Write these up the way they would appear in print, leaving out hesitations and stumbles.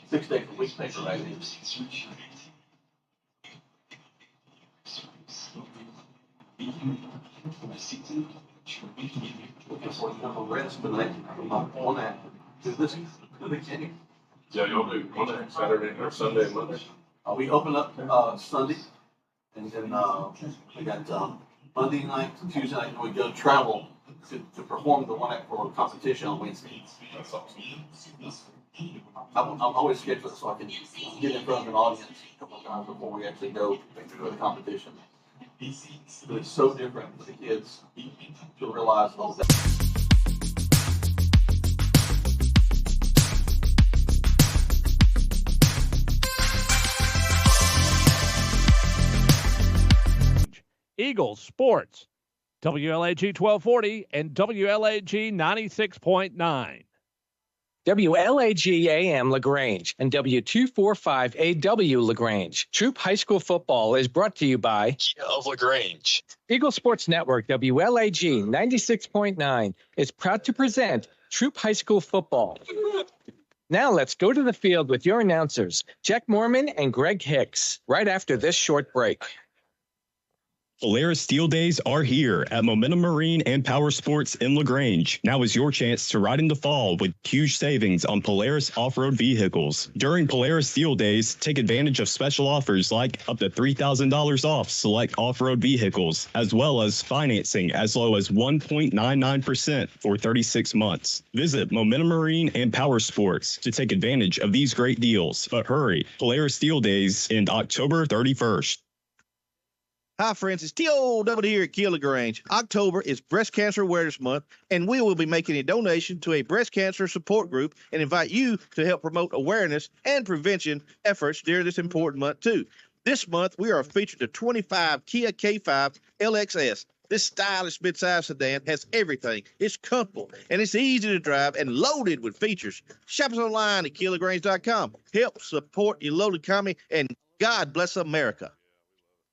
6 days a week paper magazines. Yeah, y'all do Monday, Saturday, or Sunday, and Monday. We open up Sunday, and then we got Monday night, Tuesday night, and we go travel to perform the one act for a competition on Wednesday. That's awesome. I'm always scheduled so I can get in front of an audience a couple of times before we actually go to the competition. But it's so different for the kids to realize, oh, Eagles Sports, WLAG 1240 and WLAG 96.9. WLAG AM LaGrange and W245AW LaGrange. Troup High School Football is brought to you by of LaGrange. Eagle Sports Network WLAG 96.9 is proud to present Troup High School Football. Now let's go to the field with your announcers, Jack Mormon and Greg Hicks, right after this short break. Polaris Steel Days are here at Momentum Marine and Power Sports in LaGrange. Now is your chance to ride in the fall with huge savings on Polaris off-road vehicles. During Polaris Steel Days, take advantage of special offers like up to $3,000 off select off-road vehicles, as well as financing as low as 1.99% for 36 months. Visit Momentum Marine and Power Sports to take advantage of these great deals. But hurry, Polaris Steel Days end October 31st. Hi, friends. It's T.O.W. here at LaGrange. October is Breast Cancer Awareness Month, and we will be making a donation to a breast cancer support group and invite you to help promote awareness and prevention efforts during this important month, too. This month, we are featured the 25 Kia K5 LXS. This stylish midsize sedan has everything. It's comfortable, and it's easy to drive and loaded with features. Shop us online at KiaLaGrange.com. Help support your loaded economy, and God bless America.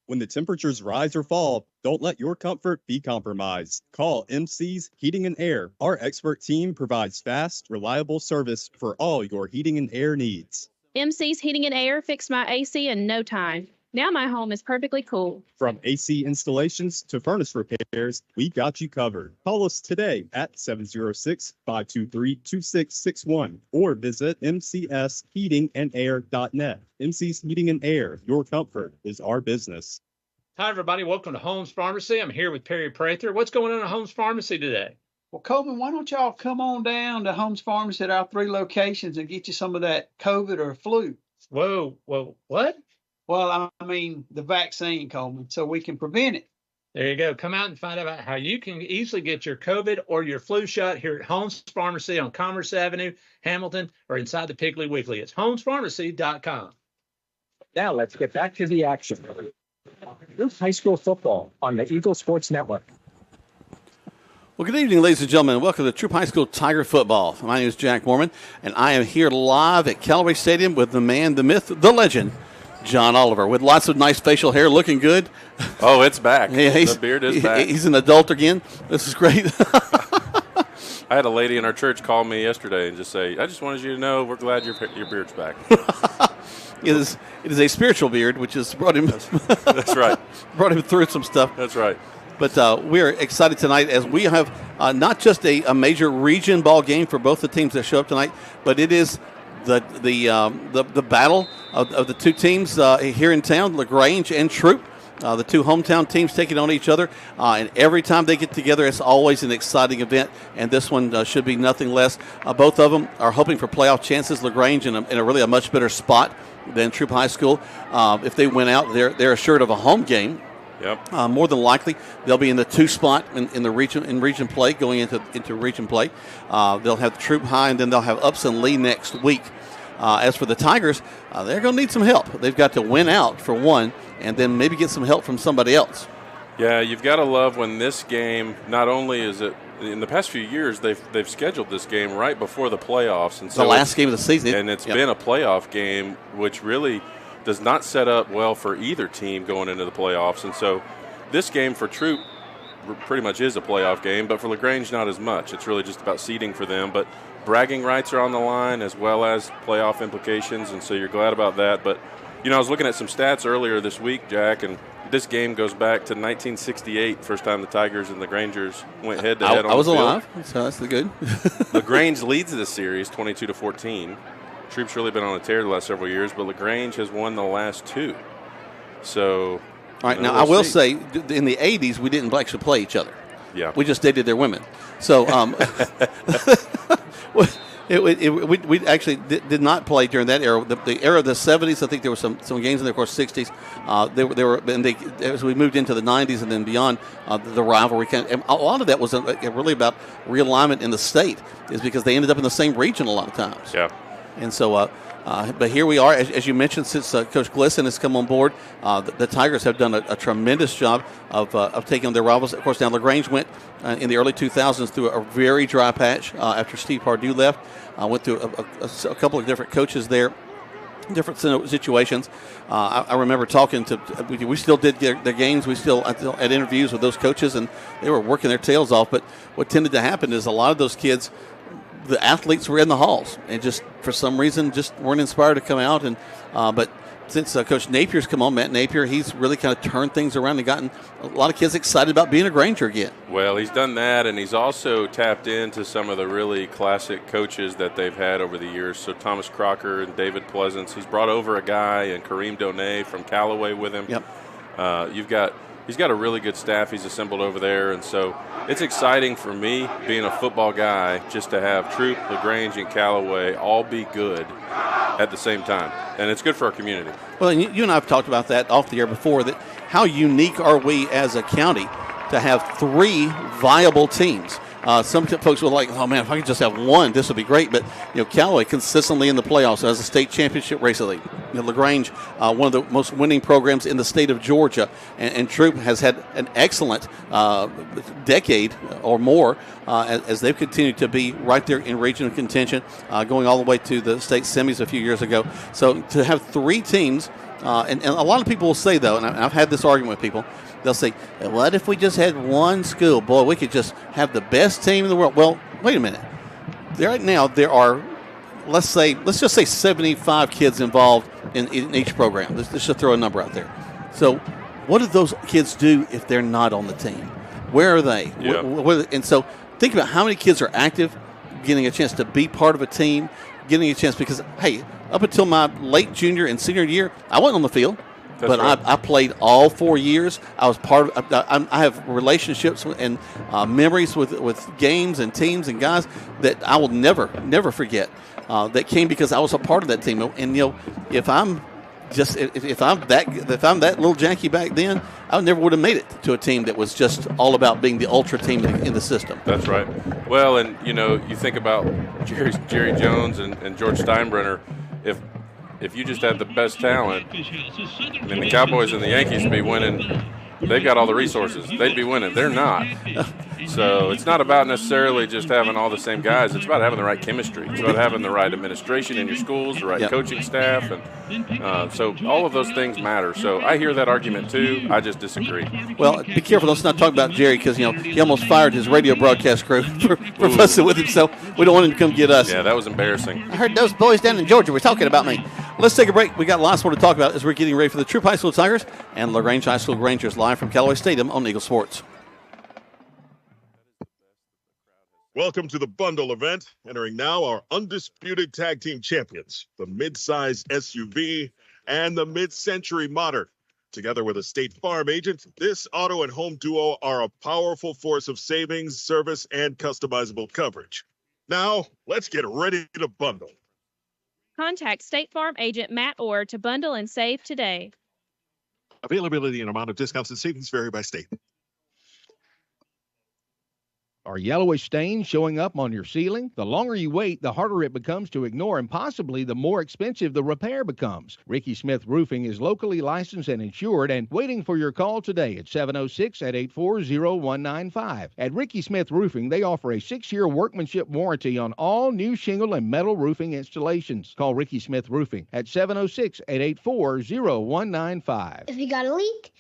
When the temperatures rise or fall, don't let your comfort be compromised. Call MC's Heating and Air. Our expert team provides fast, reliable service for all your heating and air needs. MC's Heating and Air fixed my AC in no time. Now my home is perfectly cool. From AC installations to furnace repairs, we got you covered. Call us today at 706-523-2661 or visit mcsheatingandair.net. MC's Heating and Air, your comfort is our business. Hi, everybody. Welcome to Holmes Pharmacy. I'm here with Perry Prather. What's going on at Holmes Pharmacy today? Well, Coleman, why don't y'all come on down to Holmes Pharmacy at our 3 locations and get you some of that COVID or flu? Whoa, what? Well, I mean, the vaccine, Coleman, so we can prevent it. There you go. Come out and find out how you can easily get your COVID or your flu shot here at Holmes Pharmacy on Commerce Avenue, Hamilton, or inside the Piggly Wiggly. It's holmespharmacy.com. Now let's get back to the action. Troup High School Football on the Eagle Sports Network. Well, good evening, ladies and gentlemen. Welcome to Troup High School Tiger Football. My name is Jack Mormon, and I am here live at Callaway Stadium with the man, the myth, the legend, John Oliver, with lots of nice facial hair, looking good. Oh, it's back. Yeah, the beard is back. He's an adult again. This is great. I had a lady in our church call me yesterday and just say, I just wanted you to know we're glad your beard's back. It is a spiritual beard, which has brought him. That's right. Brought him through some stuff. That's right. But we're excited tonight as we have not just a major region ball game for both the teams that show up tonight, but it is the battle of the two teams here in town, LaGrange and Troup. The two hometown teams taking on each other, and every time they get together, it's always an exciting event, and this one should be nothing less. Both of them are hoping for playoff chances. LaGrange in a really a much better spot than Troup High School. If they win out, they're assured of a home game. Yep. More than likely, they'll be in the 2 spot in the region play, going into region play. They'll have Troup High, and then they'll have Upson Lee next week. As for the Tigers, they're going to need some help. They've got to win out for one, and then maybe get some help from somebody else. Yeah, you've got to love when this game, not only is it, in the past few years, they've scheduled this game right before the playoffs. And so the last game of the season. And it's been a playoff game, which really does not set up well for either team going into the playoffs. And so this game for Troup pretty much is a playoff game, but for LaGrange, not as much. It's really just about seeding for them. But bragging rights are on the line as well as playoff implications, and so you're glad about that. But, I was looking at some stats earlier this week, Jack, and this game goes back to 1968, first time the Tigers and LaGrangers went head-to-head on the field. I was alive, so that's good. LaGrange leads this series 22-14. Troup's really been on a tear the last several years, but LaGrange has won the last 2. So, all right, now I will say, in the 80s, we didn't actually play each other. Yeah. We just dated their women. So we actually did not play during that era. The era of the 70s, I think there were some games in there, of course, 60s. As we moved into the 90s and then beyond, the rivalry. And a lot of that was really about realignment in the state, is because they ended up in the same region a lot of times. Yeah. And so, but here we are, as you mentioned, since Coach Glisson has come on board, the Tigers have done a tremendous job of taking on their rivals. Of course, now LaGrange went in the early 2000s through a very dry patch after Steve Pardue left. Went through a couple of different coaches there, different situations. I remember talking to, we still did the games, we still had interviews with those coaches, and they were working their tails off. But what tended to happen is a lot of those kids, the athletes were in the halls and just for some reason just weren't inspired to come out. And but since Coach Napier's come on, Matt Napier, he's really kind of turned things around and gotten a lot of kids excited about being a Granger again. Well, he's done that, and he's also tapped into some of the really classic coaches that they've had over the years. So Thomas Crocker and David Pleasance. He's brought over a guy, and Kareem Donay from Callaway with him. Yep. He's got a really good staff he's assembled over there, and so it's exciting for me, being a football guy, just to have Troup, LaGrange, and Callaway all be good at the same time, and it's good for our community. Well, and you and I have talked about that off the air before, that how unique are we as a county to have 3 viable teams. Some folks were like, oh, man, if I could just have one, this would be great. But, Callaway consistently in the playoffs as a state championship race league. LaGrange, one of the most winning programs in the state of Georgia. And Troup has had an excellent decade or more as they've continued to be right there in regional contention, going all the way to the state semis a few years ago. So to have 3 teams, and a lot of people will say, though, and I've had this argument with people, they'll say, what if we just had one school? Boy, we could just have the best team in the world. Well, wait a minute. Right now, there are, let's just say 75 kids involved in each program. Let's just throw a number out there. So what do those kids do if they're not on the team? Where are they? Yeah. And so think about how many kids are active, getting a chance to be part of a team, getting a chance because, hey, up until my late junior and senior year, I wasn't on the field. That's but right. I played all 4 years. I was part of. I have relationships and memories with games and teams and guys that I will never forget. That came because I was a part of that team. And if I'm that little Jackie back then, I never would have made it to a team that was just all about being the ultra team in the system. That's right. Well, and you think about Jerry Jones and George Steinbrenner. If you just had the best talent, I mean, the Cowboys and the Yankees would be winning. They've got all the resources. They'd be winning. They're not. So it's not about necessarily just having all the same guys. It's about having the right chemistry. It's about having the right administration in your schools, the right coaching staff. And so all of those things matter. So I hear that argument, too. I just disagree. Well, be careful. Let's not talk about Jerry because, he almost fired his radio broadcast crew for fussing with him. So we don't want him to come get us. Yeah, that was embarrassing. I heard those boys down in Georgia were talking about me. Let's take a break. We got lots more to talk about as we're getting ready for the Troup High School Tigers and LaGrange High School Rangers live from Callaway Stadium on Eagle Sports. Welcome to the bundle event. Entering now our undisputed tag team champions, the mid-size SUV and the mid-century modern. Together with a State Farm agent, this auto and home duo are a powerful force of savings, service, and customizable coverage. Now, let's get ready to bundle. Contact State Farm agent Matt Orr to bundle and save today. Availability and amount of discounts and savings vary by state. Are yellowish stains showing up on your ceiling? The longer you wait, the harder it becomes to ignore and possibly the more expensive the repair becomes. Ricky Smith Roofing is locally licensed and insured and waiting for your call today at 706-884-0195. At Ricky Smith Roofing, they offer a 6-year workmanship warranty on all new shingle and metal roofing installations. Call Ricky Smith Roofing at 706-884-0195. If you got a leak,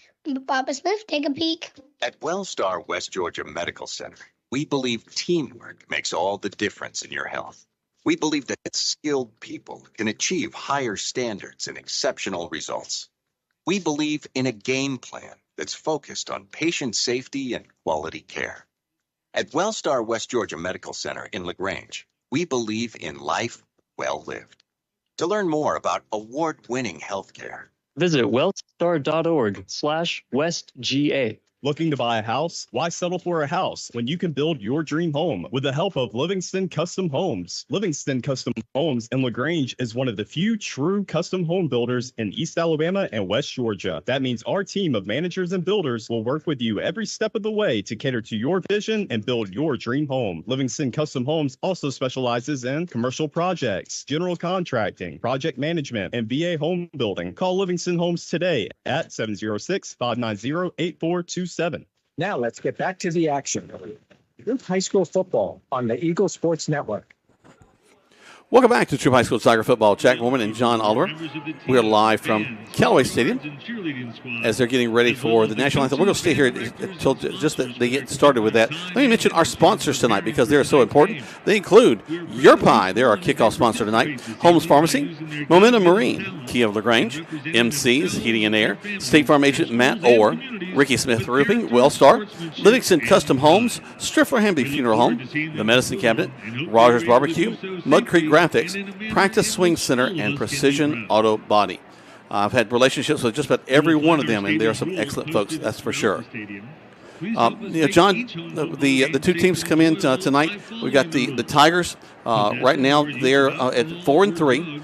Papa Smith, take a peek. At Wellstar West Georgia Medical Center, we believe teamwork makes all the difference in your health. We believe that skilled people can achieve higher standards and exceptional results. We believe in a game plan that's focused on patient safety and quality care. At Wellstar West Georgia Medical Center in LaGrange, we believe in life well lived. To learn more about award-winning healthcare, visit wellstar.org/westga. Looking to buy a house? Why settle for a house when you can build your dream home with the help of Livingston Custom Homes? Livingston Custom Homes in LaGrange is one of the few true custom home builders in East Alabama and West Georgia. That means our team of managers and builders will work with you every step of the way to cater to your vision and build your dream home. Livingston Custom Homes also specializes in commercial projects, general contracting, project management, and VA home building. Call Livingston Homes today at 706-590-8427. Now let's get back to the action. Troup High School football on the Eagle Sports Network. Welcome back to Troup High School Tiger Football. Jack Woman and John Oliver. We are live from Callaway Stadium as they're getting ready for the national anthem. We're going to stay here until just that they get started with that. Let me mention our sponsors tonight because they're so important. They include Your Pie. They're our kickoff sponsor tonight. Holmes Pharmacy, Momentum Marine, Kia of LaGrange, MC's Heating and Air, State Farm Agent Matt Orr, Ricky Smith Roofing, Wellstar, Livingston Custom Homes, Striffler Hamby Funeral Home, The Medicine Cabinet, Rogers Barbecue, Mud Creek Graphics, Practice Swing Center, and Precision Auto Body. I've had relationships with just about every one of them, and there are some excellent folks, that's for sure. John, the two teams come in tonight. We've got the Tigers. Right now, they're at 4-3.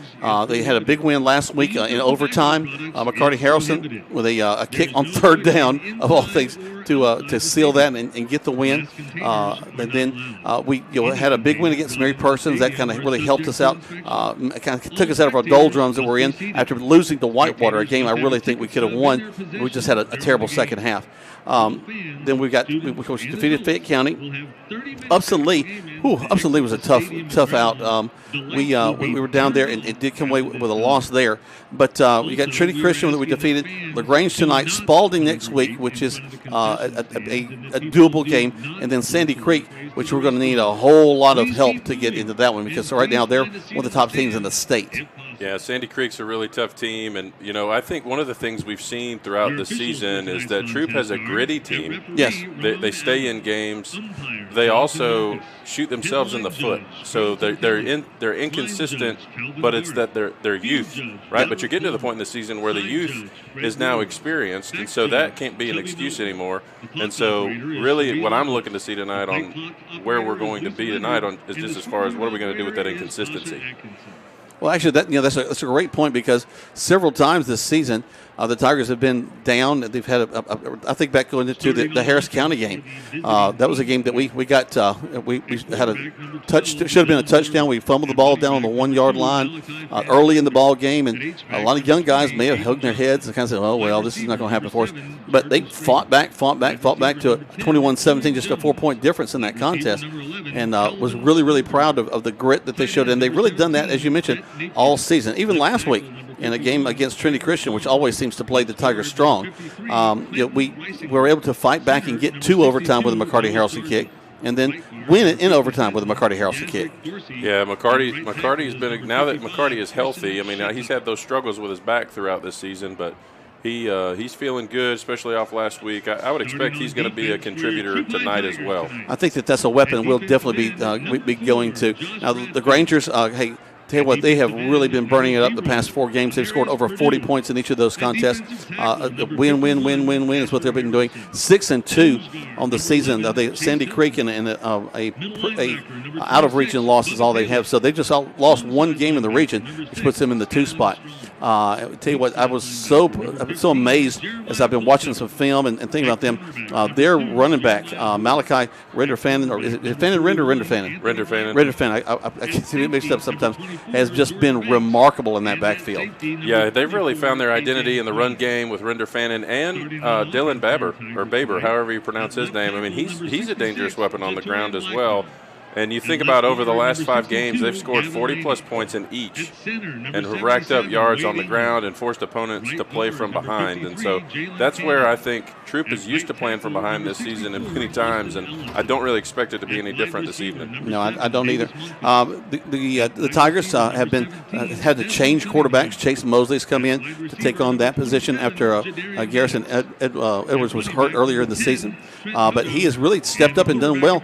They had a big win last week in overtime. McCarty Harrelson with a kick on third down, of all things, to seal that and get the win. And then we had a big win against Mary Persons. That kind of really helped us out. Kind of took us out of our doldrums that we're in after losing to Whitewater, a game I really think we could have won. We just had a terrible second half. Then we defeated Fayette County. Upson Lee. Upson Lee was a tough out. We were down there and it did come away with a loss there. But we got Trinity Christian that we defeated. LaGrange tonight. Spalding next week, which is a doable game. And then Sandy Creek, which we're going to need a whole lot of help to get into that one because right now they're one of the top teams in the state. Yeah, Sandy Creek's a really tough team, and I think one of the things we've seen throughout the season is that Troup has a gritty team. Yes, they stay in games. They also shoot themselves in the foot, so they're inconsistent. But it's that they're youth, right? But you're getting to the point in the season where the youth is now experienced, and so that can't be an excuse anymore. And so, really, what I'm looking to see tonight on where we're going to be tonight is just as far as what are we going to do with that inconsistency. Well, actually, that's a great point because several times this season, the Tigers have been down. They've had, I think, back going into the Harris County game. That was a game that we got. We had a touch. Should have been a touchdown. We fumbled the ball down on the 1 yard line early in the ball game, and a lot of young guys may have hugged their heads and kind of said, "Oh well, this is not going to happen for us." But they fought back to a 21-17, just a 4-point difference in that contest, and was really proud of the grit that they showed. And they've really done that, as you mentioned, all season, even last week. In a game against Trinity Christian, which always seems to play the Tigers strong, we were able to fight back and get to overtime with a McCarty Harrelson kick, and then win it in overtime with a McCarty Harrelson kick. Yeah, McCarty's been now that McCarty is healthy. I mean, he's had those struggles with his back throughout this season, but he's feeling good, especially off last week. I would expect he's going to be a contributor tonight as well. I think that's a weapon we'll definitely be going to. Now the Grangers, tell you what, they have really been burning it up the past 4 games. They've scored over 40 points in each of those contests. Win is what they've been doing. 6-2 on the season. Sandy Creek and a out of region loss is all they have. So they just lost 1 game in the region, which puts them in the 2 spot. I tell you what, I've been so amazed as I've been watching some film and thinking about them. Their running back, Malachi Renderfannon, or is it Fannin Render or Renderfannon? Renderfannon. I get it mixed up sometimes. Has just been remarkable in that backfield. Yeah, they've really found their identity in the run game with Renderfannon and Dylan Baber, however you pronounce his name. I mean, he's a dangerous weapon on the ground as well. And you think about over the last 5 games, they've scored 40-plus points in each and have racked up yards on the ground and forced opponents to play from behind. And so that's where I think Troup is used to playing from behind this season and many times, and I don't really expect it to be any different this evening. No, I don't either. The Tigers have been had to change quarterbacks. Chase Mosley's come in to take on that position after Garrison Edwards was hurt earlier in the season. But he has really stepped up and done well.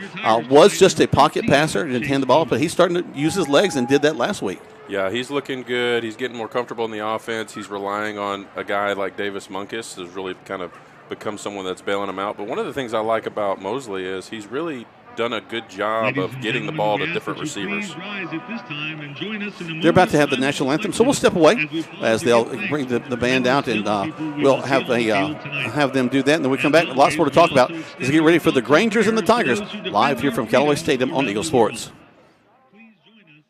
Was just a pocket passer, didn't hand the ball, but he's starting to use his legs and did that last week. Yeah, he's looking good. He's getting more comfortable in the offense. He's relying on a guy like Davis Munkus who's really kind of become someone that's bailing him out. But one of the things I like about Mosley is he's really done a good job of getting the ball to different receivers. They're about to have the national anthem, so we'll step away as they'll bring the band out, and we'll have them do that. And then we come back. Lots more to talk about as we get ready for the Grangers and the Tigers live here from Callaway Stadium on Eagle Sports.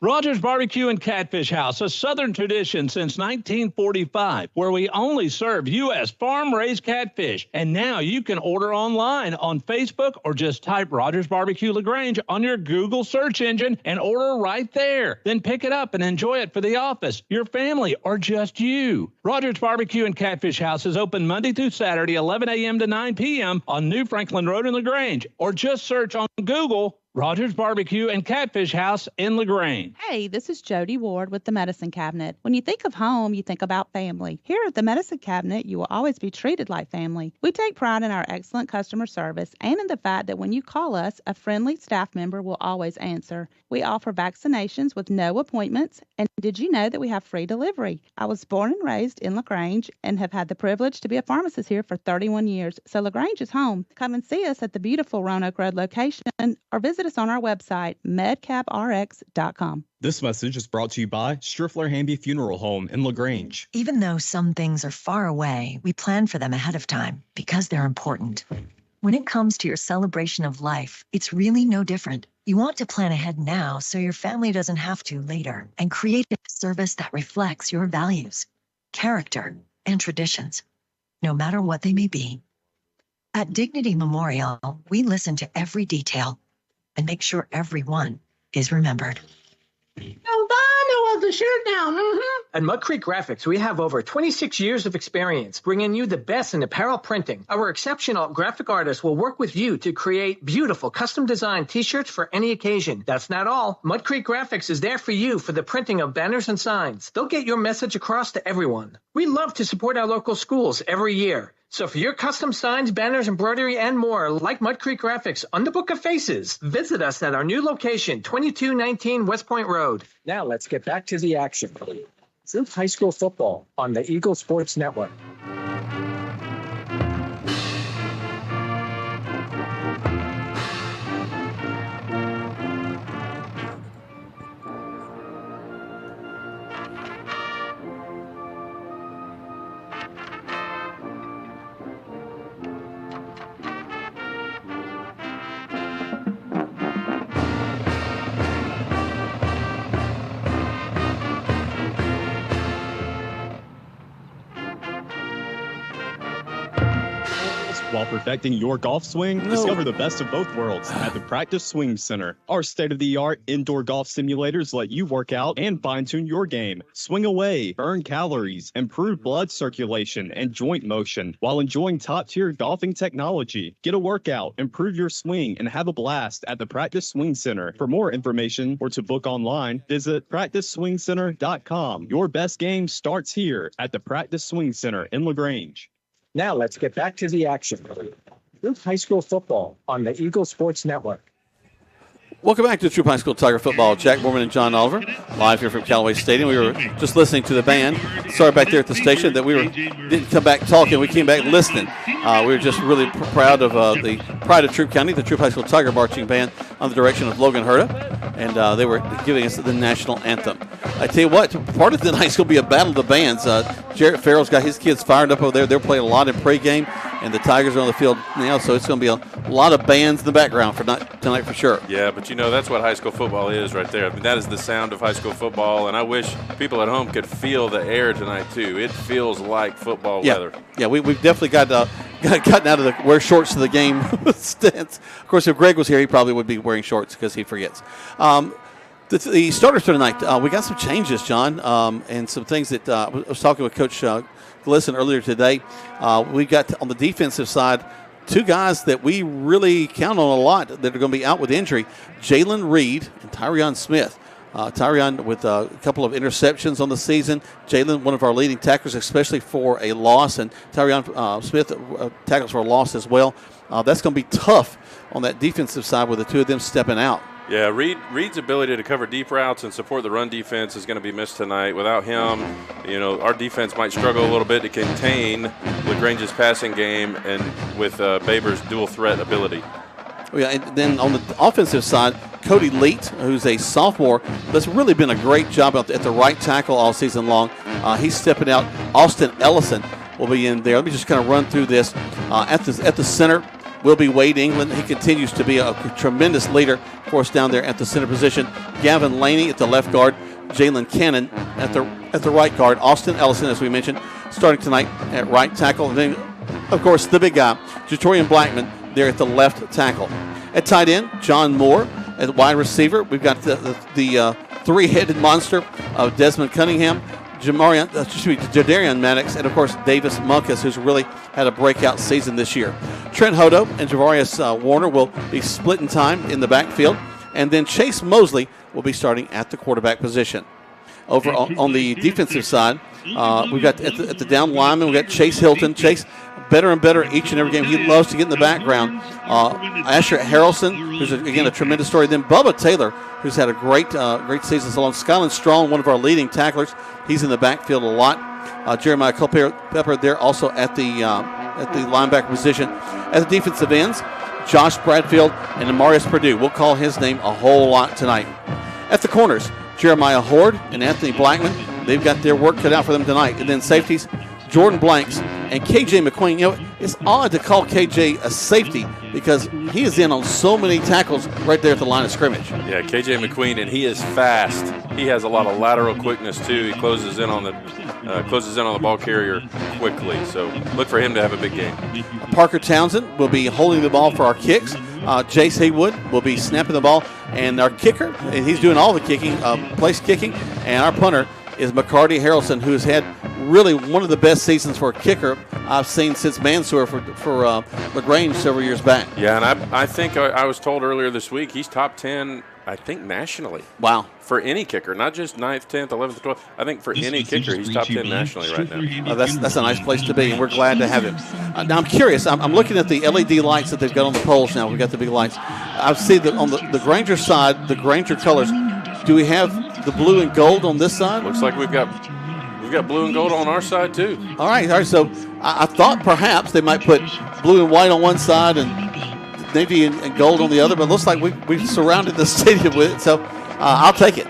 Rogers Barbecue and Catfish House, a Southern tradition since 1945, where we only serve U.S. farm-raised catfish. And now you can order online on Facebook or just type Rogers Barbecue LaGrange on your Google search engine and order right there. Then pick it up and enjoy it for the office, your family, or just you. Rogers Barbecue and Catfish House is open Monday through Saturday, 11 a.m. to 9 p.m. on New Franklin Road in LaGrange, or just search on Google Rogers Barbecue and Catfish House in LaGrange. Hey, this is Jody Ward with the Medicine Cabinet. When you think of home, you think about family. Here at the Medicine Cabinet, you will always be treated like family. We take pride in our excellent customer service and in the fact that when you call us, a friendly staff member will always answer. We offer vaccinations with no appointments. And did you know that we have free delivery? I was born and raised in LaGrange and have had the privilege to be a pharmacist here for 31 years. So LaGrange is home. Come and see us at the beautiful Roanoke Road location or visit us on our website, medcaprx.com. This message is brought to you by Striffler Hamby Funeral Home in LaGrange. Even though some things are far away, we plan for them ahead of time because they're important. When it comes to your celebration of life, it's really no different. You want to plan ahead now so your family doesn't have to later, and create a service that reflects your values, character, and traditions, no matter what they may be. At Dignity Memorial, we listen to every detail and make sure everyone is remembered. The shirt down. At Mud Creek Graphics, we have over 26 years of experience bringing you the best in apparel printing. Our exceptional graphic artists will work with you to create beautiful custom-designed T-shirts for any occasion. That's not all. Mud Creek Graphics is there for you for the printing of banners and signs. They'll get your message across to everyone. We love to support our local schools every year. So for your custom signs, banners, embroidery, and more, like Mud Creek Graphics on the Book of Faces, visit us at our new location, 2219 West Point Road. Now let's get back to the action. Troup High School football on the Eagle Sports Network. While perfecting your golf swing, discover the best of both worlds at the Practice Swing Center. Our state-of-the-art indoor golf simulators let you work out and fine-tune your game. Swing away, burn calories, improve blood circulation and joint motion while enjoying top-tier golfing technology. Get a workout, improve your swing, and have a blast at the Practice Swing Center. For more information or to book online, visit practiceswingcenter.com. Your best game starts here at the Practice Swing Center in LaGrange. Now let's get back to the action. Troup High School football on the Eagle Sports Network. Welcome back to Troup High School Tiger Football. Jack Mormon and John Oliver, live here from Callaway Stadium. We were just listening to the band. Sorry back there at the station that we didn't come back talking. We came back listening. We were just really proud of the pride of Troup County, the Troup High School Tiger Marching Band, under the direction of Logan Herta, and they were giving us the national anthem. I tell you what, part of the night's going to be a battle of the bands. Jarrett Farrell's got his kids fired up over there. They're playing a lot in pregame, and the Tigers are on the field now, so it's going to be a lot of bands in the background for tonight for sure. Yeah, but you know, that's what high school football is right there. I mean, that is the sound of high school football, and I wish people at home could feel the air tonight, too. It feels like football weather. Yeah, we've definitely got gotten out of the wear shorts to the game stance. Of course, if Greg was here, he probably would be wearing shorts because he forgets. The starters for tonight, we got some changes, John, and some things that I was talking with Coach Glisson earlier today. We got on the defensive side 2 guys that we really count on a lot that are going to be out with injury, Jalen Reed and Tyrion Smith. Tyrion with a couple of interceptions on the season. Jalen, one of our leading tacklers, especially for a loss, and Tyrion Smith tackles for a loss as well. That's going to be tough on that defensive side with the 2 of them stepping out. Yeah, Reed's ability to cover deep routes and support the run defense is going to be missed tonight. Without him, our defense might struggle a little bit to contain LaGrange's passing game and with Baber's dual threat ability. Yeah, and then on the offensive side, Cody Leet, who's a sophomore, that's really been a great job at the right tackle all season long. He's stepping out. Austin Ellison will be in there. Let me just kind of run through this. At the center will be Wade England. He continues to be a tremendous leader for us down there at the center position. Gavin Laney at the left guard. Jalen Cannon at the right guard. Austin Ellison, as we mentioned, starting tonight at right tackle. And then, of course, the big guy, Jatorian Blackman, there at the left tackle. At tight end, John Moore. At wide receiver, we've got the 3-headed monster of Desmond Cunningham, Jadarian Maddox, and, of course, Davis Munkus, who's really had a breakout season this year. Trent Hodo and Javarius Warner will be splitting time in the backfield, and then Chase Mosley will be starting at the quarterback position. Over on the defensive side, we've got at the down lineman, we've got Chase Hilton. Chase, better and better each and every game. He loves to get in the background. Asher Harrelson, who's, again, a tremendous story. Then Bubba Taylor, who's had a great season. Along Skyland Strong, one of our leading tacklers. He's in the backfield a lot. Jeremiah Culpepper there also at the linebacker position. At the defensive ends, Josh Bradfield and Amarius Purdue. We'll call his name a whole lot tonight. At the corners, Jeremiah Horde and Anthony Blackman. They've got their work cut out for them tonight. And then safeties, Jordan Blanks and KJ McQueen. It's odd to call KJ a safety because he is in on so many tackles right there at the line of scrimmage. Yeah, KJ McQueen, and he is fast. He has a lot of lateral quickness too. He closes in on the ball carrier quickly. So look for him to have a big game. Parker Townsend will be holding the ball for our kicks. Jace Haywood will be snapping the ball, and our kicker, and he's doing all the kicking, place kicking, and our punter is McCarty Harrelson, who's had really one of the best seasons for a kicker I've seen since Mansour for LaGrange several years back. Yeah, and I think I was told earlier this week he's top 10, I think, nationally. Wow. For any kicker, not just 9th, 10th, 11th, 12th. I think for any kicker, he's top 10 nationally right now. That's a nice place to be, and we're glad to have him. Now, I'm curious. I'm looking at the LED lights that they've got on the poles now. We've got the big lights. I see that on the Granger side, the Granger colors, do we have the blue and gold on this side? Looks like we've got blue and gold on our side, too. All right. So I thought perhaps they might put blue and white on one side and navy and gold on the other, but it looks like we've surrounded the stadium with it. So I'll take it.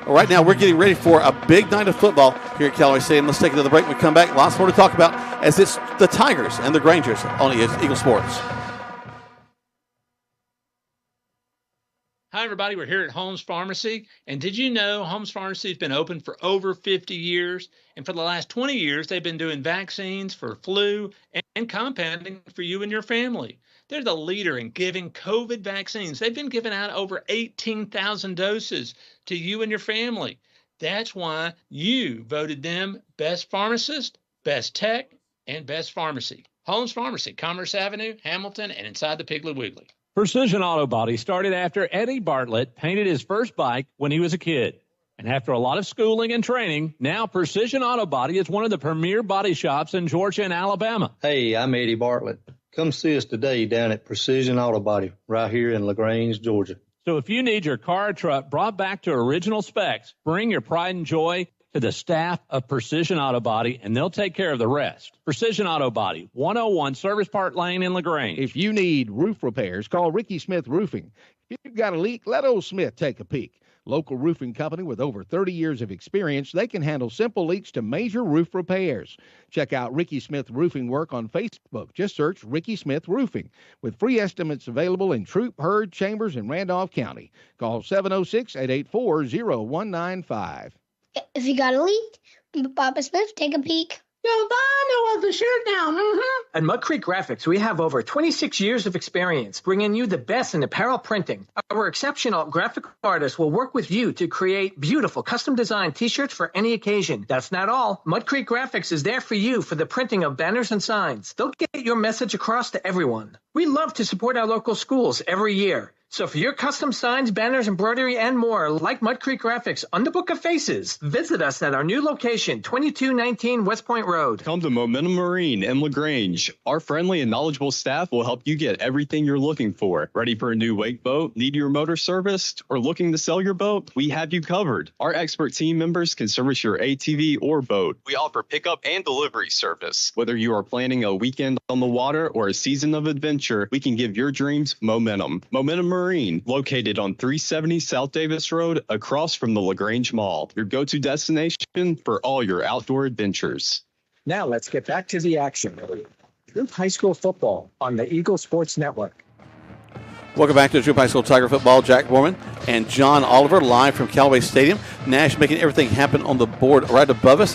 Right now, we're getting ready for a big night of football here at Callaway Stadium. Let's take another break. When we come back, lots more to talk about as it's the Tigers and the Grangers on Eagle Sports. Hi, everybody. We're here at Holmes Pharmacy. And did you know Holmes Pharmacy has been open for over 50 years? And for the last 20 years, they've been doing vaccines for flu and compounding for you and your family. They're the leader in giving COVID vaccines. They've been giving out over 18,000 doses to you and your family. That's why you voted them best pharmacist, best tech, and best pharmacy. Holmes Pharmacy, Commerce Avenue, Hamilton, and inside the Piggly Wiggly. Precision Auto Body started after Eddie Bartlett painted his first bike when he was a kid. And after a lot of schooling and training, now Precision Auto Body is one of the premier body shops in Georgia and Alabama. Hey, I'm Eddie Bartlett. Come see us today down at Precision Auto Body right here in LaGrange, Georgia. So if you need your car or truck brought back to original specs, bring your pride and joy to the staff of Precision Auto Body, and they'll take care of the rest. Precision Auto Body, 101 Service Park Lane in LaGrange. If you need roof repairs, call Ricky Smith Roofing. If you've got a leak, let old Smith take a peek. Local roofing company with over 30 years of experience, they can handle simple leaks to major roof repairs. Check out Ricky Smith Roofing work on Facebook. Just search Ricky Smith Roofing. With free estimates available in Troup, Hurd, Chambers, and Randolph County. Call 706-884-0195. If you got a leak, Papa Smith, take a peek. I know of the shirt now. At Mud Creek Graphics, we have over 26 years of experience bringing you the best in apparel printing. Our exceptional graphic artists will work with you to create beautiful custom-designed T-shirts for any occasion. That's not all. Mud Creek Graphics is there for you for the printing of banners and signs. They'll get your message across to everyone. We love to support our local schools every year. So for your custom signs, banners, embroidery, and more, like Mud Creek Graphics on the Book of Faces, visit us at our new location, 2219 West Point Road. Come to Momentum Marine in LaGrange. Our friendly and knowledgeable staff will help you get everything you're looking for. Ready for a new wake boat? Need your motor serviced? Or looking to sell your boat? We have you covered. Our expert team members can service your ATV or boat. We offer pickup and delivery service. Whether you are planning a weekend on the water or a season of adventure, we can give your dreams momentum. Momentum Marine, located on 370 South Davis Road, across from the LaGrange Mall. Your go-to destination for all your outdoor adventures. Now let's get back to the action. Troup High School football on the Eagle Sports Network. Welcome back to Troup High School Tiger Football. Jack Borman and John Oliver live from Callaway Stadium. Nash making everything happen on the board right above us.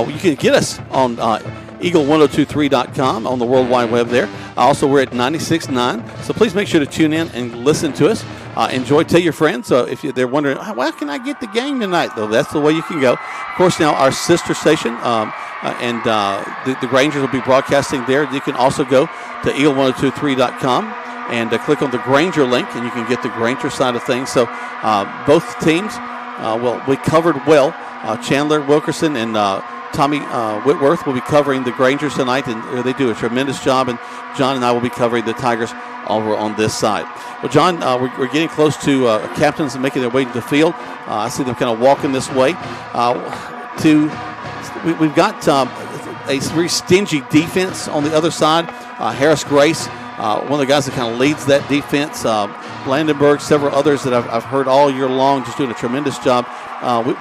You can get us on Eagle1023.com on the World Wide Web there. Also, we're at 96.9, so please make sure to tune in and listen to us. Enjoy, tell your friends. If they're wondering, why can I get the game tonight? Though that's the way you can go. Of course, now our sister station and the Grangers will be broadcasting there. You can also go to Eagle1023.com and click on the Granger link, and you can get the Granger side of things. So both teams, we covered well. Chandler Wilkerson and Tommy Whitworth will be covering the Grangers tonight, and they do a tremendous job. And John and I will be covering the Tigers over on this side. Well, John, we're getting close to captains making their way to the field. I see them kind of walking this way. We've got a very stingy defense on the other side. Harris Grace, one of the guys that kind of leads that defense. Blandenberg, several others that I've heard all year long, just doing a tremendous job.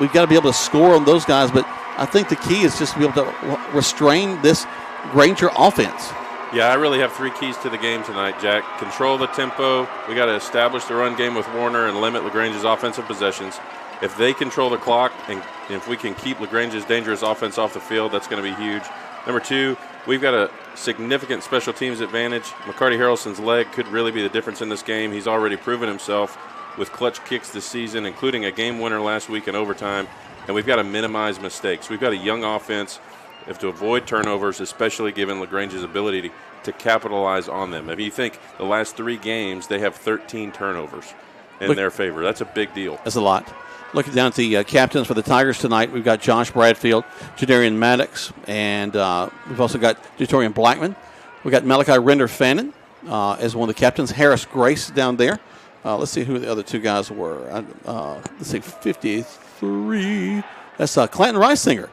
We've got to be able to score on those guys, but I think the key is just to be able to restrain this Granger offense. Yeah, I really have three keys to the game tonight, Jack. Control the tempo. We got to establish the run game with Warner and limit LaGrange's offensive possessions. If they control the clock and if we can keep LaGrange's dangerous offense off the field, that's going to be huge. Number two, we've got a significant special teams advantage. McCarty Harrelson's leg could really be the difference in this game. He's already proven himself with clutch kicks this season, including a game winner last week in overtime. And we've got to minimize mistakes. We've got a young offense. We have to avoid turnovers, especially given LaGrange's ability to capitalize on them. If you think the last three games, they have 13 turnovers in their favor. That's a big deal. That's a lot. Looking down at the captains for the Tigers tonight, we've got Josh Bradfield, Jadarian Maddox, and we've also got Jatorian Blackman. We've got Malachi Render-Fannin as one of the captains. Harris Grace down there. Let's see who the other two guys were. Let's see, 53. That's Clanton Reisinger.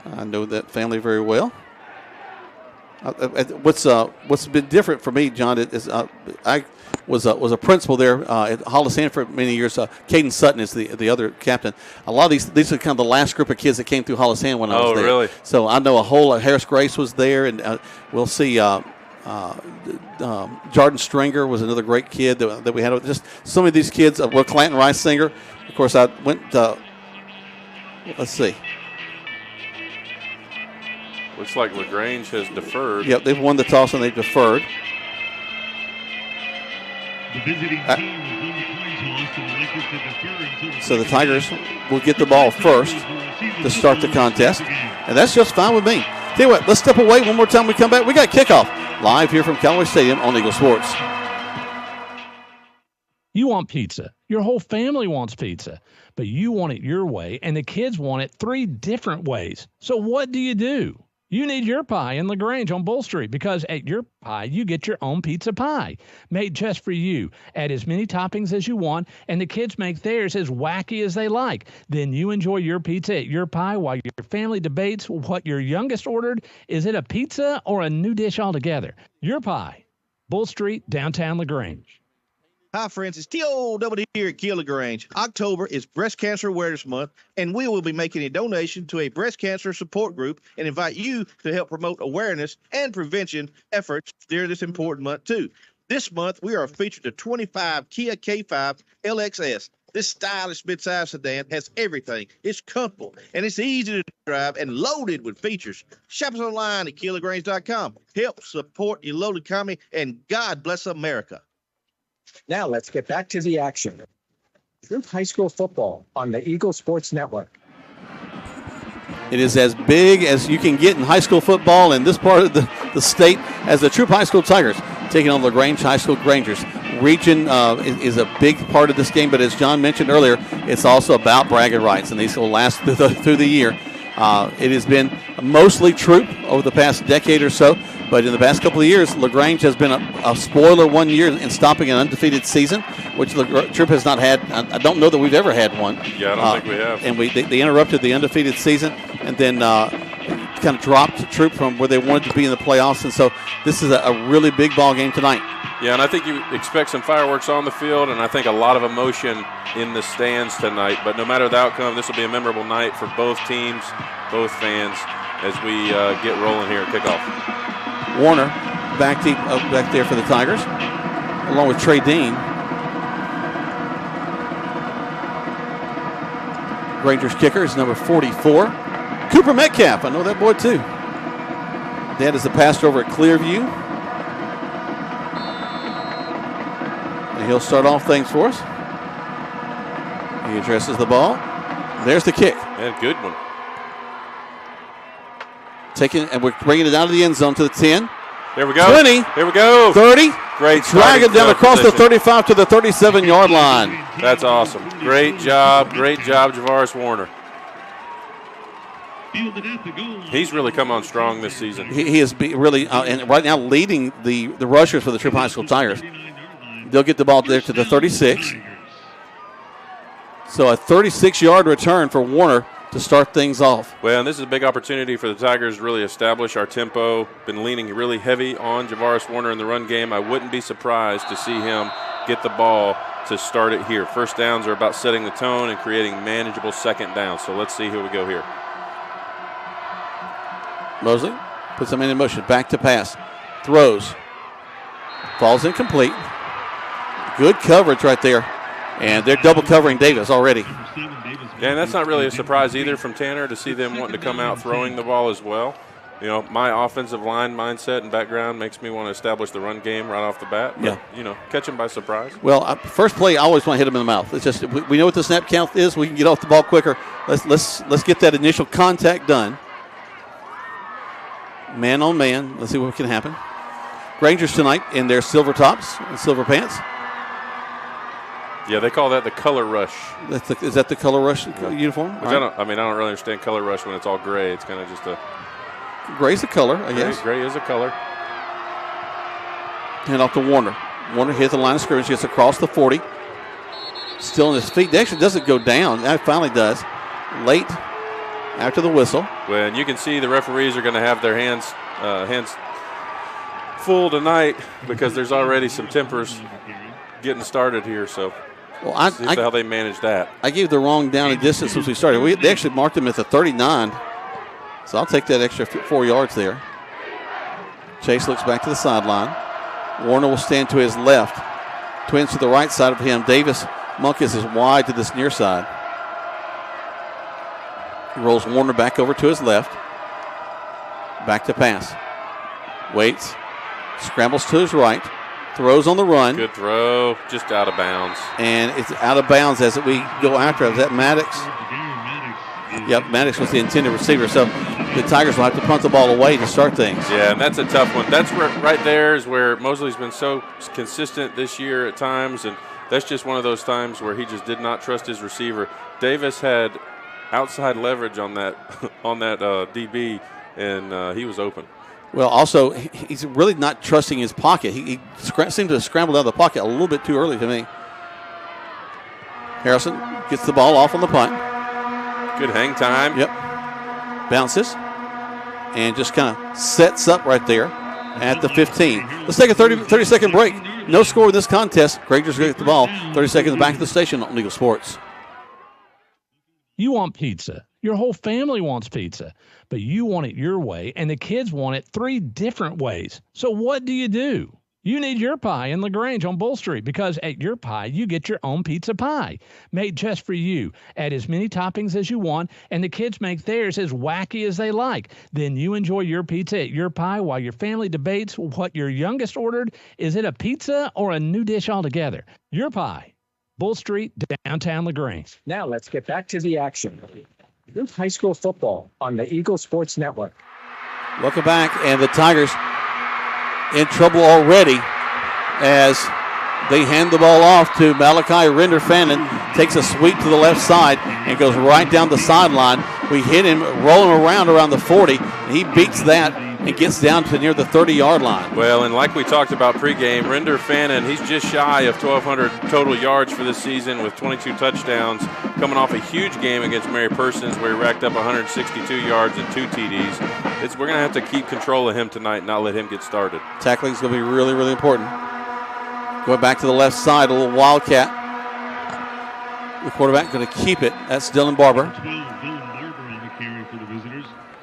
I know that family very well. What's been different for me, John, is I was a principal there at Hollis for many years. Caden Sutton is the other captain. A lot of these are kind of the last group of kids that came through Hollis when I was there. Oh, really? So I know a whole lot. Harris Grace was there, and we'll see. Jordan Stringer was another great kid that we had. Just some of these kids. Clanton Reisinger. Of course, I went. Let's see. Looks like LaGrange has deferred. Yep, they've won the toss and they've deferred. So the Tigers will get the ball first to start the contest, and that's just fine with me. Tell you what, let's step away one more time. We come back. We got kickoff live here from Callaway Stadium on Eagle Sports. You want pizza. Your whole family wants pizza, but you want it your way, and the kids want it 3 different ways. So what do? You need Your Pie in LaGrange on Bull Street, because at Your Pie, you get your own pizza pie made just for you. Add as many toppings as you want, and the kids make theirs as wacky as they like. Then you enjoy your pizza at Your Pie while your family debates what your youngest ordered. Is it a pizza or a new dish altogether? Your Pie, Bull Street, downtown LaGrange. Hi, friends. It's T.O.W. here at LaGrange. October is Breast Cancer Awareness Month, and we will be making a donation to a breast cancer support group and invite you to help promote awareness and prevention efforts during this important month, too. This month, we are featured the 25 Kia K5 LXS. This stylish midsize sedan has everything. It's comfortable, and it's easy to drive and loaded with features. Shop us online at KiaLaGrange.com. Help support your local economy, and God bless America. Now let's get back to the action. Troup High School football on the Eagle Sports Network. It is as big as you can get in high school football in this part of the state as the Troup High School Tigers taking on LaGrange High School Grangers. Region is a big part of this game, but as John mentioned earlier, it's also about bragging rights, and these will last through the year. It has been mostly Troup over the past decade or so, but in the past couple of years, LaGrange has been a spoiler one year in stopping an undefeated season, which Troup has not had. I don't know that we've ever had one. Yeah, I don't think we have. And they interrupted the undefeated season and then kind of dropped Troup from where they wanted to be in the playoffs. And so this is a really big ball game tonight. Yeah, and I think you expect some fireworks on the field, and I think a lot of emotion in the stands tonight. But no matter the outcome, this will be a memorable night for both teams, both fans, as we get rolling here at kickoff. Warner back there for the Tigers, along with Trey Dean. Granger's kicker is number 44, Cooper Metcalf. I know that boy too. Dad is the pastor over at Clearview. And he'll start off things for us. He addresses the ball. There's the kick. Yeah, good one. And we're bringing it down to the end zone to the 10. There we go. 20. There we go. 30. Great. Drag it down across the 35 to the 37-yard line. That's awesome. Great job. Great job, Javaris Warner. He's really come on strong this season. He is really, and right now leading the rushers for the Troup High School Tigers. They'll get the ball there to the 36. So a 36-yard return for Warner to start things off. Well, and this is a big opportunity for the Tigers to really establish our tempo. Been leaning really heavy on Javaris Warner in the run game. I wouldn't be surprised to see him get the ball to start it here. First downs are about setting the tone and creating manageable second down. So let's see who we go here. Mosley puts them in motion. Back to pass. Throws. Falls incomplete. Good coverage right there. And they're double covering Davis already. Yeah, and that's not really a surprise either from Tanner to see them wanting to come out throwing the ball as well. You know, my offensive line mindset and background makes me want to establish the run game right off the bat. But, yeah. You know, catch them by surprise. Well, first play, I always want to hit them in the mouth. It's just we know what the snap count is. We can get off the ball quicker. Let's get that initial contact done. Man on man. Let's see what can happen. Grangers tonight in their silver tops and silver pants. Yeah, they call that the color rush. Is that the color rush uniform? Which I don't really understand color rush when it's all gray. It's kind of just a... Gray's a color, I guess. Gray is a color. Hand off to Warner. Warner hits the line of scrimmage, gets across the 40. Still on his feet. It actually doesn't go down. That finally does. Late after the whistle. Well, and you can see the referees are going to have their hands full tonight because there's already some tempers getting started here, so... Well, see how they manage that. I gave the wrong down and distance since we started. They actually marked him at the 39, so I'll take that extra 4 yards there. Chase looks back to the sideline. Warner will stand to his left. Twins to the right side of him. Davis Munkus is wide to this near side. He rolls Warner back over to his left. Back to pass. Waits. Scrambles to his right. Throws on the run. Good throw, just out of bounds. And it's out of bounds as we go after it. Is that Maddox? Yep, Maddox was the intended receiver. So the Tigers will have to punt the ball away to start things. Yeah, and that's a tough one. That's where, right there is where Mosley's been so consistent this year at times, and that's just one of those times where he just did not trust his receiver. Davis had outside leverage on that DB, and he was open. Well, also, he's really not trusting his pocket. He seemed to have scrambled out of the pocket a little bit too early to me. Harrison gets the ball off on the punt. Good hang time. Yep. Bounces. And just kind of sets up right there at the 15. Let's take a 30-second break. No score in this contest. Grangers get the ball. 30 seconds back to the station on Eagle Sports. You want pizza. Your whole family wants pizza, but you want it your way, and the kids want it 3 different ways. So what do? You need Your Pie in LaGrange on Bull Street, because at Your Pie, you get your own pizza pie made just for you. Add as many toppings as you want, and the kids make theirs as wacky as they like. Then you enjoy your pizza at Your Pie while your family debates what your youngest ordered. Is it a pizza or a new dish altogether? Your Pie, Bull Street, downtown LaGrange. Now let's get back to the action. Troup High School football on the Eagle Sports Network. Welcome back, and the Tigers in trouble already as they hand the ball off to Malachi Render-Fannin. Takes a sweep to the left side and goes right down the sideline. We hit him rolling around the 40, and he beats that and gets down to near the 30-yard line. Well, and like we talked about pregame, Render-Fannin, he's just shy of 1,200 total yards for this season with 22 touchdowns, coming off a huge game against Mary Persons where he racked up 162 yards and 2 TDs. We're going to have to keep control of him tonight and not let him get started. Tackling is going to be really, really important. Going back to the left side, a little wildcat. The quarterback going to keep it. That's Dylan Barber.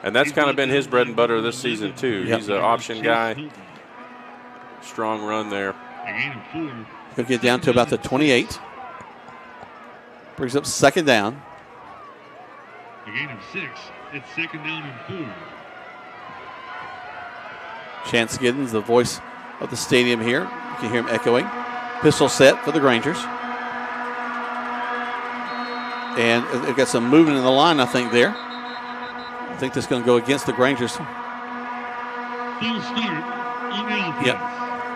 And that's kind of been his bread and butter this season, too. Yep. He's an option guy. Strong run there. He'll get down to about the 28. Brings up second down. A gain of 6. It's second down and 4. Chance Giddens, the voice of the stadium here. You can hear him echoing. Pistol set for the Grangers. And they've got some movement in the line, I think, there. I think that's going to go against the Grangers. Yep.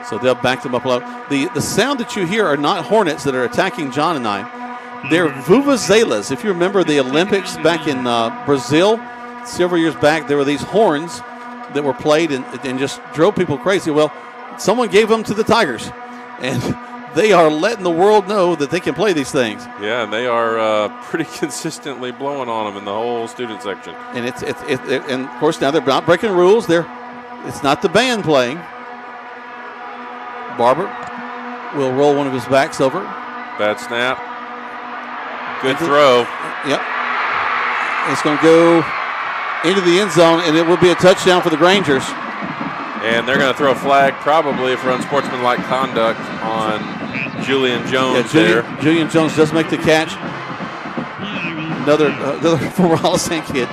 So they'll back them up low. The sound that you hear are not hornets that are attacking John and I. They're vuvuzelas. If you remember the Olympics back in Brazil, several years back, there were these horns that were played and just drove people crazy. Well, someone gave them to the Tigers, and they are letting the world know that they can play these things. Yeah, and they are pretty consistently blowing on them in the whole student section. And and of course now they're not breaking rules. It's not the band playing. Barber will roll one of his backs over. Bad snap. Good throw. Yep. It's going to go into the end zone, and it will be a touchdown for the Grangers. And they're going to throw a flag probably for unsportsmanlike conduct on Julian Jones there. Julian Jones does make the catch. Another former Hollistan kid.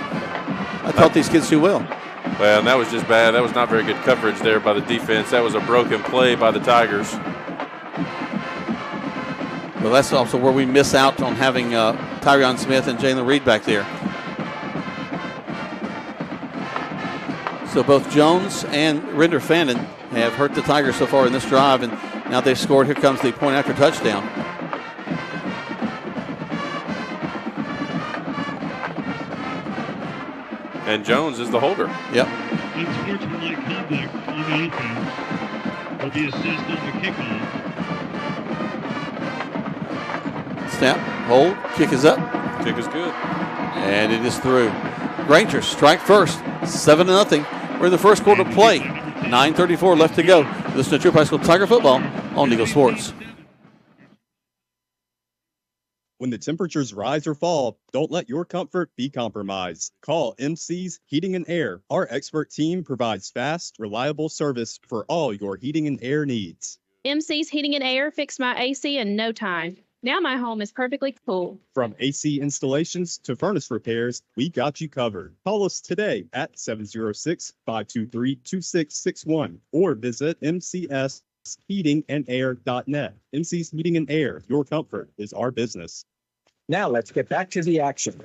I taught these kids too well. Well, and that was just bad. That was not very good coverage there by the defense. That was a broken play by the Tigers. Well, that's also where we miss out on having Tyrion Smith and Jalen Reed back there. So both Jones and Render-Fannin have hurt the Tigers so far in this drive, and now they've scored. Here comes the point after touchdown. And Jones is the holder. Yep. Unsportsmanlike conduct on the offense with the assist on the kickoff. Snap, hold, kick is up. Kick is good. And it is through. Rangers strike first, 7-0. We're in the first quarter play. 9:34 left to go. Listen to Troup High School Tiger football on Eagle Sports. When the temperatures rise or fall, don't let your comfort be compromised. Call MC's Heating and Air. Our expert team provides fast, reliable service for all your heating and air needs. MC's Heating and Air fixed my AC in no time. Now my home is perfectly cool. From AC installations to furnace repairs, we got you covered. Call us today at 706-523-2661 or visit mcsheatingandair.net. MC's Heating and Air, your comfort is our business. Now let's get back to the action.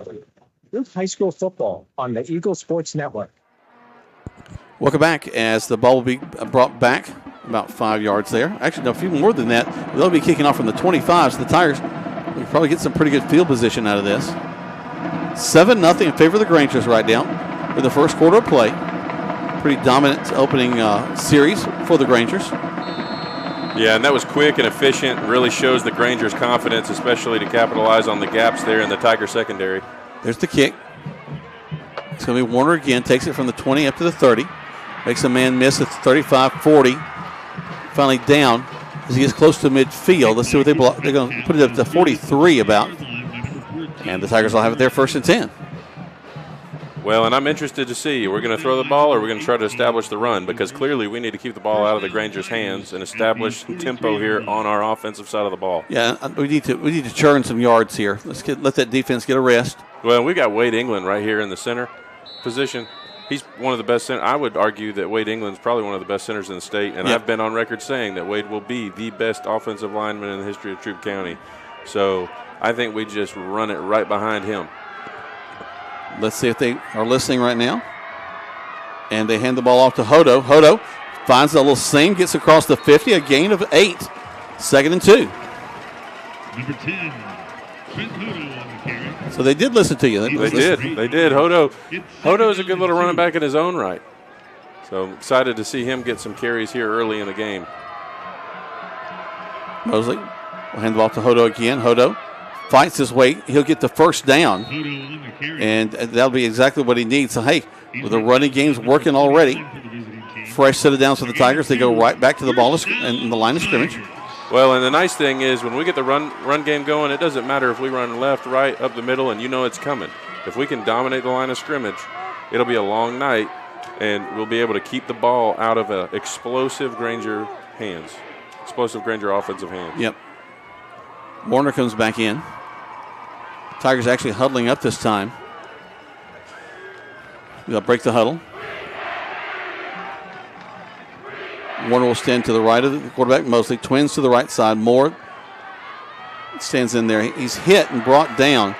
Troup High School football on the Eagle Sports Network. Welcome back as the ball will be brought back about 5 yards there. Actually, no, a few more than that. They'll be kicking off from the 25, so the Tigers will probably get some pretty good field position out of this. 7-0 in favor of the Grangers right now for the first quarter of play. Pretty dominant opening series for the Grangers. Yeah, and that was quick and efficient. Really shows the Grangers' confidence, especially to capitalize on the gaps there in the Tiger secondary. There's the kick. It's going to be Warner again. Takes it from the 20 up to the 30. Makes a man miss at 35-40. Finally down as he gets close to midfield. Let's see what they block. They're going to put it up to 43 about. And the Tigers will have it there 1st and 10. Well, and I'm interested to see, we're going to throw the ball or we're going to try to establish the run, because clearly we need to keep the ball out of the Grangers' hands and establish tempo here on our offensive side of the ball. Yeah, we need to churn some yards here. Let that defense get a rest. Well, we got Wade England right here in the center position. He's one of the best centers. I would argue that Wade England's probably one of the best centers in the state, and I've been on record saying that Wade will be the best offensive lineman in the history of Troup County. So I think we just run it right behind him. Let's see if they are listening right now. And they hand the ball off to Hodo. Hodo finds a little seam, gets across the 50, a gain of 8. 2nd and 2. Number 10, Trent Hodo on the carry. So they did listen to you. They did. Hodo is a good little running back in his own right. So I'm excited to see him get some carries here early in the game. Mosley will hand the ball to Hodo again. Hodo fights his way. He'll get the first down. And that'll be exactly what he needs. So, hey, with the running game's working already, fresh set of downs for the Tigers. They go right back to the ball and the line of scrimmage. Well, and the nice thing is when we get the run game going, it doesn't matter if we run left, right, up the middle, and you know it's coming. If we can dominate the line of scrimmage, it'll be a long night, and we'll be able to keep the ball out of explosive Granger offensive hands. Yep. Warner comes back in. Tigers actually huddling up this time. They'll break the huddle. Warner will stand to the right of the quarterback. Mosley twins to the right side. Moore stands in there. He's hit and brought down.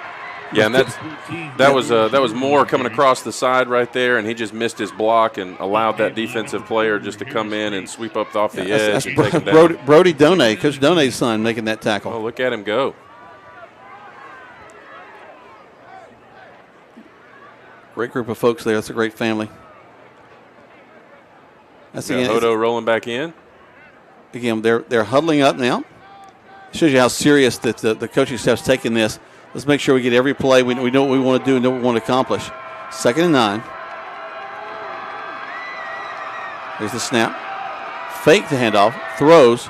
Yeah, and that was Moore coming across the side right there, and he just missed his block and allowed that defensive player just to come in and sweep up off the edge and take him down. Brody Donay, Coach Donay's son, making that tackle. Oh, look at him go. Great group of folks there. That's a great family. Hodo rolling back in. Again, they're huddling up now. Shows you how serious that the coaching staff's taking this. Let's make sure we get every play. We know what we want to do and know what we want to accomplish. 2nd and 9. There's the snap. Fake the handoff. Throws.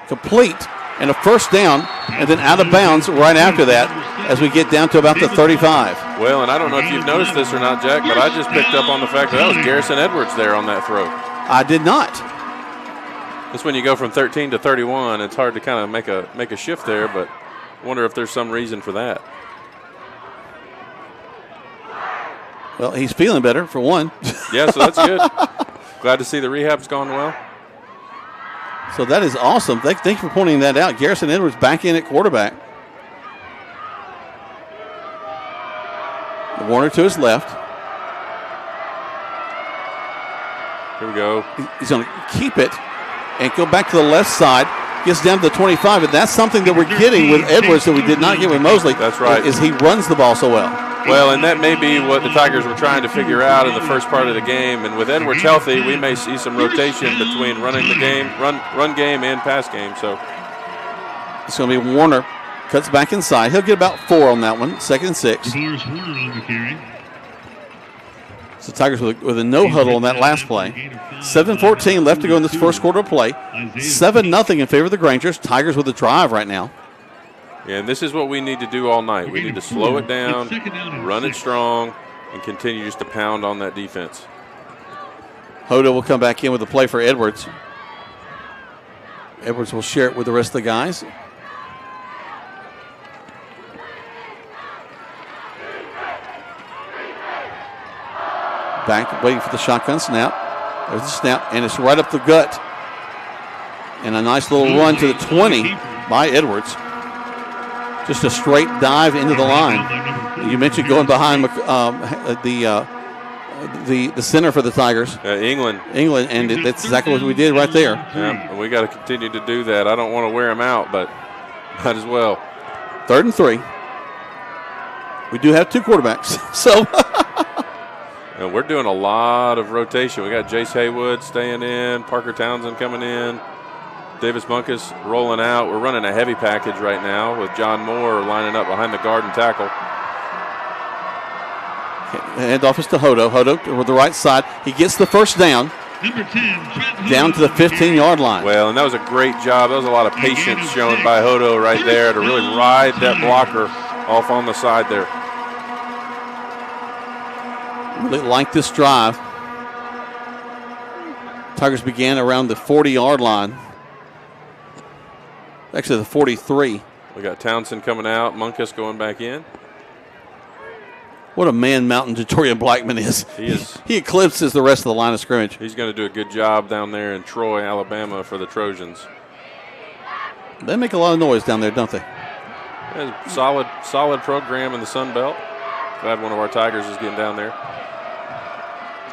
Complete. And a first down. And then out of bounds right after that as we get down to about the 35. Well, and I don't know if you've noticed this or not, Jack, but I just picked up on the fact that was Garrison Edwards there on that throw. I did not. Just when you go from 13 to 31, it's hard to kind of make a shift there, but I wonder if there's some reason for that. Well, he's feeling better, for one. Yeah, so that's good. Glad to see the rehab's gone well. So that is awesome. Thank you for pointing that out. Garrison Edwards back in at quarterback. Warner to his left. Here we go. He's going to keep it and go back to the left side. Gets down to the 25, and that's something that we're getting with Edwards that we did not get with Mosley. That's right. Is he runs the ball so well. Well, and that may be what the Tigers were trying to figure out in the first part of the game. And with Edwards healthy, we may see some rotation between running the game, run game, and pass game. So it's going to be Warner. Cuts back inside. He'll get about 4 on that one. 2nd and 6. So Tigers with a no huddle on that last play. 7:14 left to go in this first quarter of play. 7-0 in favor of the Grangers. Tigers with a drive right now. Yeah, and this is what we need to do all night. We need to slow it down, run it strong, and continue just to pound on that defense. Hodo will come back in with a play for Edwards. Edwards will share it with the rest of the guys. Back, waiting for the shotgun snap. There's the snap, and it's right up the gut. And a nice little run to the 20 by Edwards. Just a straight dive into the line. You mentioned going behind the center for the Tigers. England, and that's exactly what we did right there. Yeah, we got to continue to do that. I don't want to wear them out, but might as well. 3rd and 3. We do have 2 quarterbacks, so. And we're doing a lot of rotation. We got Jace Haywood staying in, Parker Townsend coming in, Davis Bunkus rolling out. We're running a heavy package right now with John Moore lining up behind the guard and tackle. Handoff is to Hodo. Hodo to the right side. He gets the first down. Number 10, down to the 15-yard line. Well, and that was a great job. That was a lot of patience shown by Hodo right there to really ride that blocker off on the side there. Really like this drive. Tigers began around the 40-yard line. Actually, the 43. We got Townsend coming out, Munkus going back in. What a man Mountain Jatorian Blackman is. He is. He eclipses the rest of the line of scrimmage. He's going to do a good job down there in Troy, Alabama for the Trojans. They make a lot of noise down there, don't they? Solid program in the Sun Belt. Glad one of our Tigers is getting down there.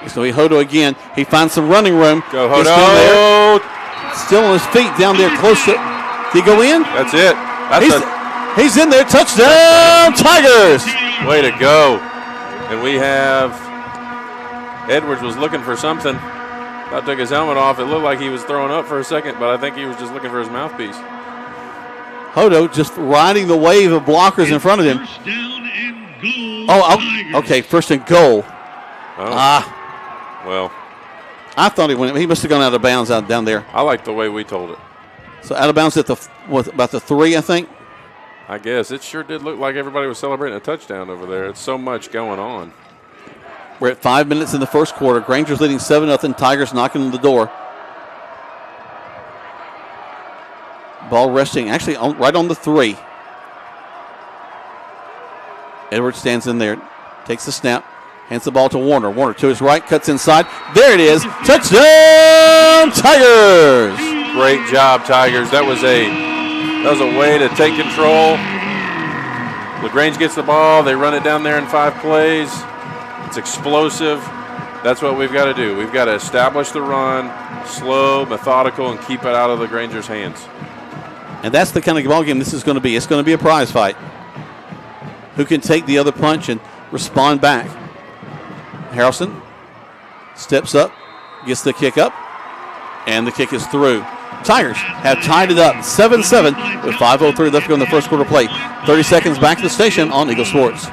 It's going to be Hodo again. He finds some running room. Go Hodo! Still on his feet down there close to. Did he go in? That's it. He's in there. Touchdown, Tigers! Way to go. And we have Edwards was looking for something. About took his helmet off. It looked like he was throwing up for a second, but I think he was just looking for his mouthpiece. Hodo just riding the wave of blockers in front of him. First down and goal. Oh, okay, first and goal. Well, I thought he went. He must have gone out of bounds out down there. I like the way we told it. So out of bounds at about the 3, I think. I guess it sure did look like everybody was celebrating a touchdown over there. It's so much going on. We're at 5 minutes in the first quarter. Granger's leading 7-0. Tigers knocking on the door. Ball resting actually right on the 3. Edwards stands in there, takes the snap, hands the ball to Warner. Warner to his right, cuts inside. There it is. Touchdown, Tigers! Great job, Tigers. That was a way to take control. LaGrange gets the ball. They run it down there in 5 plays. It's explosive. That's what we've got to do. We've got to establish the run, slow, methodical, and keep it out of LaGranger's hands. And that's the kind of ball game this is going to be. It's going to be a prize fight. Who can take the other punch and respond back? Harrelson steps up, gets the kick up, and the kick is through. Tigers have tied it up 7-7 with 5:03 left to go in the first quarter play. 30 seconds back to the station on Eagle Sports.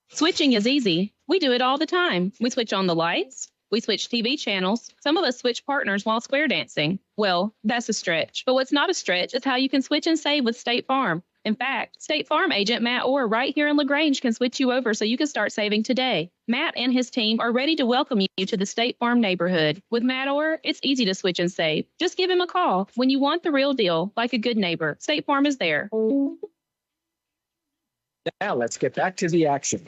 Switching is easy. We do it all the time. We switch on the lights. We switch TV channels. Some of us switch partners while square dancing. Well, that's a stretch. But what's not a stretch is how you can switch and save with State Farm. In fact, State Farm agent Matt Orr right here in LaGrange can switch you over so you can start saving today. Matt and his team are ready to welcome you to the State Farm neighborhood. With Matt Orr, it's easy to switch and save. Just give him a call. When you want the real deal, like a good neighbor, State Farm is there. Now let's get back to the action.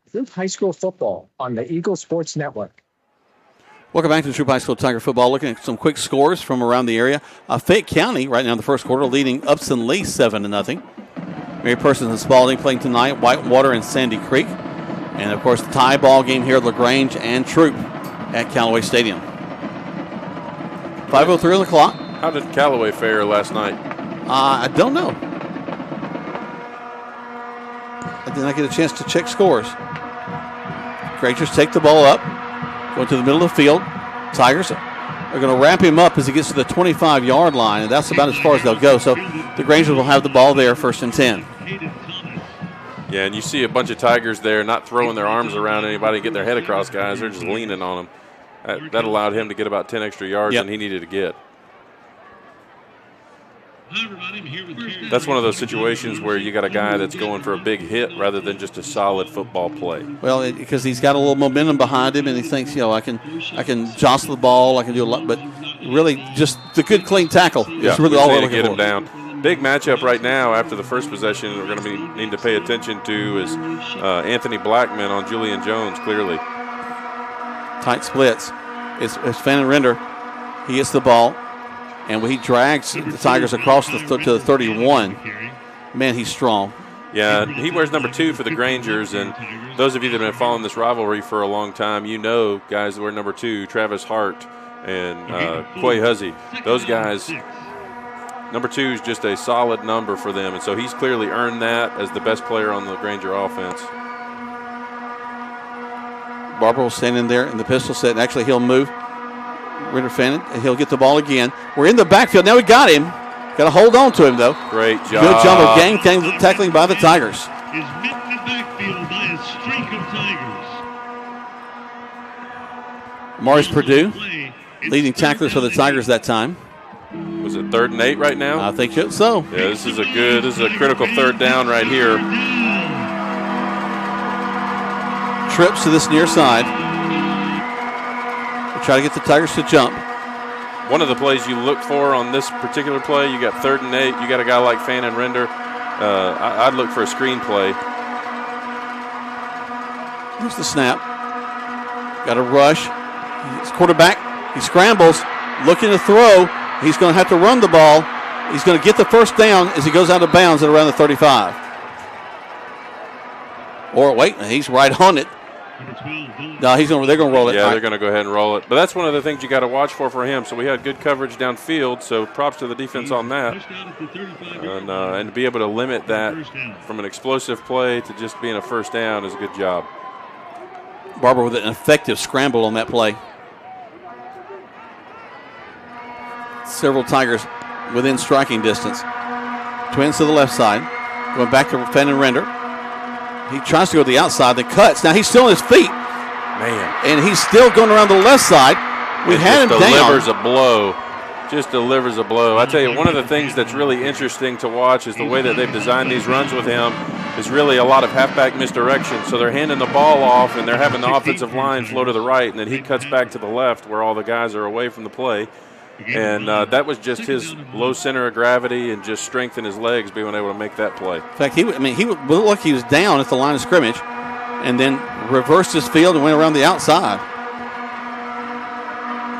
Troup High School football on the Eagle Sports Network. Welcome back to Troup High School Tiger football. Looking at some quick scores from around the area. Fayette County right now in the first quarter leading Upson Lee 7-0. Mary Persons and Spalding playing tonight. Whitewater and Sandy Creek. And, of course, the tie ball game here at LaGrange and Troup at Callaway Stadium. 5:03 on the clock. How did Callaway fare last night? I don't know. I did not get a chance to check scores. Grangers take the ball up, going to the middle of the field. Tigers are going to wrap him up as he gets to the 25-yard line, and that's about as far as they'll go. So the Grangers will have the ball there, 1st and 10. Yeah, and you see a bunch of Tigers there not throwing their arms around anybody, get their head across guys. They're just leaning on them. That allowed him to get about 10 extra yards than he needed to get. That's one of those situations where you got a guy that's going for a big hit rather than just a solid football play. Well, because he's got a little momentum behind him, and he thinks, I can jostle the ball, I can do a lot, but really just the good, clean tackle is really all we're looking for. Get him down. Big matchup right now after the first possession we're going to need to pay attention to is Anthony Blackman on Julian Jones, clearly. Tight splits. It's Fannin Render. He gets the ball. And he drags the Tigers across to the 31. Man, he's strong. Yeah, he wears number 2 for the Grangers. And those of you that have been following this rivalry for a long time, you know guys that wear number 2, Travis Hart and Quay Huzzy. Those guys, number 2 is just a solid number for them. And so he's clearly earned that as the best player on the Granger offense. Barber will stand in there in the pistol set. And actually, he'll move. Ritter Fannin, and he'll get the ball again. We're in the backfield. Now we got him. Got to hold on to him, though. Great job. Good job of gang tackling by the Tigers. Is met in the backfield by a streak of Tigers. Maurice Purdue, leading tacklers for the Tigers that time. Was it 3rd and 8 right now? I think so. Yeah, this is a critical 3rd down right here. Trips to this near side. We try to get the Tigers to jump. One of the plays you look for on this particular play, you got 3rd and 8. You got a guy like Fannin Render. I'd look for a screen play. Here's the snap. Got a rush. He's quarterback. He scrambles, looking to throw. He's going to have to run the ball. He's going to get the first down as he goes out of bounds at around the 35. Or wait, he's right on it. No, they're going to roll it. Yeah, they're going to go ahead and roll it. But that's one of the things you got to watch for him. So we had good coverage downfield, so props to the defense on that. And to be able to limit that from an explosive play to just being a first down is a good job. Barber with an effective scramble on that play. Several Tigers within striking distance. Twins to the left side. Going back to Fannin Render. He tries to go to the outside, then cuts. Now he's still on his feet. Man. And he's still going around the left side. We had him down. Delivers a blow. Just delivers a blow. I tell you, one of the things that's really interesting to watch is the way that they've designed these runs with him is really a lot of halfback misdirection. So they're handing the ball off, and they're having the offensive line flow to the right, and then he cuts back to the left where all the guys are away from the play. And that was just his low center of gravity and just strength in his legs being able to make that play. In fact, he looked like he was down at the line of scrimmage and then reversed his field and went around the outside.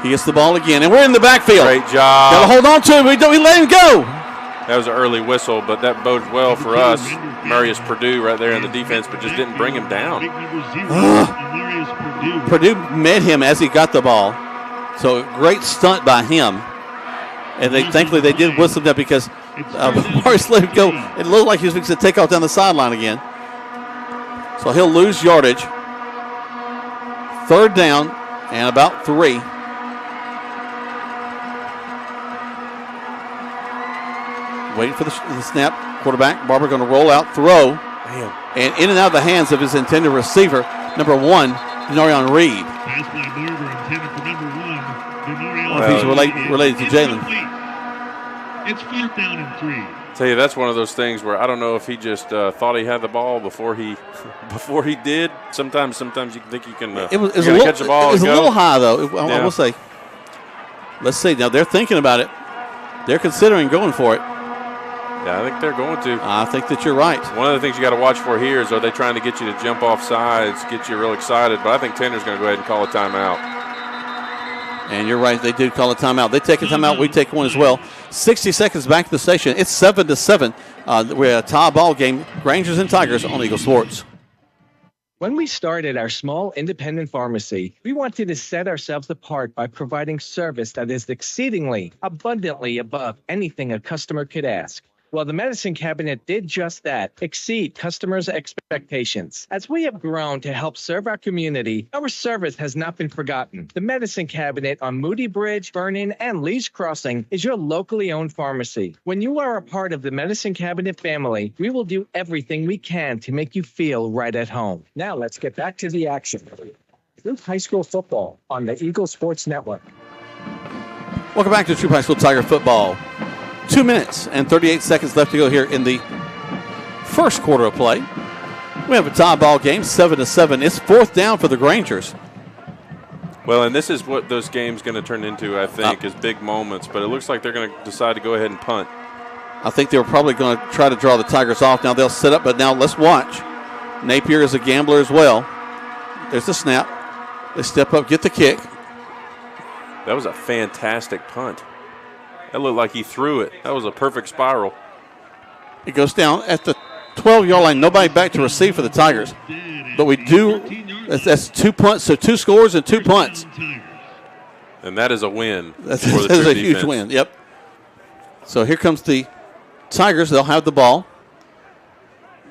He gets the ball again, and we're in the backfield. Great job. Got to hold on to him. We let him go. That was an early whistle, but that bodes well for us. Marius Purdue right there in the defense, but just didn't bring him down. Purdue met him as he got the ball. So great stunt by him. And thankfully they did whistle that because Marius let him go. It looked like he was going to take off down the sideline again. So he'll lose yardage. 3rd down and about 3. Waiting for the snap. Quarterback, Barber going to roll out, throw. Damn. And in and out of the hands of his intended receiver, number 1, Denarion Reed. Pass by Barber intended for number 1, Denarion. Or if he's related to Jalen. It's 4th down and 3. Tell you, that's one of those things where I don't know if he just thought he had the ball before he did. Sometimes you think you can catch the ball. It was a little high, though. I will say. Let's see. Now they're thinking about it. They're considering going for it. Yeah, I think they're going to. I think that you're right. One of the things you got to watch for here is, are they trying to get you to jump off sides, get you real excited? But I think Tanner's going to go ahead and call a timeout. And you're right, they do call a timeout. They take a timeout, we take one as well. 60 seconds back to the station. It's 7-7. We're a tie ball game. Rangers and Tigers on Eagle Sports. When we started our small independent pharmacy, we wanted to set ourselves apart by providing service that is exceedingly, abundantly above anything a customer could ask. Well, the medicine cabinet did just that, exceed customers' expectations. As we have grown to help serve our community, our service has not been forgotten. The medicine cabinet on Moody Bridge, Vernon, and Lee's Crossing is your locally owned pharmacy. When you are a part of the medicine cabinet family, we will do everything we can to make you feel right at home. Now let's get back to the action. Troup High School football on the Eagle Sports Network. Welcome back to Troup High School Tiger football. 2 minutes and 38 seconds left to go here in the first quarter of play. We have a tie ball game, 7-7. It's 4th down for the Grangers. Well, and this is what those games going to turn into, I think, is big moments. But it looks like they're going to decide to go ahead and punt. I think they were probably going to try to draw the Tigers off. Now they'll set up, but now let's watch. Napier is a gambler as well. There's the snap. They step up, get the kick. That was a fantastic punt. That looked like he threw it. That was a perfect spiral. It goes down at the 12-yard line. Nobody back to receive for the Tigers. But we do, that's 2 punts, so 2 scores and 2 punts. And that is a win. That is a huge win, yep. So here comes the Tigers. They'll have the ball.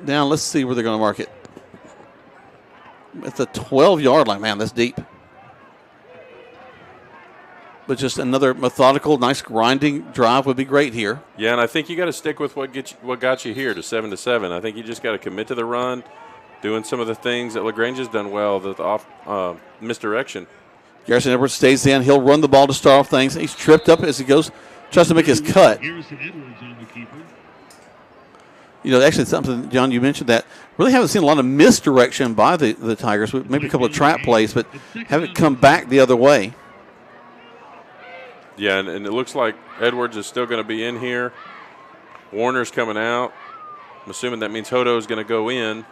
Now let's see where they're going to mark it. At the 12-yard line. Man, that's deep. But just another methodical, nice grinding drive would be great here. Yeah, and I think you got to stick with what got you here to 7-7. I think you just got to commit to the run, doing some of the things that LaGrange has done well, the off misdirection. Garrison Edwards stays in. He'll run the ball to start off things. He's tripped up as he goes tries to make his cut. Harrison Edwards on the keeper. You know, actually, something, John, you mentioned that. Really haven't seen a lot of misdirection by the Tigers, maybe a couple of trap plays, but haven't come back the other way. Yeah, and it looks like Edwards is still going to be in here. Warner's coming out. I'm assuming that means Hodo's going to go in.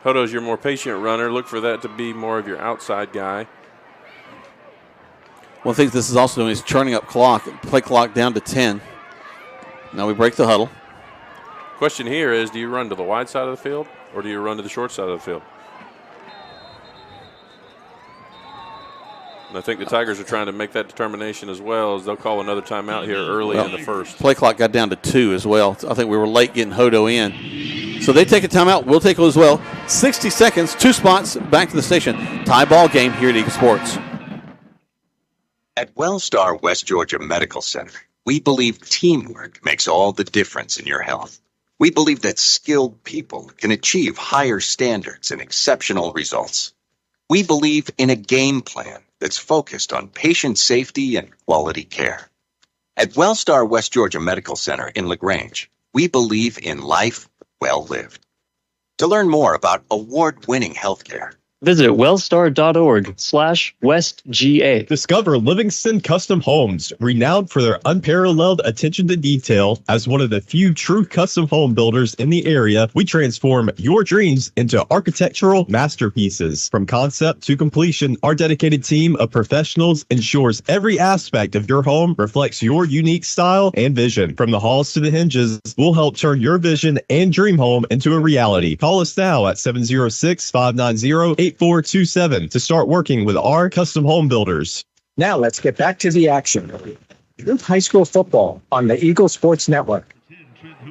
Hodo's your more patient runner. Look for that to be more of your outside guy. One thing this is also doing is churning up play clock down to 10. Now we break the huddle. Question here is, do you run to the wide side of the field or do you run to the short side of the field? And I think the Tigers are trying to make that determination as well, as they'll call another timeout here early in the first. Play clock got down to 2 as well. I think we were late getting Hodo in. So they take a timeout. We'll take it as well. 60 seconds, 2 spots, back to the station. Tie ball game here at Eagle Sports. At WellStar West Georgia Medical Center, we believe teamwork makes all the difference in your health. We believe that skilled people can achieve higher standards and exceptional results. We believe in a game plan that's focused on patient safety and quality care. At WellStar West Georgia Medical Center in LaGrange, we believe in life well lived. To learn more about award-winning healthcare, visit wellstar.org/WestGA. Discover Livingston Custom Homes, renowned for their unparalleled attention to detail. As one of the few true custom home builders in the area, we transform your dreams into architectural masterpieces. From concept to completion, our dedicated team of professionals ensures every aspect of your home reflects your unique style and vision. From the halls to the hinges, we'll help turn your vision and dream home into a reality. Call us now at 706-590-8427 to start working with our custom home builders. Now let's get back to the action. Troup High School football on the Eagle Sports Network.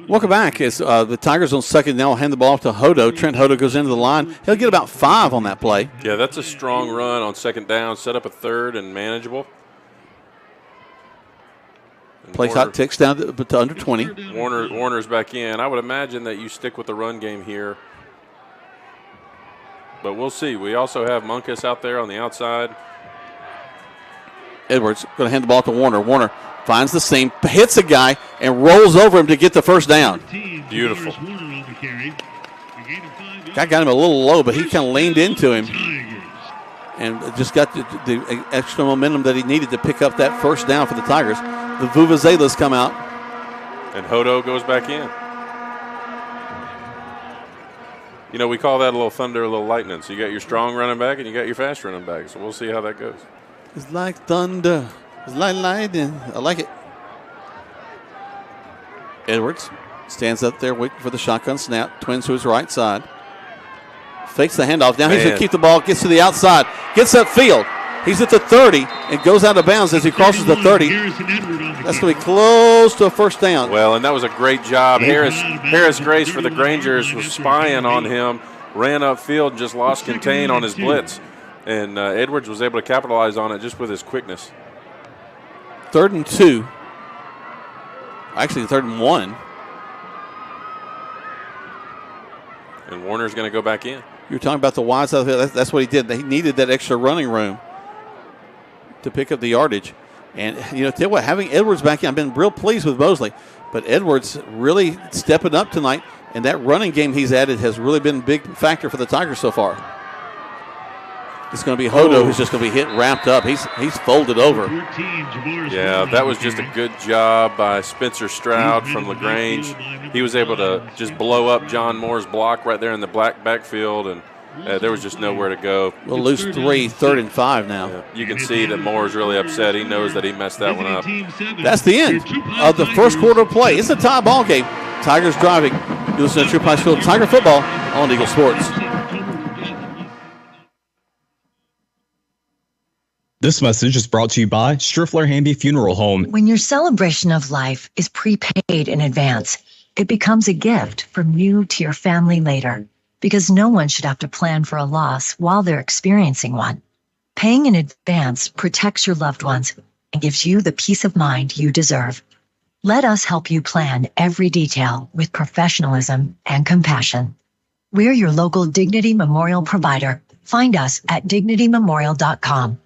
Welcome back. As the Tigers on second now will hand the ball off to Hodo. Trent Hodo goes into the line. He'll get about 5 on that play. Yeah, that's a strong run on second down. Set up a third and manageable. And Play clock ticks down to under 20. Warner's back in. I would imagine that you stick with the run game here. But we'll see. We also have Munkus out there on the outside. Edwards going to hand the ball to Warner. Warner finds the seam, hits a guy, and rolls over him to get the first down. Beautiful. Guy got him a little low, but he kind of leaned into him and just got the extra momentum that he needed to pick up that first down for the Tigers. The Vuvuzelas come out. And Hodo goes back in. You know, we call that a little thunder, a little lightning. So you got your strong running back and you got your fast running back. So we'll see how that goes. It's like thunder. It's like lightning. I like it. Edwards stands up there waiting for the shotgun snap. Twins to his right side. Fakes the handoff. Now he's going to keep the ball. Gets to the outside. Gets upfield. He's at the 30 and goes out of bounds as he crosses the 30. That's going to be close to a first down. Well, and that was a great job. Harris Grace for the Grangers was spying on him, ran upfield, and just lost contain on his blitz. And Edwards was able to capitalize on it just with his quickness. 3rd and 2. Actually, 3rd and 1. And Warner's going to go back in. You were talking about the wide side of the field. That's what he did. He needed that extra running room to pick up the yardage. And, you know, tell you what, having Edwards back in, I've been real pleased with Mosley. But Edwards really stepping up tonight, and that running game he's added has really been a big factor for the Tigers so far. It's going to be Hodo who's just going to be wrapped up. He's folded over. Yeah, that was just a good job by Spencer Stroud from LaGrange. He was able to just blow up John Moore's block right there in the black backfield, and there was just nowhere to go. We'll lose 3, 3rd and 5 now. Yeah, you can see that Moore's really upset. He knows that he messed that one up. That's the end of the first quarter of play. It's a tie ball game. Tigers driving. You listen to Troup High School Tiger football on Eagle Sports. This message is brought to you by Striffler Hamby Funeral Home. When your celebration of life is prepaid in advance, it becomes a gift from you to your family later, because no one should have to plan for a loss while they're experiencing one. Paying in advance protects your loved ones and gives you the peace of mind you deserve. Let us help you plan every detail with professionalism and compassion. We're your local Dignity Memorial provider. Find us at dignitymemorial.com.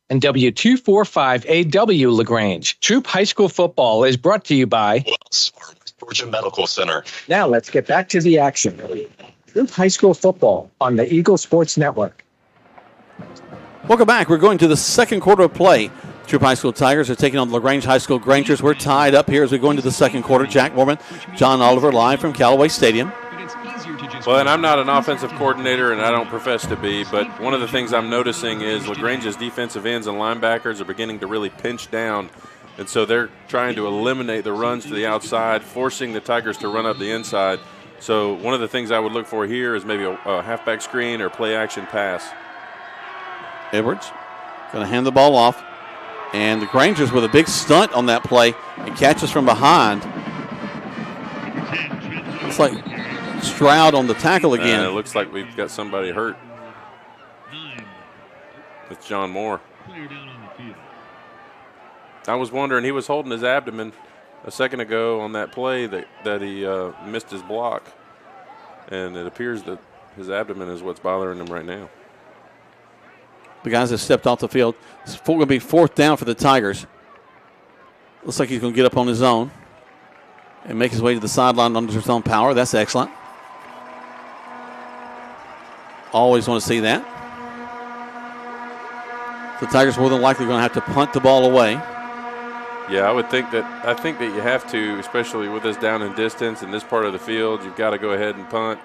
And W245AW LaGrange. Troup High School football is brought to you by Wells Fargo Georgia Medical Center. Now let's get back to the action. Troup High School football on the Eagle Sports Network. Welcome back. We're going to the second quarter of play. Troup High School Tigers are taking on the LaGrange High School Grangers. We're tied up here as we go into the second quarter. Jack Mormon, John Oliver live from Callaway Stadium. Well, and I'm not an offensive coordinator, and I don't profess to be, but one of the things I'm noticing is LaGrange's defensive ends and linebackers are beginning to really pinch down, and so they're trying to eliminate the runs to the outside, forcing the Tigers to run up the inside. So one of the things I would look for here is maybe a halfback screen or play-action pass. Edwards going to hand the ball off, and the Grangers with a big stunt on that play and catches from behind. It's like Stroud on the tackle again. It looks like we've got somebody hurt. It's John Moore. I was wondering, he was holding his abdomen a second ago on that play that he missed his block. And it appears that his abdomen is what's bothering him right now. The guys have stepped off the field. It's going to be fourth down for the Tigers. Looks like he's going to get up on his own and make his way to the sideline under his own power. That's excellent. Always want to see that. The Tigers more than likely going to have to punt the ball away. Yeah, I think that you have to, especially with us down in distance in this part of the field. You've got to go ahead and punt.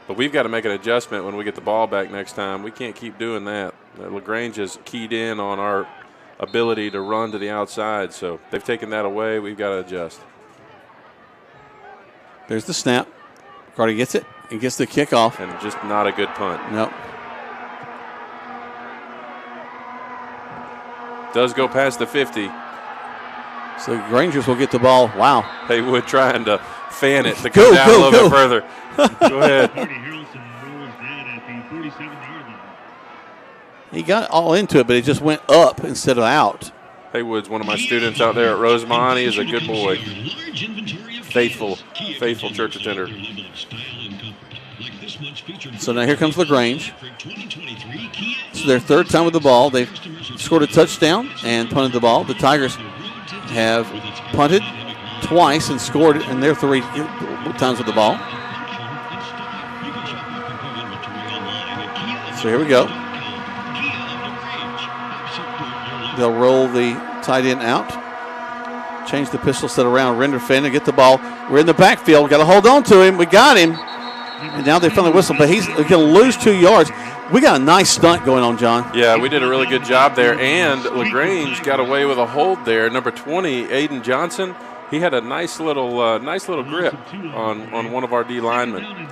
But we've got to make an adjustment when we get the ball back next time. We can't keep doing that. LaGrange has keyed in on our ability to run to the outside, so they've taken that away. We've got to adjust. There's the snap. Carter gets it and gets the kickoff. And just not a good punt. Nope. Does go past the 50. So the Grangers will get the ball. Wow. Haywood trying to fan it to go down a little bit further. Go ahead. He got all into it, but it just went up instead of out. Haywood's one of my students out there at Rosemont. He is a good boy. Faithful church attender. So now here comes LaGrange. It's their third time with the ball. They've scored a touchdown and punted the ball. The Tigers have punted twice and scored in their three times with the ball. So here we go. They'll roll the tight end out. Change the pistol set around. Render Finn and get the ball. We're in the backfield. Got to hold on to him. We got him. And now they finally whistle, but he's going to lose 2 yards. We got a nice stunt going on, John. Yeah, we did a really good job there. And LaGrange got away with a hold there. Number 20, Aiden Johnson. He had a nice little grip on one of our D linemen.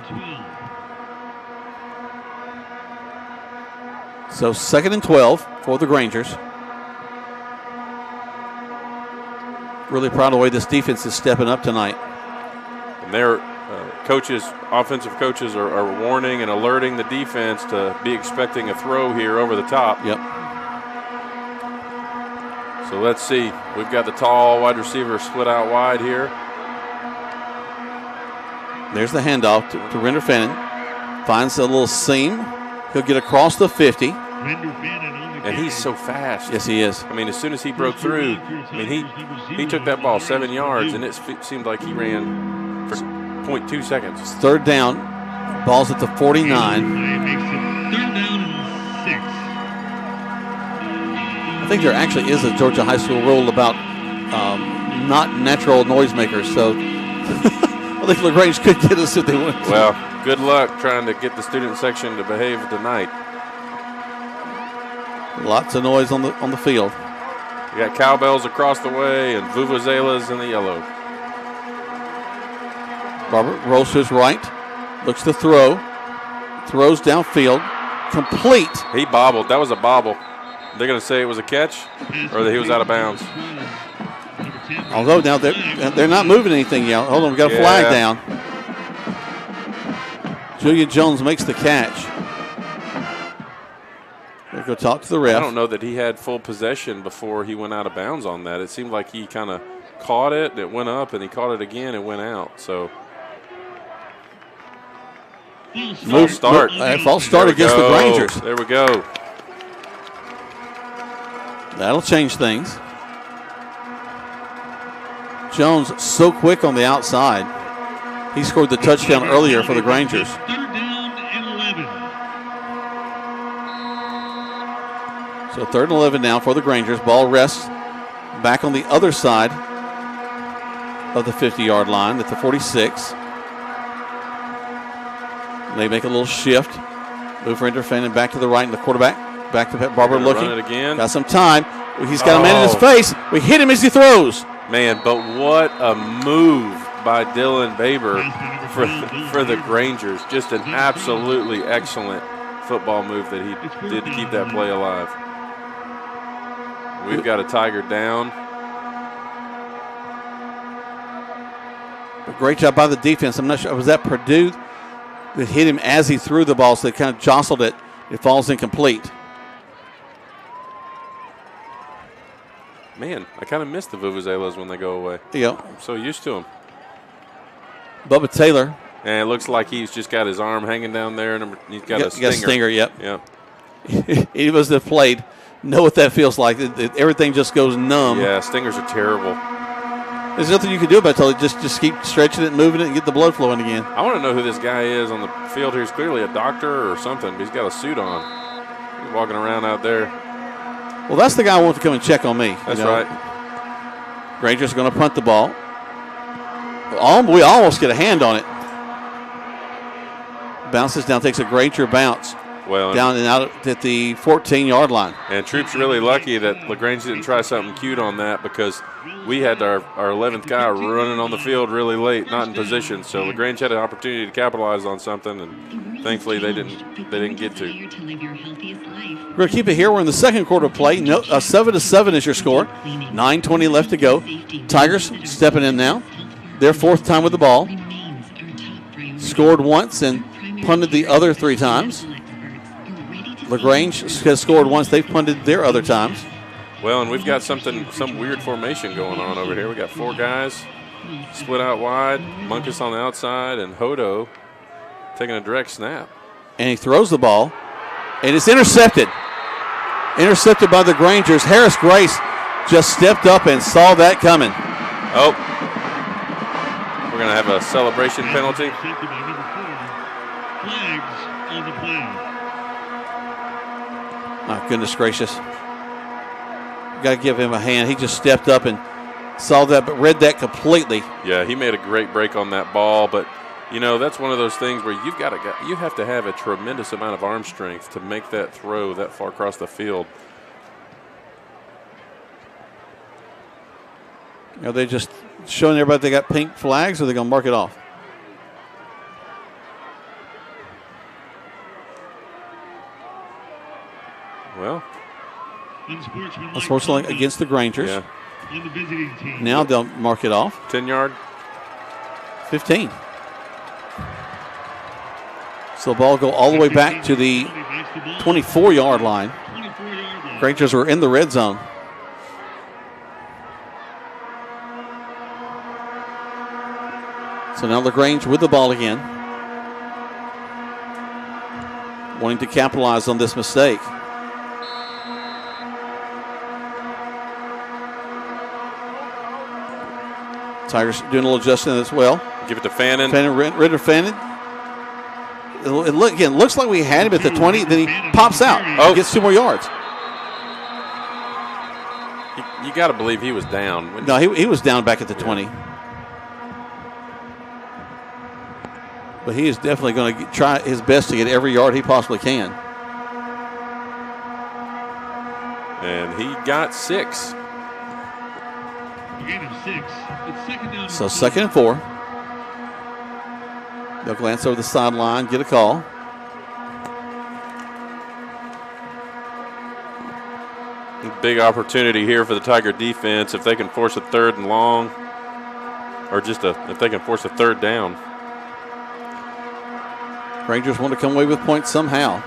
So 2nd and 12 for the Grangers. Really proud of the way this defense is stepping up tonight. And their offensive coaches are warning and alerting the defense to be expecting a throw here over the top. Yep. So let's see. We've got the tall wide receiver split out wide here. There's the handoff to Render Fannin. Finds a little seam. He'll get across the 50. And he's so fast. Yes, he is. I mean, as soon as he broke through, he took that ball 7 yards, and it seemed like he ran for 0.2 seconds. It's third down. Ball's at the 49. I think there actually is a Georgia high school rule about not natural noisemakers, so I think LaGrange could get us if they want to. Well, good luck trying to get the student section to behave tonight. Lots of noise on the field. We got cowbells across the way and vuvuzelas in the yellow. Barber rolls to his right, looks to throw, throws downfield, complete. He bobbled. That was a bobble. They're going to say it was a catch or that he was out of bounds. Although now they're not moving anything yet. Hold on, we got a flag down. Julian Jones makes the catch. We'll go talk to the ref. I don't know that he had full possession before he went out of bounds on that. It seemed like he kind of caught it, and it went up, and he caught it again and went out. So false start. False start against the Grangers. There we go. That'll change things. Jones so quick on the outside. He scored the touchdown earlier for the Grangers. Third down and 11. So 3rd and 11 now for the Grangers. Ball rests back on the other side of the 50-yard line at the 46. They make a little shift. Move for Interfan back to the right, and the quarterback back to Barber looking. Run it again. Got some time. He's got a man in his face. We hit him as he throws. Man, but what a move by Dylan Baber for the Grangers. Just an absolutely excellent football move that he did to keep that play alive. We've got a Tiger down. A great job by the defense. I'm not sure. Was that Purdue that hit him as he threw the ball, so they kind of jostled it. It falls incomplete. Man, I kind of miss the Vuvuzelas when they go away. Yeah. I'm so used to them. Bubba Taylor. And it looks like he's just got his arm hanging down there, and he's got a stinger. Got a stinger, yep. Yep. He must have played. Know what that feels like. Everything just goes numb. Yeah, stingers are terrible. There's nothing you can do about it. Just keep stretching it and moving it and get the blood flowing again. I want to know who this guy is on the field here. He's clearly a doctor or something, but he's got a suit on. He's walking around out there. Well, that's the guy who wants to come and check on me. That's right. Rangers going to punt the ball. We almost get a hand on it. Bounces down, takes a Granger bounce. Well, down and out at the 14-yard line. And Troup's really lucky that LaGrange didn't try something cute on that, because we had our 11th guy running on the field really late, not in position. So LaGrange had an opportunity to capitalize on something, and thankfully they didn't get to. We're going to keep it here. We're in the second quarter of play. 7-7 is your score. 9:20 left to go. Tigers stepping in now. Their 4th time with the ball. Scored once and punted the other 3 times. LaGrange has scored once. They've punted their other times. Well, and we've got some weird formation going on over here. We got 4 guys split out wide, Munkus on the outside, and Hodo taking a direct snap. And he throws the ball, and it's intercepted. Intercepted by the Grangers. Harris Grace just stepped up and saw that coming. Oh, we're going to have a celebration penalty. Flags on the play. My goodness gracious. Got to give him a hand. He just stepped up and saw that, but read that completely. Yeah, he made a great break on that ball, but you know, that's one of those things where you have to have a tremendous amount of arm strength to make that throw that far across the field. Are they just showing everybody they got pink flags, or are they going to mark it off? Well, unfortunately against the Grangers. Yeah. On the visiting team. Now they'll mark it off. 10-yard. 15. So the ball will go all the way back to the 24-yard line. Grangers were in the red zone. So now LaGrange with the ball again. Wanting to capitalize on this mistake. Tigers doing a little adjustment as well. Give it to Fannin. Ritter Fannin. It looks like we had him at the 20, then he pops out. Oh. Gets 2 more yards. You got to believe he was down. No, he was down back at the 20. But he is definitely going to try his best to get every yard he possibly can. And he got 6. So 2nd and 4. They'll glance over the sideline, get a call. Big opportunity here for the Tiger defense if they can force a 3rd and long, or just if they can force a 3rd down. Rangers want to come away with points somehow.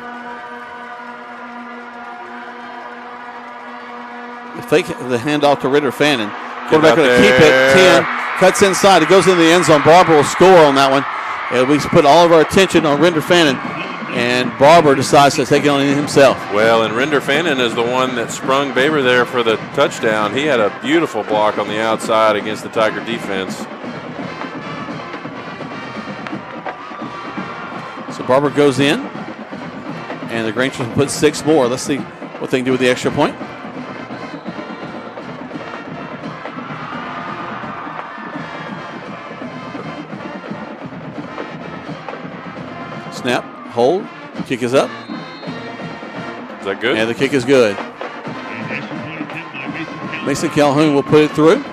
They fake the handoff to Ritter Fannin. Quarterback going to keep it. 10 cuts inside. It goes in the end zone. Barber will score on that one. And we put all of our attention on Ritter Fannin. and Barber decides to take it on himself. Well, and Render Fannin is the one that sprung Baber there for the touchdown. He had a beautiful block on the outside against the Tiger defense. So Barber goes in, and the Grangers will put 6 more. Let's see what they can do with the extra point. Snap, hold, kick is up. Is that good? And the kick is good. Mason Calhoun will put it through,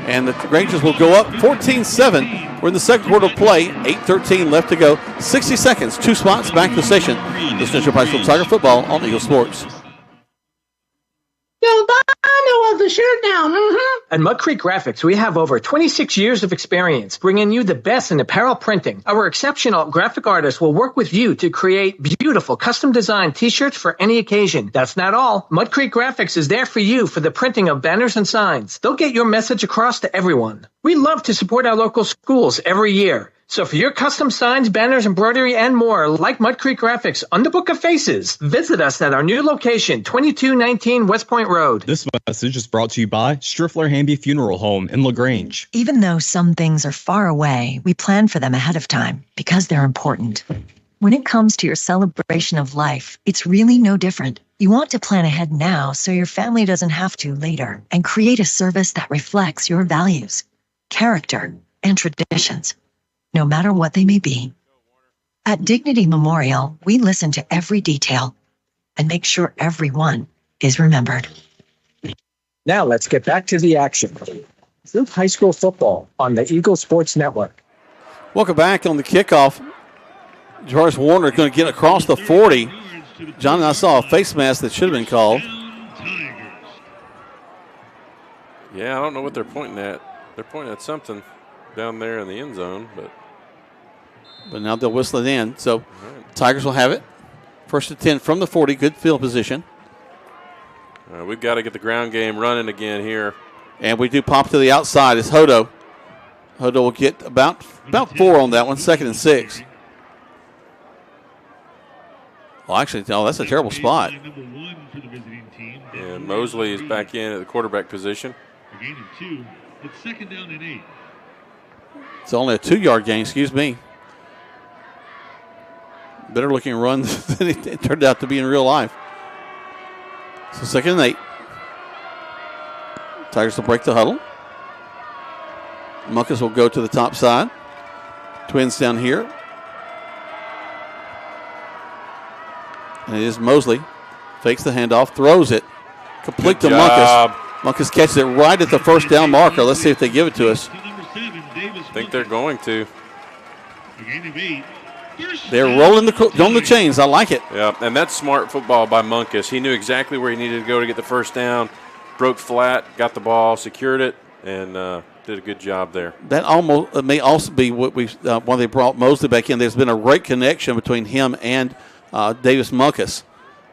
and the Grangers will go up 14-7. We're in the second quarter of play, 8:13 left to go. 60 seconds, 2 spots back to the station. This is Central High School Tiger Football on Eagle Sports. Yo, I know the shirt now. At Mud Creek Graphics, we have over 26 years of experience bringing you the best in apparel printing. Our exceptional graphic artists will work with you to create beautiful custom designed t-shirts for any occasion. That's not all. Mud Creek Graphics is there for you for the printing of banners and signs. They'll get your message across to everyone. We love to support our local schools every year. So for your custom signs, banners, embroidery, and more, like Mud Creek Graphics on the Book of Faces, visit us at our new location, 2219 West Point Road. This message is brought to you by Striffler Hamby Funeral Home in LaGrange. Even though some things are far away, we plan for them ahead of time because they're important. When it comes to your celebration of life, it's really no different. You want to plan ahead now so your family doesn't have to later, and create a service that reflects your values, character, and traditions, no matter what they may be. At Dignity Memorial, we listen to every detail and make sure everyone is remembered. Now let's get back to the action. Troup High School football on the Eagle Sports Network. Welcome back on the kickoff. Jarvis Warner is going to get across the 40. John and I saw a face mask that should have been called. Yeah, I don't know what they're pointing at. They're pointing at something down there in the end zone, but now they'll whistle it in. So Tigers will have it. First and 10 from the 40. Good field position. We've got to get the ground game running again here. And we do pop to the outside. It's Hodo. Hodo will get about 4 on that one. 2nd and 6. Well, actually, no, that's a terrible spot. And Mosley is back in at the quarterback position. A gain of 2. It's 2nd down and 8. It's only a 2-yard gain, excuse me. Better looking run than it turned out to be in real life. So 2nd and 8. Tigers will break the huddle. Muckus will go to the top side. Twins down here. And it is Mosley. Fakes the handoff, throws it. Complete to Muckus. Muckus catches it right at the first down marker. Let's see if they give it to us. I think they're going to. A gain of 8. They're rolling the chains. I like it. Yeah, and that's smart football by Munkus. He knew exactly where he needed to go to get the first down. Broke flat, got the ball, secured it, and did a good job there. That almost may also be what when they brought Mosley back in. There's been a great connection between him and Davis Munkus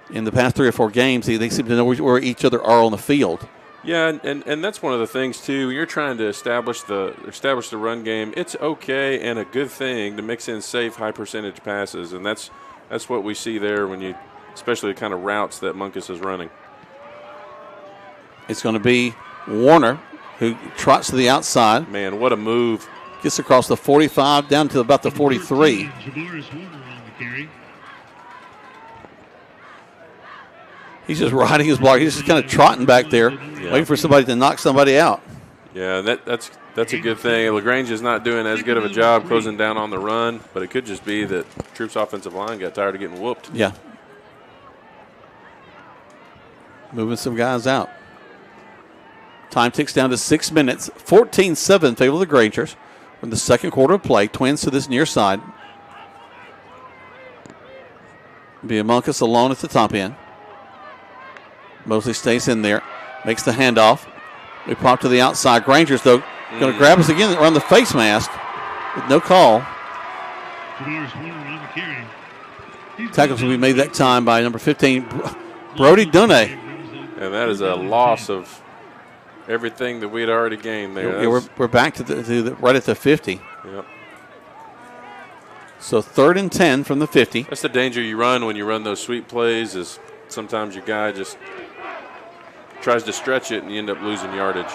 in the past 3 or 4 games. They seem to know where each other are on the field. Yeah, and that's one of the things too. When you're trying to establish the run game, it's okay and a good thing to mix in safe, high percentage passes, and that's what we see there when you, especially the kind of routes that Munkus is running. It's going to be Warner who trots to the outside. Man, what a move! Gets across the 45 down to about the 43. He's just riding his block. He's just kind of trotting back there, waiting for somebody to knock somebody out. Yeah, that's a good thing. LaGrange is not doing as good of a job closing down on the run, but it could just be that Troup's offensive line got tired of getting whooped. Yeah. Moving some guys out. Time ticks down to 6 minutes. 14-7 in favor of the Grangers from the second quarter of play. Twins to this near side. Munkus alone at the top end. Mosley stays in there, makes the handoff. We pop to the outside. Grangers, though, going to grab us again around the face mask with no call. Tackles will be made that time by number 15, Brody Dunne. And that is a loss of everything that we had already gained there. Yeah, we're back to the right at the 50. Yep. So 3rd and 10 from the 50. That's the danger you run when you run those sweep plays is sometimes your guy just tries to stretch it and you end up losing yardage.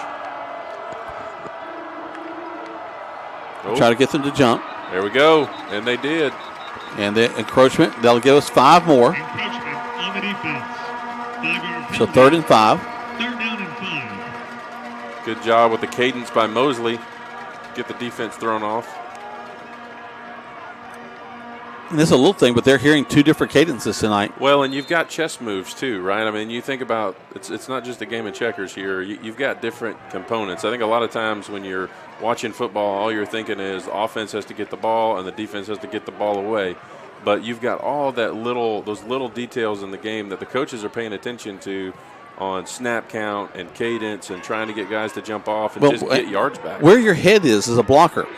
Try to get them to jump. There we go. And they did. And the encroachment, that'll give us 5 more. Encroachment on the defense. 5-yard So penalty. 3rd and 5. 3rd down and 5. Good job with the cadence by Mosley. Get the defense thrown off. And this is a little thing, but they're hearing 2 different cadences tonight. Well, and you've got chess moves too, right? I mean, you think about it's not just a game of checkers here. You've got different components. I think a lot of times when you're watching football, all you're thinking is the offense has to get the ball and the defense has to get the ball away. But you've got all those little details in the game that the coaches are paying attention to on snap count and cadence and trying to get guys to jump off and just get yards back. Where your head is a blocker.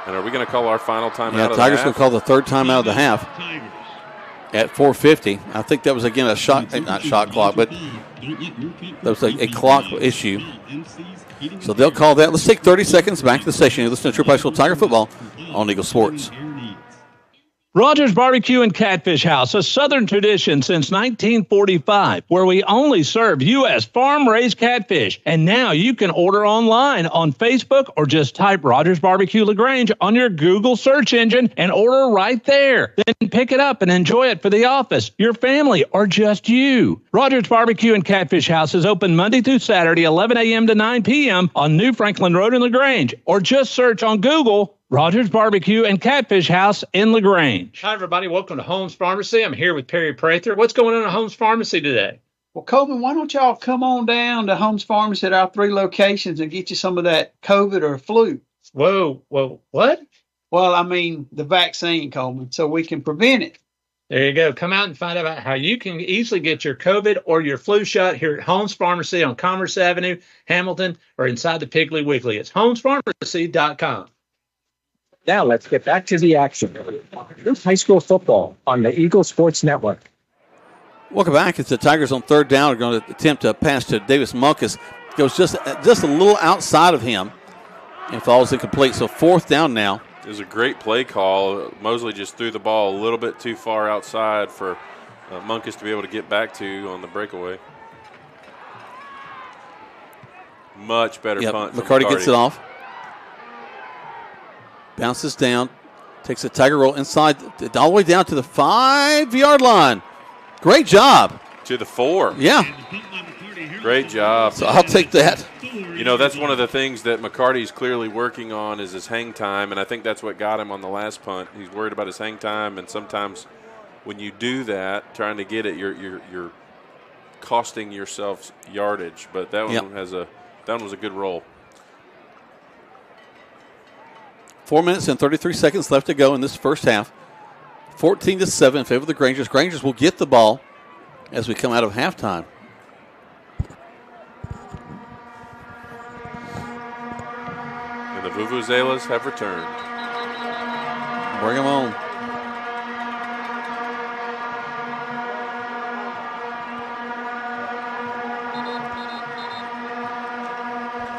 And are we going to call our final timeout? Yeah, Tigers going to call the 3rd timeout of the half at 4:50. I think that was, again, not shot clock, but that was a clock issue. So they'll call that. Let's take 30 seconds back to the station. You're listening to Troup High School Tiger Football on Eagle Sports. Rogers Barbecue and Catfish House, a Southern tradition since 1945, where we only serve U.S. farm-raised catfish. And now you can order online on Facebook or just type Rogers Barbecue LaGrange on your Google search engine and order right there. Then pick it up and enjoy it for the office, your family, or just you. Rogers Barbecue and Catfish House is open Monday through Saturday, 11 a.m. to 9 p.m. on New Franklin Road in LaGrange, or just search on Google Rogers Barbecue and Catfish House in LaGrange. Hi, everybody. Welcome to Holmes Pharmacy. I'm here with Perry Prather. What's going on at Holmes Pharmacy today? Well, Coleman, why don't y'all come on down to Holmes Pharmacy at our 3 locations and get you some of that COVID or flu? Whoa, what? Well, I mean the vaccine, Coleman, so we can prevent it. There you go. Come out and find out how you can easily get your COVID or your flu shot here at Holmes Pharmacy on Commerce Avenue, Hamilton, or inside the Piggly Wiggly. It's holmespharmacy.com. Now let's get back to the action. High school football on the Eagle Sports Network. Welcome back. It's the Tigers on 3rd down. Are going to attempt a pass to Davis Munkus. Goes just a little outside of him and falls incomplete. So 4th down now. It was a great play call. Mosley just threw the ball a little bit too far outside for Munkus to be able to get back to on the breakaway. Much better punt. McCarty gets it off. Bounces down, takes a Tiger roll inside, all the way down to the 5-yard line. Great job. To the 4. Yeah. Great job. So I'll take that. You know, that's one of the things that McCarty's clearly working on is his hang time, and I think that's what got him on the last punt. He's worried about his hang time, and sometimes when you do that, trying to get it, you're costing yourself yardage. But that one was a good roll. 4 minutes and 33 seconds left to go in this first half. 14-7 in favor of the Grangers. Grangers will get the ball as we come out of halftime. And the Vuvuzelas have returned. Bring them on.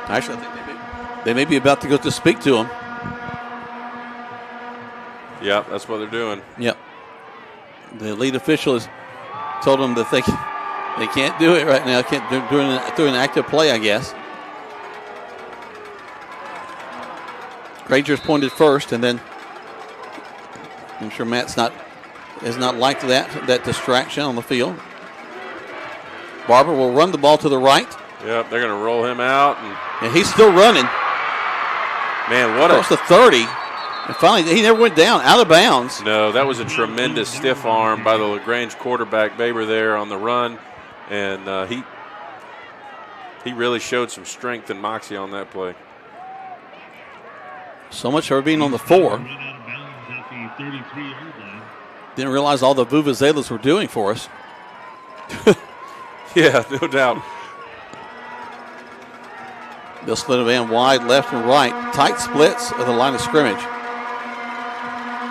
Actually, I think they may be about to go to speak to him. Yeah, that's what they're doing. Yep. The lead official has told them that they can't do it right now. Can't do an active play, I guess. Granger's pointed first, and then I'm sure Matt's has not liked that distraction on the field. Barber will run the ball to the right. Yep, they're going to roll him out, and he's still running. Man, what across the 30. And finally, he never went down, out of bounds. No, that was a tremendous stiff arm by the LaGrange quarterback, Baber, there on the run. And he really showed some strength and moxie on that play. So much for being on the 4. Didn't realize all the Vuvuzelas were doing for us. Yeah, no doubt. They'll split a man wide left and right. Tight splits of the line of scrimmage.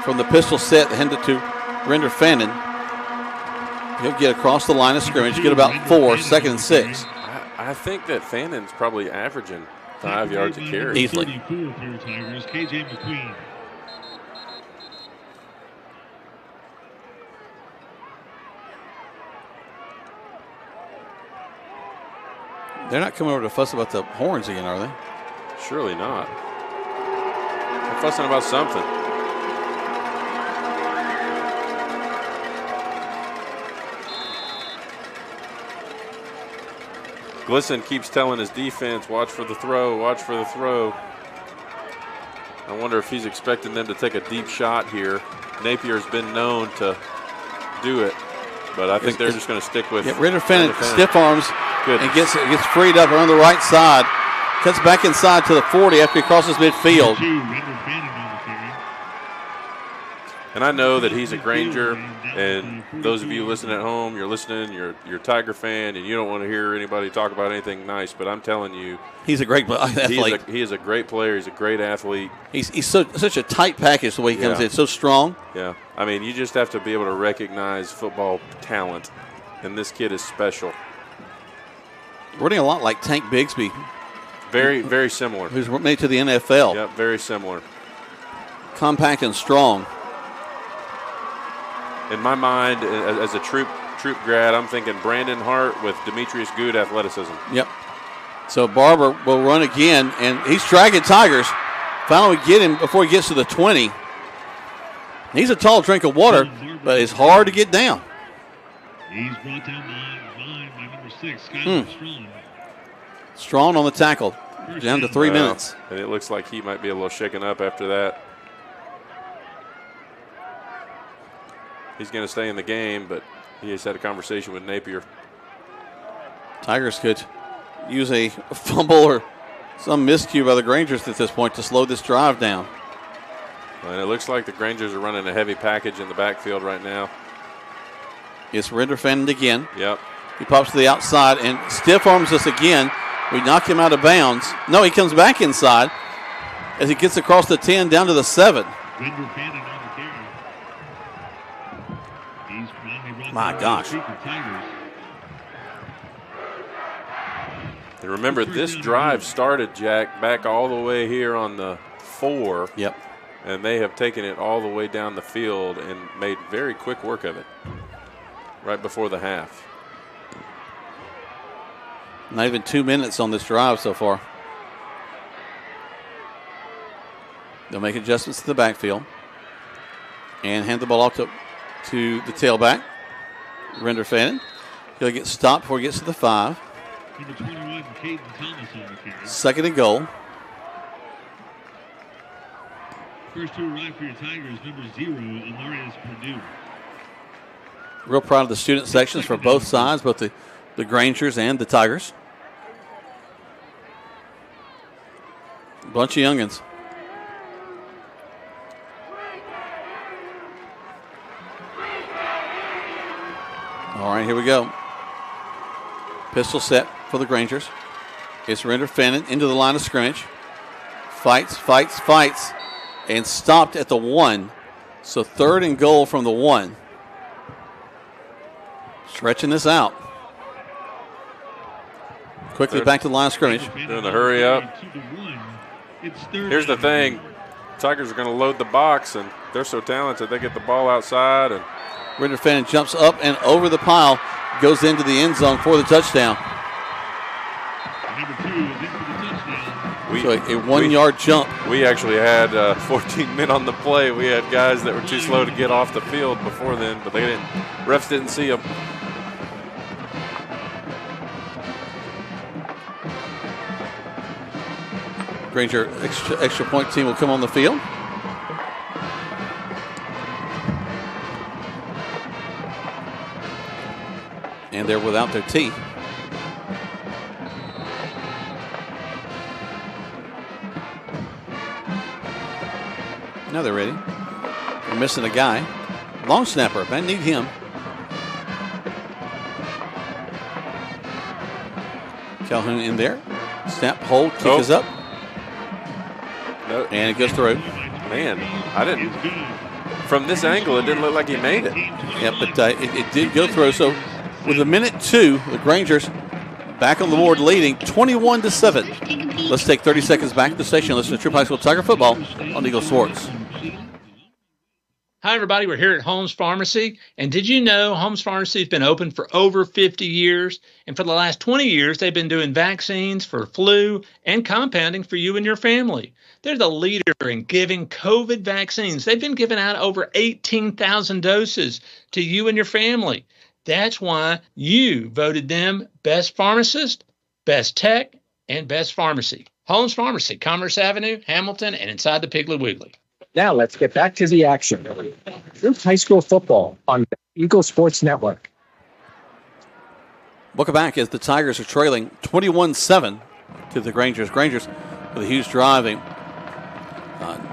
From the pistol set, handed to Render Fannin. He'll get across the line of scrimmage, get about 4, 2nd and 6. I think that Fannin's probably averaging 5 yards a carry. Easily. 34 for your Tigers, KJ McQueen. They're not coming over to fuss about the horns again, are they? Surely not. They're fussing about something. Glisson keeps telling his defense, watch for the throw, watch for the throw. I wonder if he's expecting them to take a deep shot here. Napier's been known to do it, but I think they're just going to stick with Ritter Fenton stiff arms Goodness. and gets freed up around the right side. Cuts back inside to the 40 after he crosses midfield. And I know that he's a Granger, and those of you listening at home, you're listening, you're a Tiger fan, and you don't want to hear anybody talk about anything nice, but I'm telling you, he's a great athlete. He is a great player. He's a great athlete. He's such a tight package the way he comes in, so strong. Yeah. I mean, you just have to be able to recognize football talent, and this kid is special. Running a lot like Tank Bigsby. Very, very similar. Who's made to the NFL. Yep, very similar. Compact and strong. In my mind, as a Troup grad, I'm thinking Brandon Hart with Demetrius Good athleticism. Yep. So Barber will run again, and he's dragging Tigers. Finally get him before he gets to the 20. He's a tall drink of water, but it's hard to get down. He's brought down by number 6, Skylar Strong. Strong on the tackle. Down to 3 minutes. And it looks like he might be a little shaken up after that. He's going to stay in the game, but he has had a conversation with Napier. Tigers could use a fumble or some miscue by the Grangers at this point to slow this drive down. And it looks like the Grangers are running a heavy package in the backfield right now. It's Ritter Fenton again. Yep. He pops to the outside and stiff arms us again. We knock him out of bounds. No, he comes back inside as he gets across the 10 down to the 7. My gosh. And remember, this drive started, Jack, back all the way here on the 4. Yep. And they have taken it all the way down the field and made very quick work of it right before the half. Not even 2 minutes on this drive so far. They'll make adjustments to the backfield and hand the ball off to the tailback, Ritter Fenton. He'll get stopped before he gets to the 5. Number 21, Caden Thomas on the carry. 2nd and goal. First to arrive for your Tigers, number 0, Amarius Purdue. Real proud of the student sections for both sides, both the Grangers and the Tigers. Bunch of youngins. All right, here we go. Pistol set for the Grangers. It's Ritter Fenton into the line of scrimmage. Fights, and stopped at the 1. So 3rd and goal from the 1. Stretching this out. Quickly back to the line of scrimmage. Doing the hurry up. Here's the thing. Tigers are going to load the box, and they're so talented. They get the ball outside. And Ritter Fenton jumps up and over the pile, goes into the end zone for the touchdown. Number 2 is in for the touchdown. So a 1-yard jump. We actually had 14 men on the play. We had guys that were too slow to get off the field before then, but refs didn't see them. Granger extra point team will come on the field. And they're without their tee. Now they're ready. They're missing a guy. Long snapper. I need him. Calhoun in there. Snap, hold, kick is up. No. And it goes through. Man, I didn't. From this angle, it didn't look like he made it. Yeah, but it did go through. So with 1:02, the Grangers back on the board leading 21-7. Let's take 30 seconds back to the station and listen to Troup High School Tiger football on Eagle Sports. Hi, everybody. We're here at Holmes Pharmacy. And did you know Holmes Pharmacy has been open for over 50 years? And for the last 20 years, they've been doing vaccines for flu and compounding for you and your family. They're the leader in giving COVID vaccines. They've been giving out over 18,000 doses to you and your family. That's why you voted them best pharmacist, best tech, and best pharmacy. Holmes Pharmacy, Commerce Avenue, Hamilton, and inside the Piggly Wiggly. Now let's get back to the action. Troup High School football on Eagle Sports Network. Welcome back as the Tigers are trailing 21-7 to the Grangers. Grangers with a huge drive. A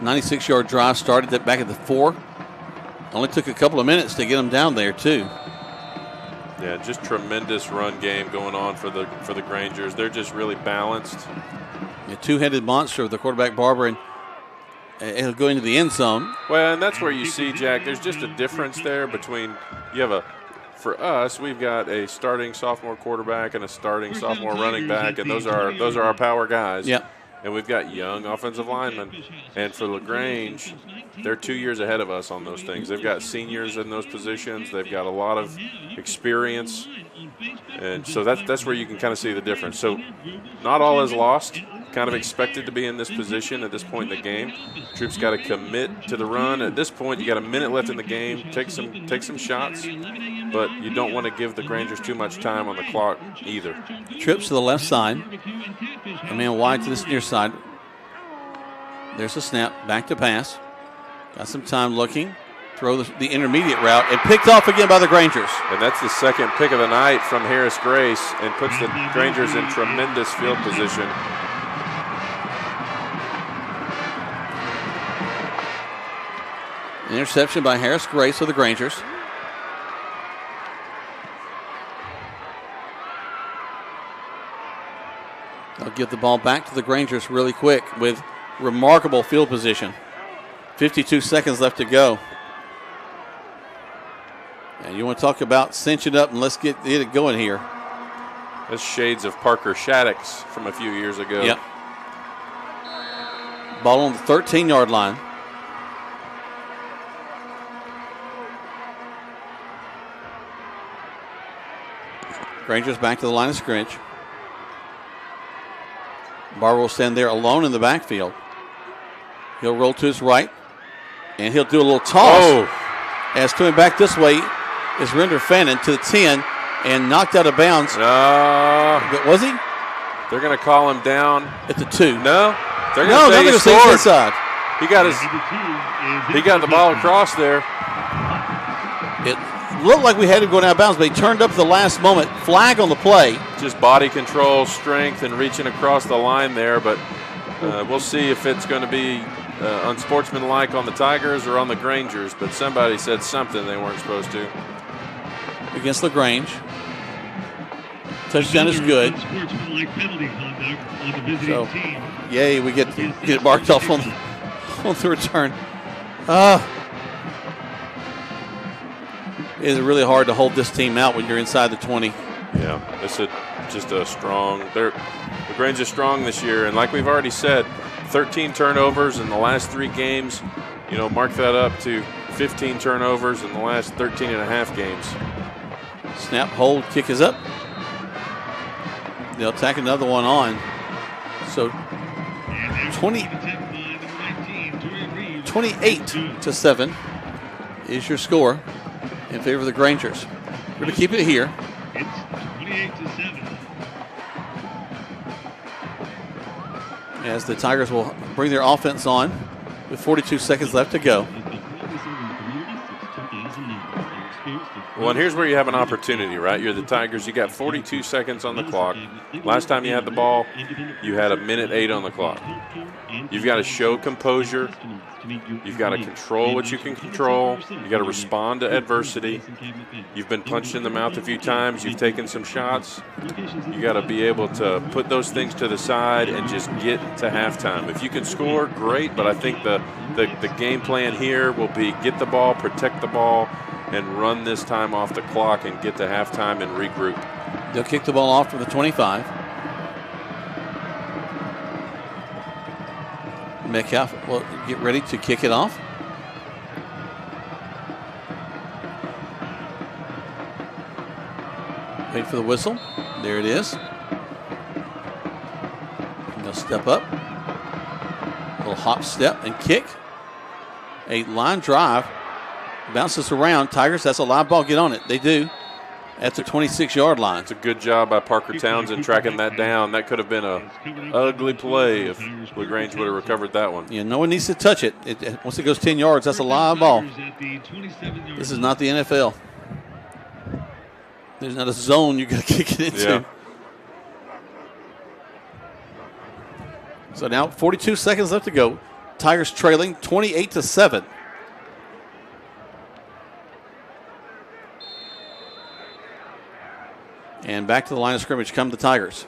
96-yard drive started that back at the 4. Only took a couple of minutes to get them down there, too. Yeah, just tremendous run game going on for the Grangers. They're just really balanced. A two-headed monster with the quarterback Barber, and he'll go into the end zone. Well, and that's where you see, Jack, there's just a difference there between for us, we've got a starting sophomore quarterback and a starting sophomore running back, and those are our power guys. Yeah. And we've got young offensive linemen. And for LaGrange, they're 2 years ahead of us on those things. They've got seniors in those positions. They've got a lot of experience. And so that's where you can kind of see the difference. So not all is lost. Kind of expected to be in this position at this point in the game. Troup's got to commit to the run. At this point, you got a minute left in the game. Take some shots, but you don't want to give the Grangers too much time on the clock either. Trips to the left side. A man wide to this near side. There's a snap. Back to pass. Got some time looking. Throw the intermediate route and picked off again by the Grangers. And that's the second pick of the night from Harris Grace and puts the Grangers in tremendous field position. Interception by Harris Grace for the Grangers. They'll give the ball back to the Grangers really quick with remarkable field position. 52 seconds left to go. And you want to talk about cinching up and let's get it going here. That's shades of Parker Shaddix from a few years ago. Yep. Ball on the 13-yard line. Grangers back to the line of scrimmage. Barber will stand there alone in the backfield. He'll roll to his right, and he'll do a little toss. As coming back this way is Render Fannin to the 10 and knocked out of bounds. Was he? They're going to call him down at the 2. No, they're going to say he's inside. He got the ball across there. It looked like we had him going out of bounds, but he turned up at the last moment. Flag on the play. Just body control, strength, and reaching across the line there. But we'll see if it's going to be unsportsmanlike on the Tigers or on the Grangers. But somebody said something they weren't supposed to. Against LaGrange. Touchdown is good. So, yay, we get it marked off on the return. It is really hard to hold this team out when you're inside the 20. Yeah, it's just a strong. LaGrange is strong this year, and like we've already said, 13 turnovers in the last 3 games. You know, mark that up to 15 turnovers in the last 13 and a half games. Snap, hold, kick is up. They'll tack another one on. So 28-7 is your score in favor of the Grangers. We're going to keep it here. It's 28-7. As the Tigers will bring their offense on with 42 seconds left to go. Well, and here's where you have an opportunity, right? You're the Tigers. You got 42 seconds on the clock. Last time you had the ball, you had 1:08 on the clock. You've got to show composure. You've got to control what you can control. You've got to respond to adversity. You've been punched in the mouth a few times. You've taken some shots. You got to be able to put those things to the side and just get to halftime. If you can score, great, but I think the game plan here will be get the ball, protect the ball, and run this time off the clock and get to halftime and regroup. They'll kick the ball off from the 25. Metcalf will get ready to kick it off. Wait for the whistle. There it is. And they'll step up. A little hop step and kick. A line drive. Bounces around. Tigers, that's a live ball. Get on it. They do. At the 26-yard line. It's a good job by Parker Townsend tracking that down. That could have been a ugly play if LaGrange would have recovered that one. Yeah, no one needs to touch it. Once it goes 10 yards, that's a live ball. This is not the NFL. There's not a zone you got to kick it into. Yeah. So now 42 seconds left to go. Tigers trailing 28-7. And back to the line of scrimmage come the Tigers.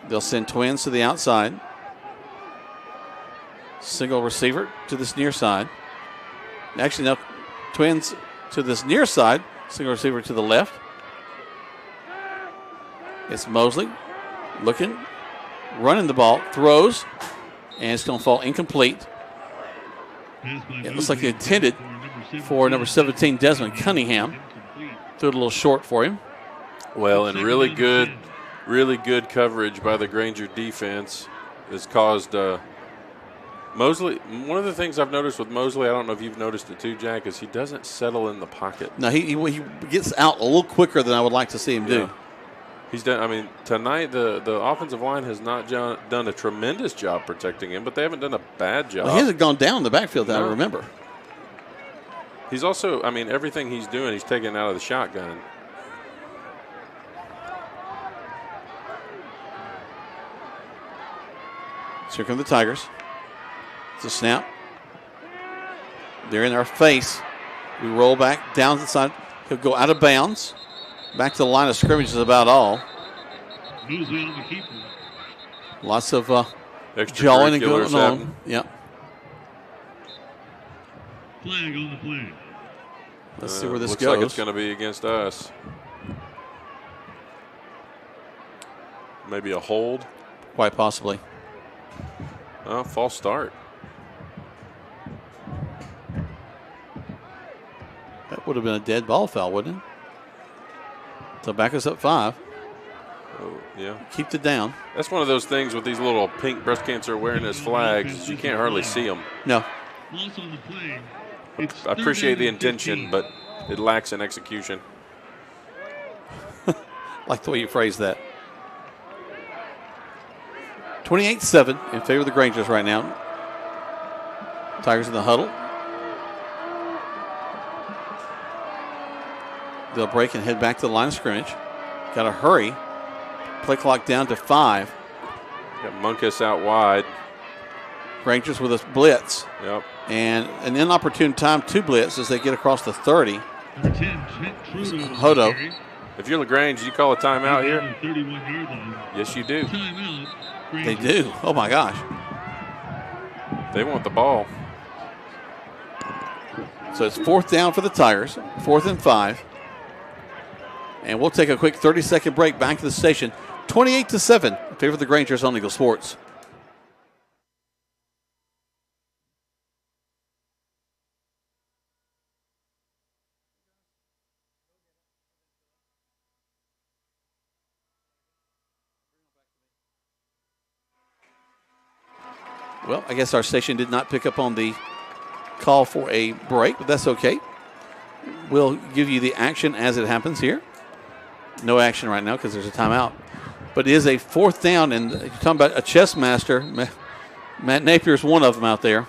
They'll send twins to the outside. Single receiver to this near side. Actually, now twins to this near side. Single receiver to the left. It's Mosley looking, running the ball, throws, and it's going to fall incomplete. It looks like they intended for number 17, Desmond Cunningham. Threw it a little short for him. Well, and really good coverage by the Granger defense has caused Mosley. One of the things I've noticed with Mosley, I don't know if you've noticed it too, Jack, is he doesn't settle in the pocket. No, he gets out a little quicker than I would like to see him do. He's done. I mean, tonight the offensive line has not done a tremendous job protecting him, but they haven't done a bad job. Well, he hasn't gone down in the backfield that I remember. He's also, I mean, everything he's doing, he's taking out of the shotgun. So here come the Tigers. It's a snap. They're in our face. We roll back down the side. He'll go out of bounds. Back to the line of scrimmage is about all. Lots of jawing and going on. Yep. Flag on the play. Let's see where this looks goes. Looks like it's going to be against us. Maybe a hold. Quite possibly. False start. That would have been a dead ball foul, wouldn't it? So back us up 5. Oh, yeah. Keep it down. That's one of those things with these little pink breast cancer awareness flags. You can't hardly see them. No. I appreciate the intention, but it lacks in execution. Like the way you phrased that. 28-7 in favor of the Grangers right now. Tigers in the huddle. They'll break and head back to the line of scrimmage. Got to hurry. Play clock down to 5. Got Munkus out wide. Grangers with a blitz. Yep. And an inopportune time to blitz as they get across the 30. Hodo. If you're LaGrange, you call a timeout here? Yes, you do. They do. Oh, my gosh. They want the ball. So it's 4th down for the Tigers. 4th and 5. And we'll take a quick 30-second break back to the station. 28-7 in favor of the Grangers on Eagle Sports. Well, I guess our station did not pick up on the call for a break, but that's okay. We'll give you the action as it happens here. No action right now because there's a timeout. But it is a 4th down, and you're talking about a chess master. Matt Napier's one of them out there.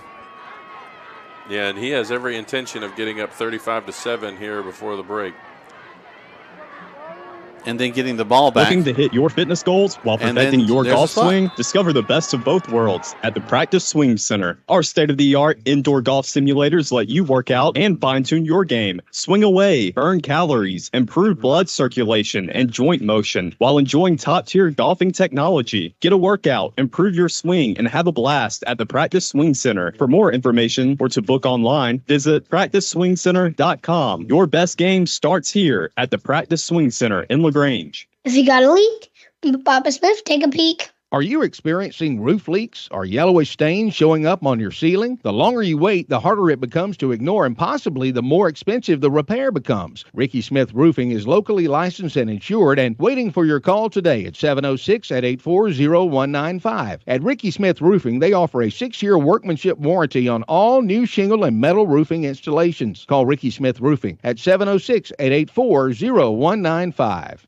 Yeah, and he has every intention of getting up 35-7 here before the break. and then getting the ball back. Looking to hit your fitness goals while And perfecting then your there's golf the fun. swing? Discover the best of both worlds at the Practice Swing Center. Our state-of-the-art indoor golf simulators let you work out and fine-tune your game. Swing away, burn calories, improve blood circulation and joint motion while enjoying top-tier golfing technology. Get a workout, improve your swing, and have a blast at the Practice Swing Center. For more information or to book online, visit practiceswingcenter.com. Your best game starts here at the Practice Swing Center in LaGrange. If you got a leak, Papa Smith, take a peek. Are you experiencing roof leaks or yellowish stains showing up on your ceiling? The longer you wait, the harder it becomes to ignore, and possibly the more expensive the repair becomes. Ricky Smith Roofing is locally licensed and insured and waiting for your call today at 706-884-0195. At Ricky Smith Roofing, they offer a 6-year workmanship warranty on all new shingle and metal roofing installations. Call Ricky Smith Roofing at 706-884-0195.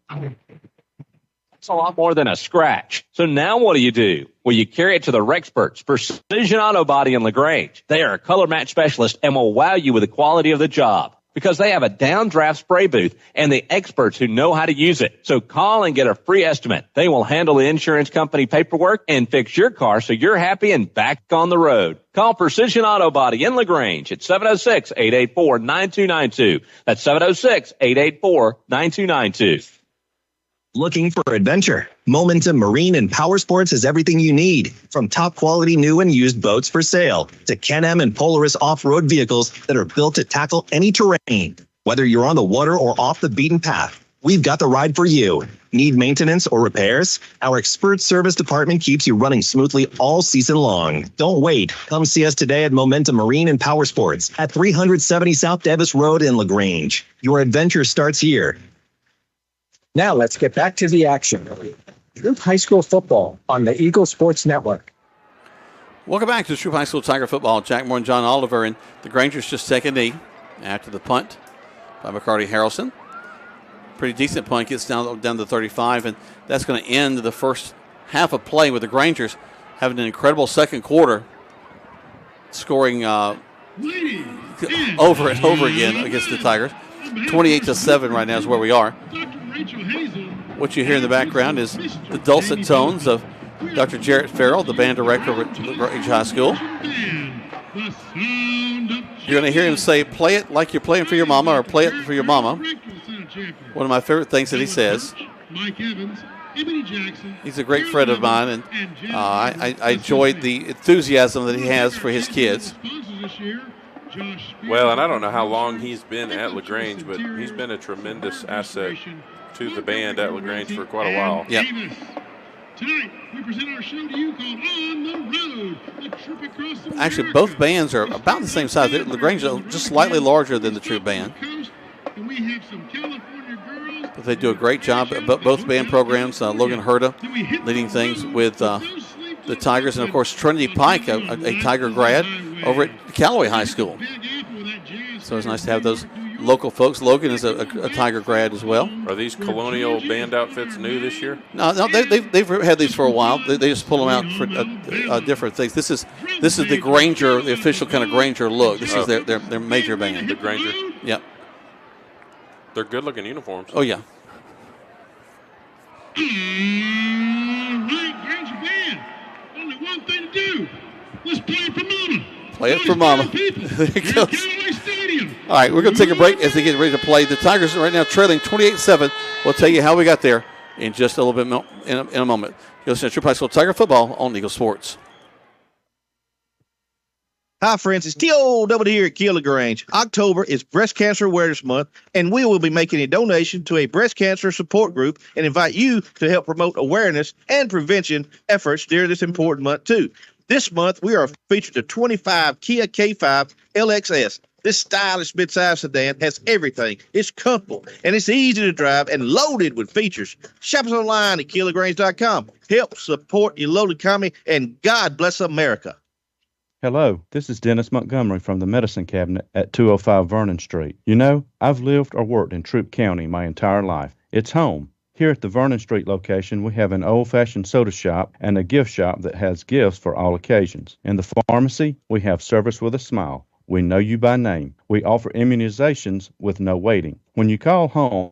It's a lot more than a scratch. So now what do? Well, you carry it to the Rexperts, Precision Auto Body in LaGrange. They are a color match specialist and will wow you with the quality of the job because they have a downdraft spray booth and the experts who know how to use it. So call and get a free estimate. They will handle the insurance company paperwork and fix your car so you're happy and back on the road. Call Precision Auto Body in LaGrange at 706-884-9292. That's 706-884-9292. Looking for adventure? Momentum Marine and Power Sports has everything you need, from top quality new and used boats for sale to Can-Am and Polaris off-road vehicles that are built to tackle any terrain. Whether you're on the water or off the beaten path, we've got the ride for you. Need maintenance or repairs? Our expert service department keeps you running smoothly all season long. Don't wait. Come see us today at Momentum Marine and Power Sports at 370 South Davis Road in LaGrange. Your adventure starts here. Now let's get back to the action. Troup High School football on the Eagle Sports Network. Welcome back to Troup High School Tiger football. Jack Moore and John Oliver, and the Grangers just take a knee after the punt by McCarty Harrelson. Pretty decent punt, gets down to 35, and that's going to end the first half of play with the Grangers having an incredible second quarter, scoring over and over again against the Tigers. 28-7 right now is where we are. What you hear in the background is the dulcet tones of Dr. Jarrett Farrell, the band director at LaGrange High School. You're going to hear him say, "Play it like you're playing for your mama," or "Play it for your mama." One of my favorite things that he says. He's a great friend of mine, and I enjoyed the enthusiasm that he has for his kids. Well, and I don't know how long he's been at LaGrange, but he's been a tremendous asset to the band at LaGrange for quite a while. Yep. Tonight, we present our show to you called On the Road, a trip across the Actually, both bands are about the same size. LaGrange is just slightly larger than the Troup band. And we have some California girls. But they do a great job. Both band programs, Logan Herta leading things with the Tigers, and of course Trinity Pike, a Tiger grad over at Callaway High School. So it's nice to have those local folks. Logan is a Tiger grad as well. Are these Colonial band outfits new this year? No, they've had these for a while. They just pull them out for different things. This is the Granger, the official kind of Granger look. This is their major band. The Granger. Yep. They're good-looking uniforms. Oh yeah. All right, Granger band. Only one thing to do. Let's play it for Mama. Play it for Mama. There it goes. All right, we're going to take a break as they get ready to play. The Tigers are right now trailing 28-7. We'll tell you how we got there in just a little bit in a moment. You're listening to Troup High School Tiger football on Eagle Sports. Hi, friends. It's T.O. here at LaGrange. October is Breast Cancer Awareness Month, and we will be making a donation to a breast cancer support group and invite you to help promote awareness and prevention efforts during this important month, too. This month, we are featured the 25 Kia K5 LXS. This stylish midsize sedan has everything. It's comfortable, and it's easy to drive and loaded with features. Shop us online at KiaLaGrange.com. Help support your local economy, and God bless America. Hello, this is Dennis Montgomery from the Medicine Cabinet at 205 Vernon Street. You know, I've lived or worked in Troup County my entire life. It's home. Here at the Vernon Street location, we have an old-fashioned soda shop and a gift shop that has gifts for all occasions. In the pharmacy, we have service with a smile. We know you by name. We offer immunizations with no waiting. When you call home,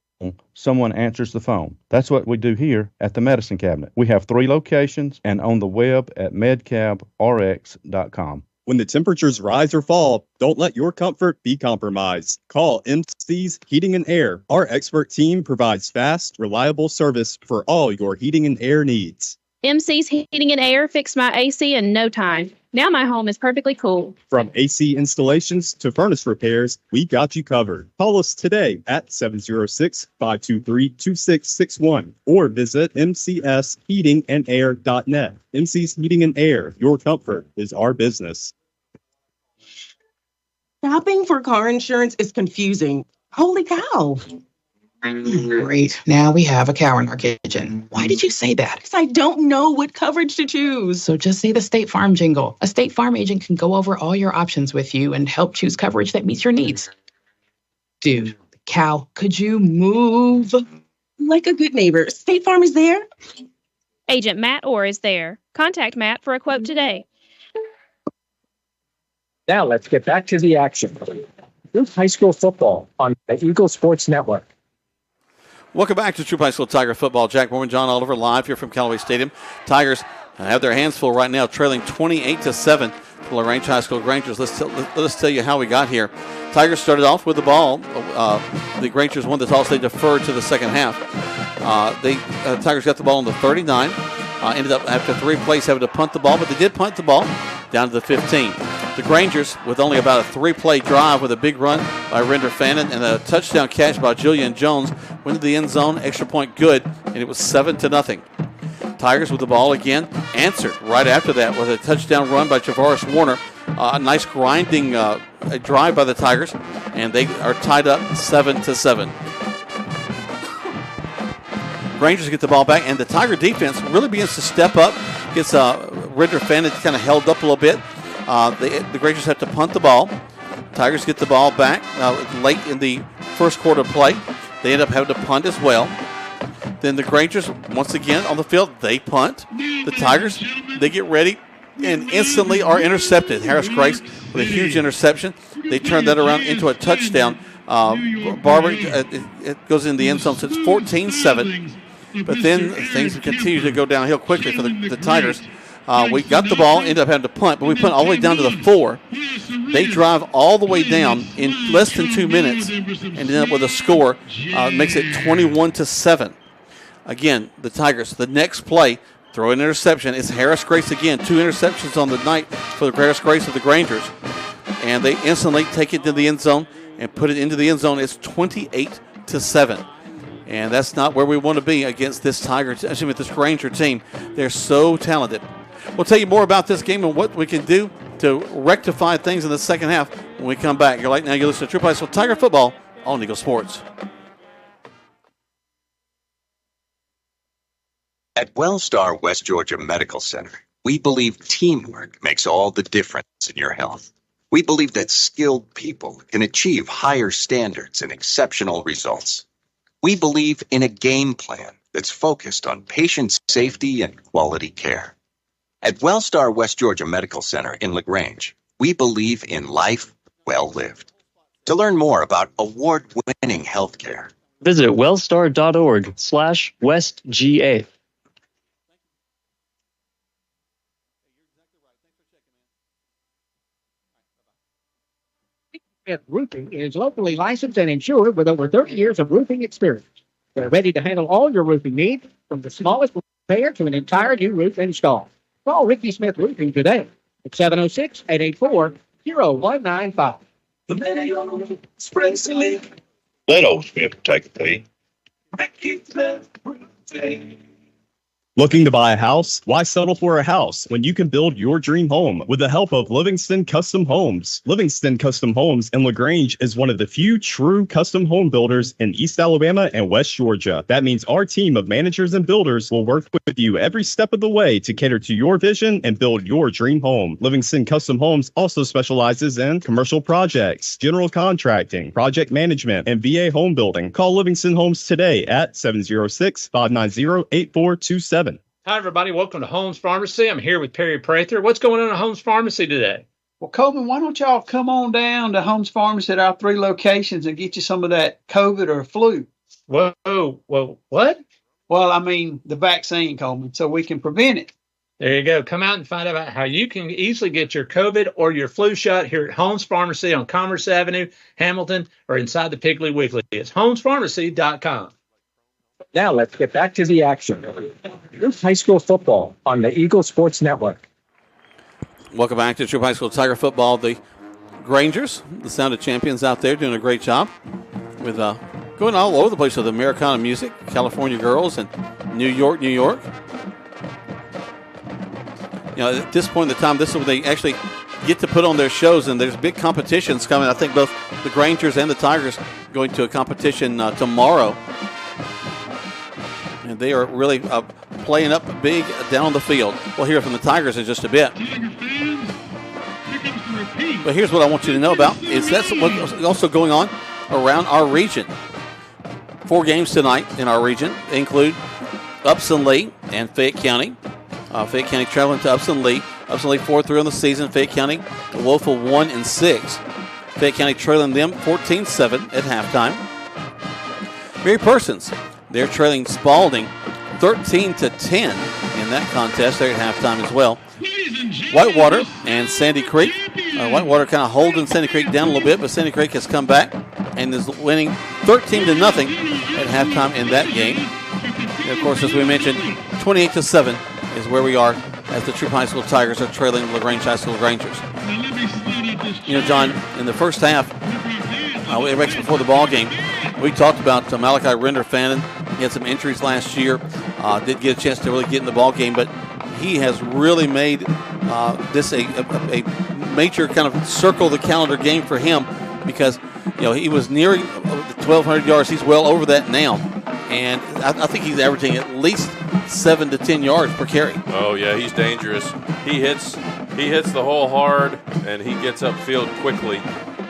someone answers the phone. That's what we do here at the Medicine Cabinet. We have 3 locations and on the web at medcabrx.com. When the temperatures rise or fall, don't let your comfort be compromised. Call MC's Heating and Air. Our expert team provides fast, reliable service for all your heating and air needs. MC's Heating and Air fixed my AC in no time. Now my home is perfectly cool. From AC installations to furnace repairs, we got you covered. Call us today at 706-523-2661 or visit mcsheatingandair.net. MC's Heating and Air, your comfort is our business. Shopping for car insurance is confusing. Holy cow. Great. Now we have a cow in our kitchen. Why did you say that? Because I don't know what coverage to choose. So just say the State Farm jingle. A State Farm agent can go over all your options with you and help choose coverage that meets your needs. Dude, cow, could you move? Like a good neighbor, State Farm is there. Agent Matt Orr is there. Contact Matt for a quote today. Now let's get back to the action. Troup High School football on the Eagle Sports Network. Welcome back to Troup High School Tiger football. Jack Moore and John Oliver live here from Callaway Stadium. Tigers have their hands full right now, trailing 28-7 to LaGrange High School. Grangers, let's tell you how we got here. Tigers started off with the ball. The Grangers won the toss. They deferred to the second half. Tigers got the ball on the 39. Ended up, after 3 plays, having to punt the ball, but they did punt the ball down to the 15. The Grangers, with only about a 3-play drive with a big run by Render Fannin and a touchdown catch by Julian Jones, went to the end zone, extra point good, and it was 7-0. Tigers with the ball again, answered right after that with a touchdown run by Javaris Warner. A nice grinding drive by the Tigers, and they are tied up 7-7. Rangers get the ball back, and the Tiger defense really begins to step up. Gets Render Fannin kind of held up a little bit. The Rangers have to punt the ball. Tigers get the ball back late in the first quarter play. They end up having to punt as well. Then the Rangers, once again on the field, they punt. The Tigers, they get ready and instantly are intercepted. Harris Grace with a huge interception. They turn that around into a touchdown. Barber, it goes in the end zone, so it's 14-7. But then things continue to go downhill quickly for the Tigers. We got the ball, ended up having to punt, but we punt all the way down to the 4. They drive all the way down in less than 2 minutes and end up with a score. Makes it 21-7. Again, the Tigers, the next play, throw an interception. It's Harris Grace again. 2 interceptions on the night for the Harris Grace of the Grangers. And they instantly take it to the end zone and put it into the end zone. It's 28-7. And that's not where we want to be against this this Granger team. They're so talented. We'll tell you more about this game and what we can do to rectify things in the second half when we come back. You're listening to Troup High School Tiger football on Eagle Sports. At Wellstar West Georgia Medical Center, we believe teamwork makes all the difference in your health. We believe that skilled people can achieve higher standards and exceptional results. We believe in a game plan that's focused on patient safety and quality care. At Wellstar West Georgia Medical Center in LaGrange, we believe in life well lived. To learn more about award-winning healthcare, visit wellstar.org/westga. Roofing is locally licensed and insured with over 30 years of roofing experience. They're ready to handle all your roofing needs, from the smallest repair to an entire new roof install. Call Ricky Smith Roofing today at 706-884-0195. The video springs to leak. Let old Smith take a peek. Ricky Smith Roofing. Looking to buy a house? Why settle for a house when you can build your dream home with the help of Livingston Custom Homes? Livingston Custom Homes in LaGrange is one of the few true custom home builders in East Alabama and West Georgia. That means our team of managers and builders will work with you every step of the way to cater to your vision and build your dream home. Livingston Custom Homes also specializes in commercial projects, general contracting, project management, and VA home building. Call Livingston Homes today at 706-590-8427. Hi, everybody. Welcome to Holmes Pharmacy. I'm here with Perry Prather. What's going on at Holmes Pharmacy today? Well, Coleman, why don't y'all come on down to Holmes Pharmacy at our 3 locations and get you some of that COVID or flu? Whoa, what? Well, I mean the vaccine, Coleman, so we can prevent it. There you go. Come out and find out how you can easily get your COVID or your flu shot here at Holmes Pharmacy on Commerce Avenue, Hamilton, or inside the Piggly Wiggly. It's holmespharmacy.com. Now let's get back to the action. Troup High School football on the Eagle Sports Network. Welcome back to Troup High School Tiger football. The Grangers, the Sound of Champions out there, doing a great job with going all over the place with Americana music, California Girls, and New York, New York. You know, at this point in the time, this is when they actually get to put on their shows, and there's big competitions coming. I think both the Grangers and the Tigers going to a competition tomorrow. And they are really playing up big down the field. We'll hear from the Tigers in just a bit. But here's what I want you to know about is that's what's also going on around our region. 4 games tonight in our region. They include Upson Lee and Fayette County. Fayette County traveling to Upson Lee. Upson Lee 4-3 on the season. Fayette County woeful 1-6. Fayette County trailing them 14-7 at halftime. Mary Persons, they're trailing Spalding 13-10 in that contest. They're at halftime as well. Whitewater and Sandy Creek. Whitewater kind of holding Sandy Creek down a little bit, but Sandy Creek has come back and is winning 13-0 at halftime in that game. And of course, as we mentioned, 28-7 is where we are as the Troup High School Tigers are trailing LaGrange High School Rangers. You know, John, in the first half, right before the ball game, we talked about Malachi Render-Fannin. He had some injuries last year, did get a chance to really get in the ball game, but he has really made this a major kind of circle the calendar game for him because, you know, he was nearing the 1,200 yards. He's well over that now, and I think he's averaging at least 7 to 10 yards per carry. Oh yeah, he's dangerous. He hits the hole hard, and he gets upfield quickly.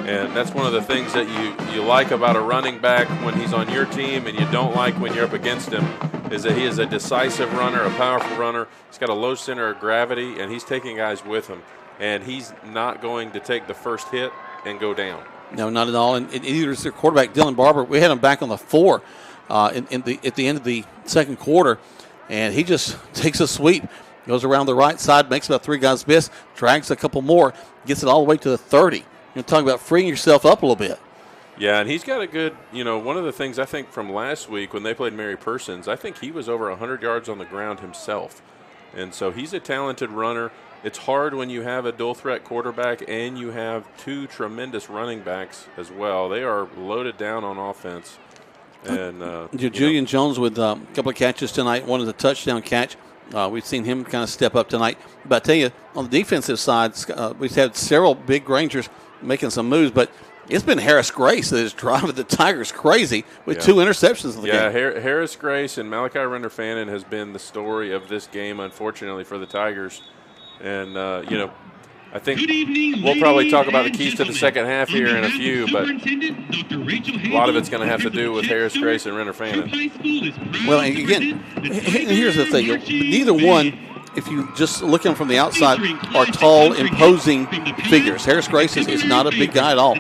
And that's one of the things that you like about a running back when he's on your team and you don't like when you're up against him is that he is a decisive runner, a powerful runner. He's got a low center of gravity, and he's taking guys with him. And he's not going to take the first hit and go down. No, not at all. And either is their quarterback, Dylan Barber. We had him back on the 4 at the end of the second quarter, and he just takes a sweep, goes around the right side, makes about 3 guys miss, drags a couple more, gets it all the way to the 30. You're talking about freeing yourself up a little bit. Yeah, and he's got a good, one of the things I think from last week when they played Mary Persons, I think he was over 100 yards on the ground himself. And so he's a talented runner. It's hard when you have a dual-threat quarterback and you have 2 tremendous running backs as well. They are loaded down on offense. And Julian Jones with a couple of catches tonight, one is a touchdown catch. We've seen him kind of step up tonight. But I tell you, on the defensive side, we've had several big Rangers making some moves, but it's been Harris Grace that is driving the Tigers crazy with 2 interceptions in the game. Yeah, Harris Grace and Malachi Render-Fannin has been the story of this game, unfortunately, for the Tigers. And, I think we'll probably talk about the keys to the second half here in a few, but a lot of it's going to have to do with Harris Grace and Render-Fannin. Well, again, here's the thing. Neither one, if you just look at them from the outside, are tall, imposing figures. Harris Grace is not a big guy at all.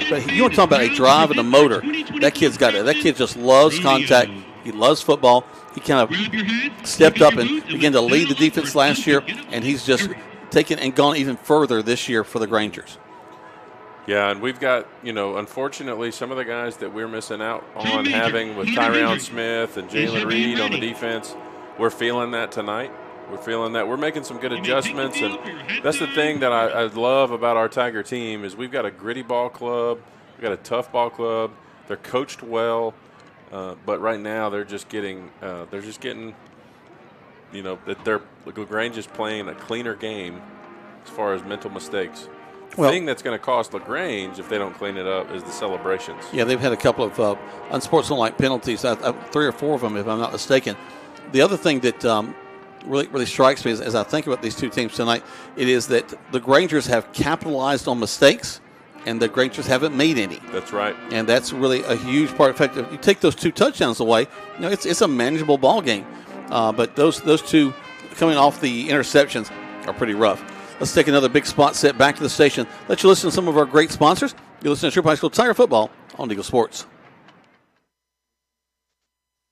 But you want to talk about a drive and a motor. That kid's got it. That kid just loves contact. He loves football. He kind of stepped up and began to lead the defense last year, and he's just taken and gone even further this year for the Grangers. Yeah, and we've got, unfortunately, some of the guys that we're missing out on having with Tyron Smith and Jalen Reed on the defense, we're feeling that tonight. We're feeling that. We're making some good adjustments, and that's the thing that I love about our Tiger team is we've got a gritty ball club. We've got a tough ball club. They're coached well, but right now they're just getting that LaGrange is playing a cleaner game as far as mental mistakes. The thing that's going to cost LaGrange if they don't clean it up is the celebrations. Yeah, they've had a couple of unsportsmanlike penalties, 3 or 4 of them, if I'm not mistaken. The other thing that really strikes me as I think about these 2 teams tonight, it is that the Grangers have capitalized on mistakes, and the Grangers haven't made any. That's right. And that's really a huge part. In fact, if you take those 2 touchdowns away, it's a manageable ball game. But those 2 coming off the interceptions are pretty rough. Let's take another big spot set back to the station. Let you listen to some of our great sponsors. You listen to Troup High School Tiger Football on Eagle Sports.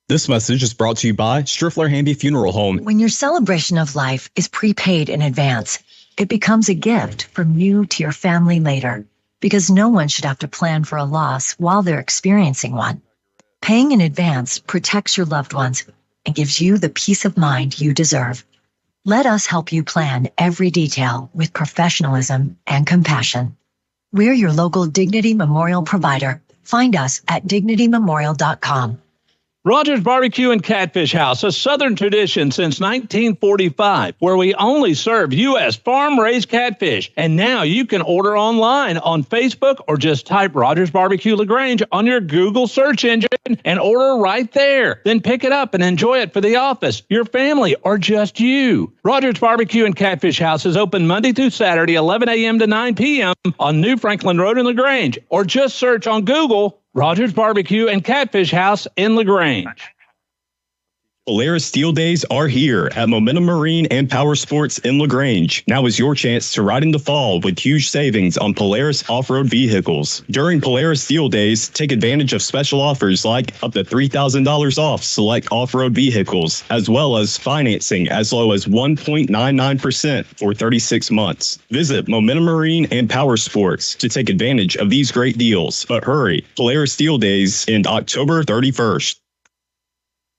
This message is brought to you by Striffler Hamby Funeral Home. When your celebration of life is prepaid in advance, it becomes a gift from you to your family later, because no one should have to plan for a loss while they're experiencing one. Paying in advance protects your loved ones and gives you the peace of mind you deserve. Let us help you plan every detail with professionalism and compassion. We're your local Dignity Memorial provider. Find us at dignitymemorial.com. Rogers Barbecue and Catfish House, a Southern tradition since 1945, where we only serve U.S. farm-raised catfish. And now you can order online on Facebook or just type Rogers Barbecue LaGrange on your Google search engine and order right there. Then pick it up and enjoy it for the office, your family, or just you. Rogers Barbecue and Catfish House is open Monday through Saturday, 11 a.m. to 9 p.m. on New Franklin Road in LaGrange, or just search on Google Rogers Barbecue and Catfish House in LaGrange. Polaris Steel Days are here at Momentum Marine and Power Sports in LaGrange. Now is your chance to ride in the fall with huge savings on Polaris off-road vehicles. During Polaris Steel Days, take advantage of special offers like up to $3,000 off select off-road vehicles, as well as financing as low as 1.99% for 36 months. Visit Momentum Marine and Power Sports to take advantage of these great deals. But hurry, Polaris Steel Days end October 31st.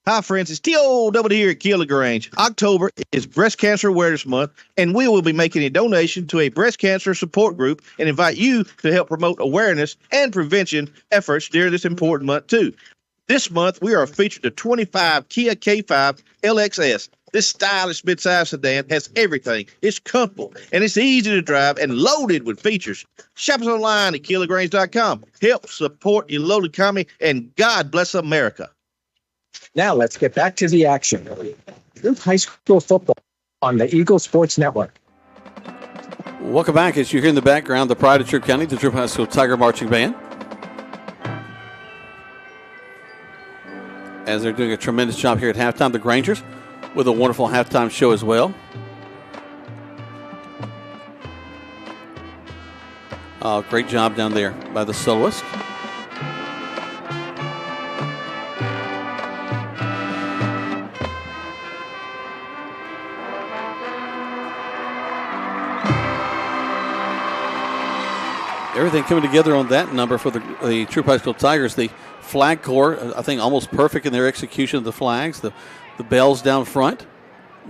Hi, friends. It's T.O. here at LaGrange. October is Breast Cancer Awareness Month, and we will be making a donation to a breast cancer support group and invite you to help promote awareness and prevention efforts during this important month, too. This month, we are featured the 25 Kia K5 LXS. This stylish midsize sedan has everything. It's comfortable, and it's easy to drive and loaded with features. Shop us online at KiaLaGrange.com. Help support your local economy, and God bless America. Now let's get back to the action. Troup High School football on the Eagle Sports Network. Welcome back. As you hear in the background, the pride of Troup County, the Troup High School Tiger Marching Band. As they're doing a tremendous job here at halftime, the Grangers with a wonderful halftime show as well. Great job down there by the soloist. Everything coming together on that number for the Troup High School Tigers. The flag corps, I think, almost perfect in their execution of the flags. The bells down front,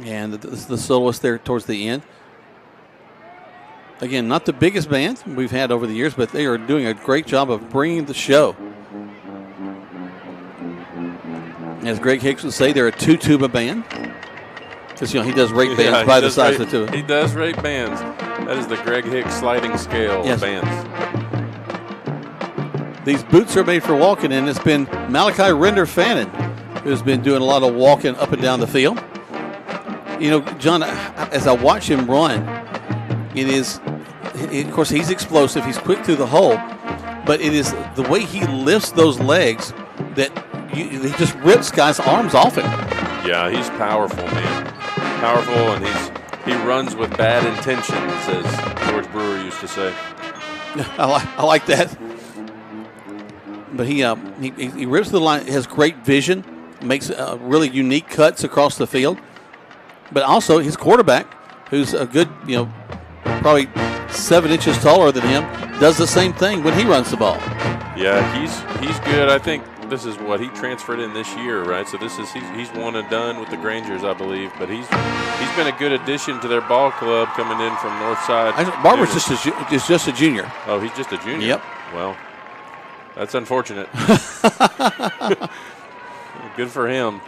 and the soloist there towards the end. Again, not the biggest band we've had over the years, but they are doing a great job of bringing the show. As Greg Hicks would say, they're a two-tuba band. Because, he does rate bands by the size of the tuba. He does rate bands. That is the Greg Hicks sliding scale of bands. These boots are made for walking, and it's been Malachi Render-Fannin who's been doing a lot of walking up and down the field. John, as I watch him run, of course, he's explosive. He's quick through the hole, but it is the way he lifts those legs that he just rips guys' arms off him. Yeah, he's powerful, man. Powerful, and he runs with bad intentions, as George Brewer used to say. I like that. But he rips the line, has great vision, makes really unique cuts across the field. But also his quarterback, who's a good, probably 7 inches taller than him, does the same thing when he runs the ball. Yeah, he's good. I think this is what he transferred in this year, right? So he's one and done with the Grangers, I believe. But he's been a good addition to their ball club coming in from Northside. Barber's just a junior. Oh, he's just a junior. Yep. Well, that's unfortunate. Good for him.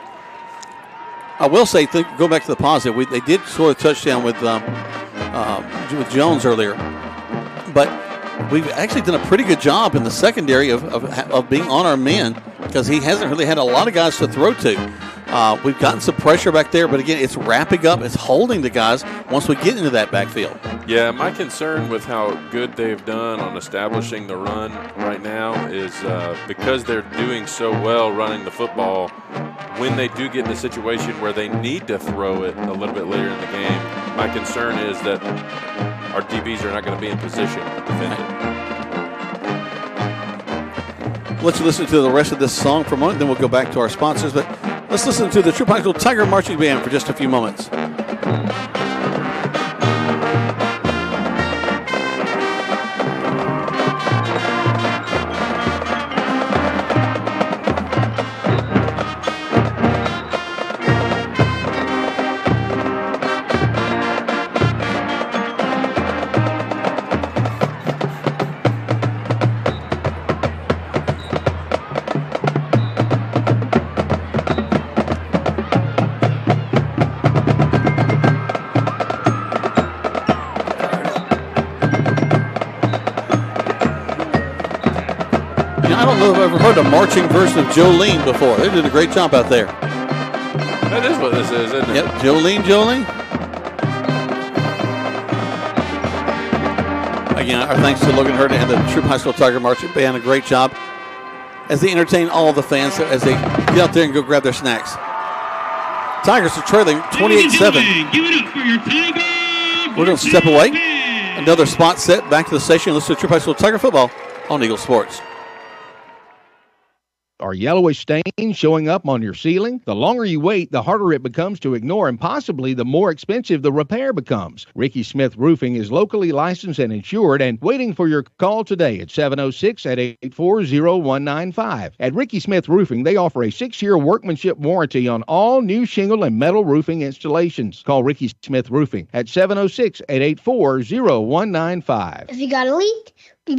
I will say, go back to the positive. They did score a touchdown with Jones earlier, but we've actually done a pretty good job in the secondary of being on our men, because he hasn't really had a lot of guys to throw to. We've gotten some pressure back there, but again, it's wrapping up, it's holding the guys once we get into that backfield. Yeah, my concern with how good they've done on establishing the run right now is because they're doing so well running the football, when they do get in a situation where they need to throw it a little bit later in the game, my concern is that our DBs are not going to be in position to defend it. Let's listen to the rest of this song for a moment, then we'll go back to our sponsors. But let's listen to the Troup High School Tiger Marching Band for just a few moments. I don't know if I've ever heard a marching version of Jolene before. They did a great job out there. That is what this is, isn't it? Yep, Jolene. Again, our thanks to Logan Hurd and the Troup High School Tiger Marching Band. A great job as they entertain all the fans as they get out there and go grab their snacks. Tigers are trailing 28-7. Give it up for your Tigers. We're going to step away. Another spot set. Back to the station. Let's do Troup High School Tiger football on Eagle Sports. Are yellowish stains showing up on your ceiling? The longer you wait, the harder it becomes to ignore, and possibly the more expensive the repair becomes. Ricky Smith Roofing is locally licensed and insured and waiting for your call today at 706-884-0195. At Ricky Smith Roofing, they offer a 6-year workmanship warranty on all new shingle and metal roofing installations. Call Ricky Smith Roofing at 706-884-0195. If you got a leak,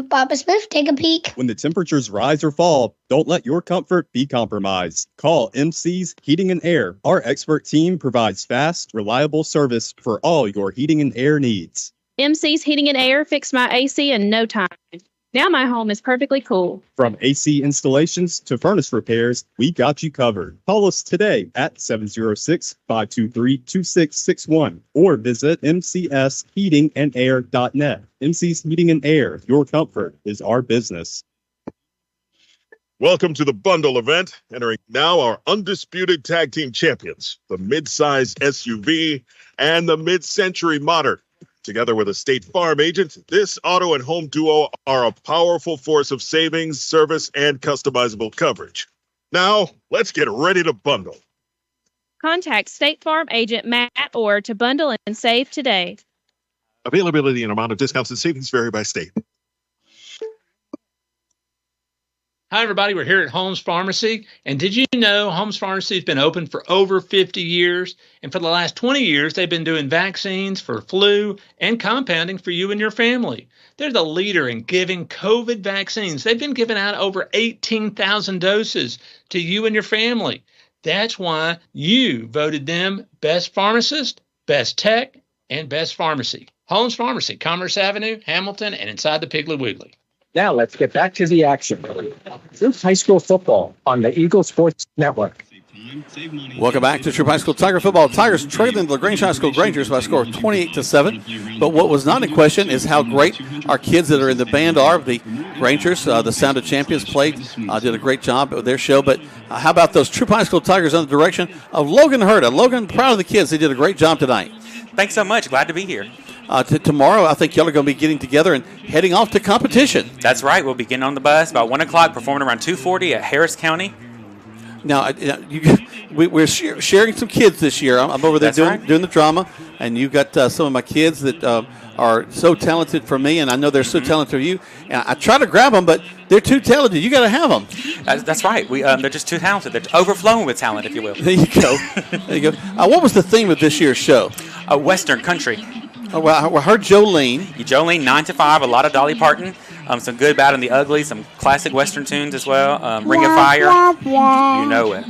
Papa Smith, take a peek. When the temperatures rise or fall, don't let your comfort be compromised. Call MC's Heating and Air. Our expert team provides fast, reliable service for all your heating and air needs. MC's Heating and Air fixed my AC in no time. Now my home is perfectly cool. From AC installations to furnace repairs, we got you covered. Call us today at 706-523-2661 or visit mcsheatingandair.net. MC's Heating and Air, your comfort is our business. Welcome to the bundle event. Entering now our undisputed tag team champions, the mid-size SUV and the mid-century modern. Together with a State Farm agent, this auto and home duo are a powerful force of savings, service, and customizable coverage. Now, let's get ready to bundle. Contact State Farm agent Matt Orr to bundle and save today. Availability and amount of discounts and savings vary by state. Hi, everybody. We're here at Holmes Pharmacy. And did you know Holmes Pharmacy has been open for over 50 years? And for the last 20 years, they've been doing vaccines for flu and compounding for you and your family. They're the leader in giving COVID vaccines. They've been giving out over 18,000 doses to you and your family. That's why you voted them best pharmacist, best tech, and best pharmacy. Holmes Pharmacy, Commerce Avenue, Hamilton, and inside the Piggly Wiggly. Now let's get back to the action. Troup High School football on the Eagle Sports Network. Welcome back to Troup High School Tiger football. Tigers trailing the LaGrange High School Grangers by a score of 28-7. But what was not in question is how great our kids that are in the band are. The Rangers, the Sound of Champions, played, did a great job with their show. But how about those Troup High School Tigers under the direction of Logan Hurd? Logan, proud of the kids. They did a great job tonight. Thanks so much. Glad to be here. Tomorrow, I think y'all are going to be getting together and heading off to competition. That's right. We'll be getting on the bus about 1 o'clock, performing around 2:40 at Harris County. Now, we're sharing some kids this year. I'm over there doing the drama, and you've got some of my kids that are so talented for me, and I know they're so talented for you. And I try to grab them, but they're too talented. You got to have them. That's right. They're just too talented. They're overflowing with talent, if you will. There you go. There you go. What was the theme of this year's show? Western country. Oh, well, I heard Jolene. Jolene, 9 to 5, a lot of Dolly Parton. Some good, bad, and the ugly. Some classic Western tunes as well. Ring of Fire. You know it.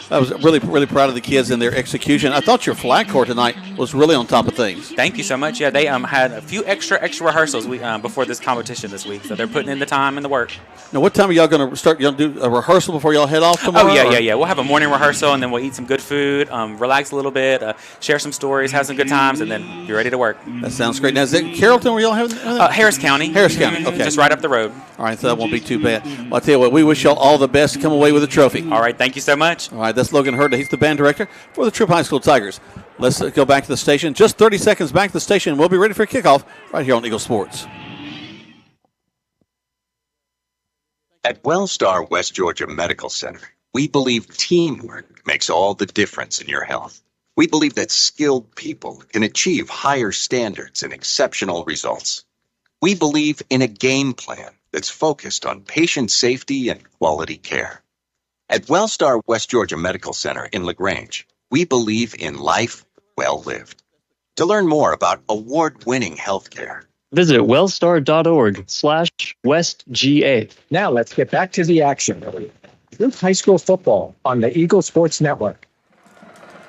I was really, really proud of the kids and their execution. I thought your flag corps tonight was really on top of things. Thank you so much. Yeah, they had a few extra rehearsals before this competition this week, so they're putting in the time and the work. Now, what time are y'all going to start? Y'all do a rehearsal before y'all head off tomorrow? Oh, yeah. We'll have a morning rehearsal, and then we'll eat some good food, relax a little bit, share some stories, have some good times, and then be ready to work. That sounds great. Now, is it Carrollton where y'all have Harris County. Harris County, okay. Just right up the road. All right, so that won't be too bad. Well, I'll tell you what, we wish y'all all the best to come away with a trophy. All right, thank you so much. All right, that's Logan Hurd. He's the band director for the Troup High School Tigers. Let's go back to the station. Just 30 seconds back to the station. We'll be ready for kickoff right here on Eagle Sports. At Wellstar West Georgia Medical Center, we believe teamwork makes all the difference in your health. We believe that skilled people can achieve higher standards and exceptional results. We believe in a game plan that's focused on patient safety and quality care. At Wellstar West Georgia Medical Center in LaGrange, we believe in life well lived. To learn more about award-winning healthcare, visit wellstar.org/WestGA. Now let's get back to the action. Troup High School football on the Eagle Sports Network.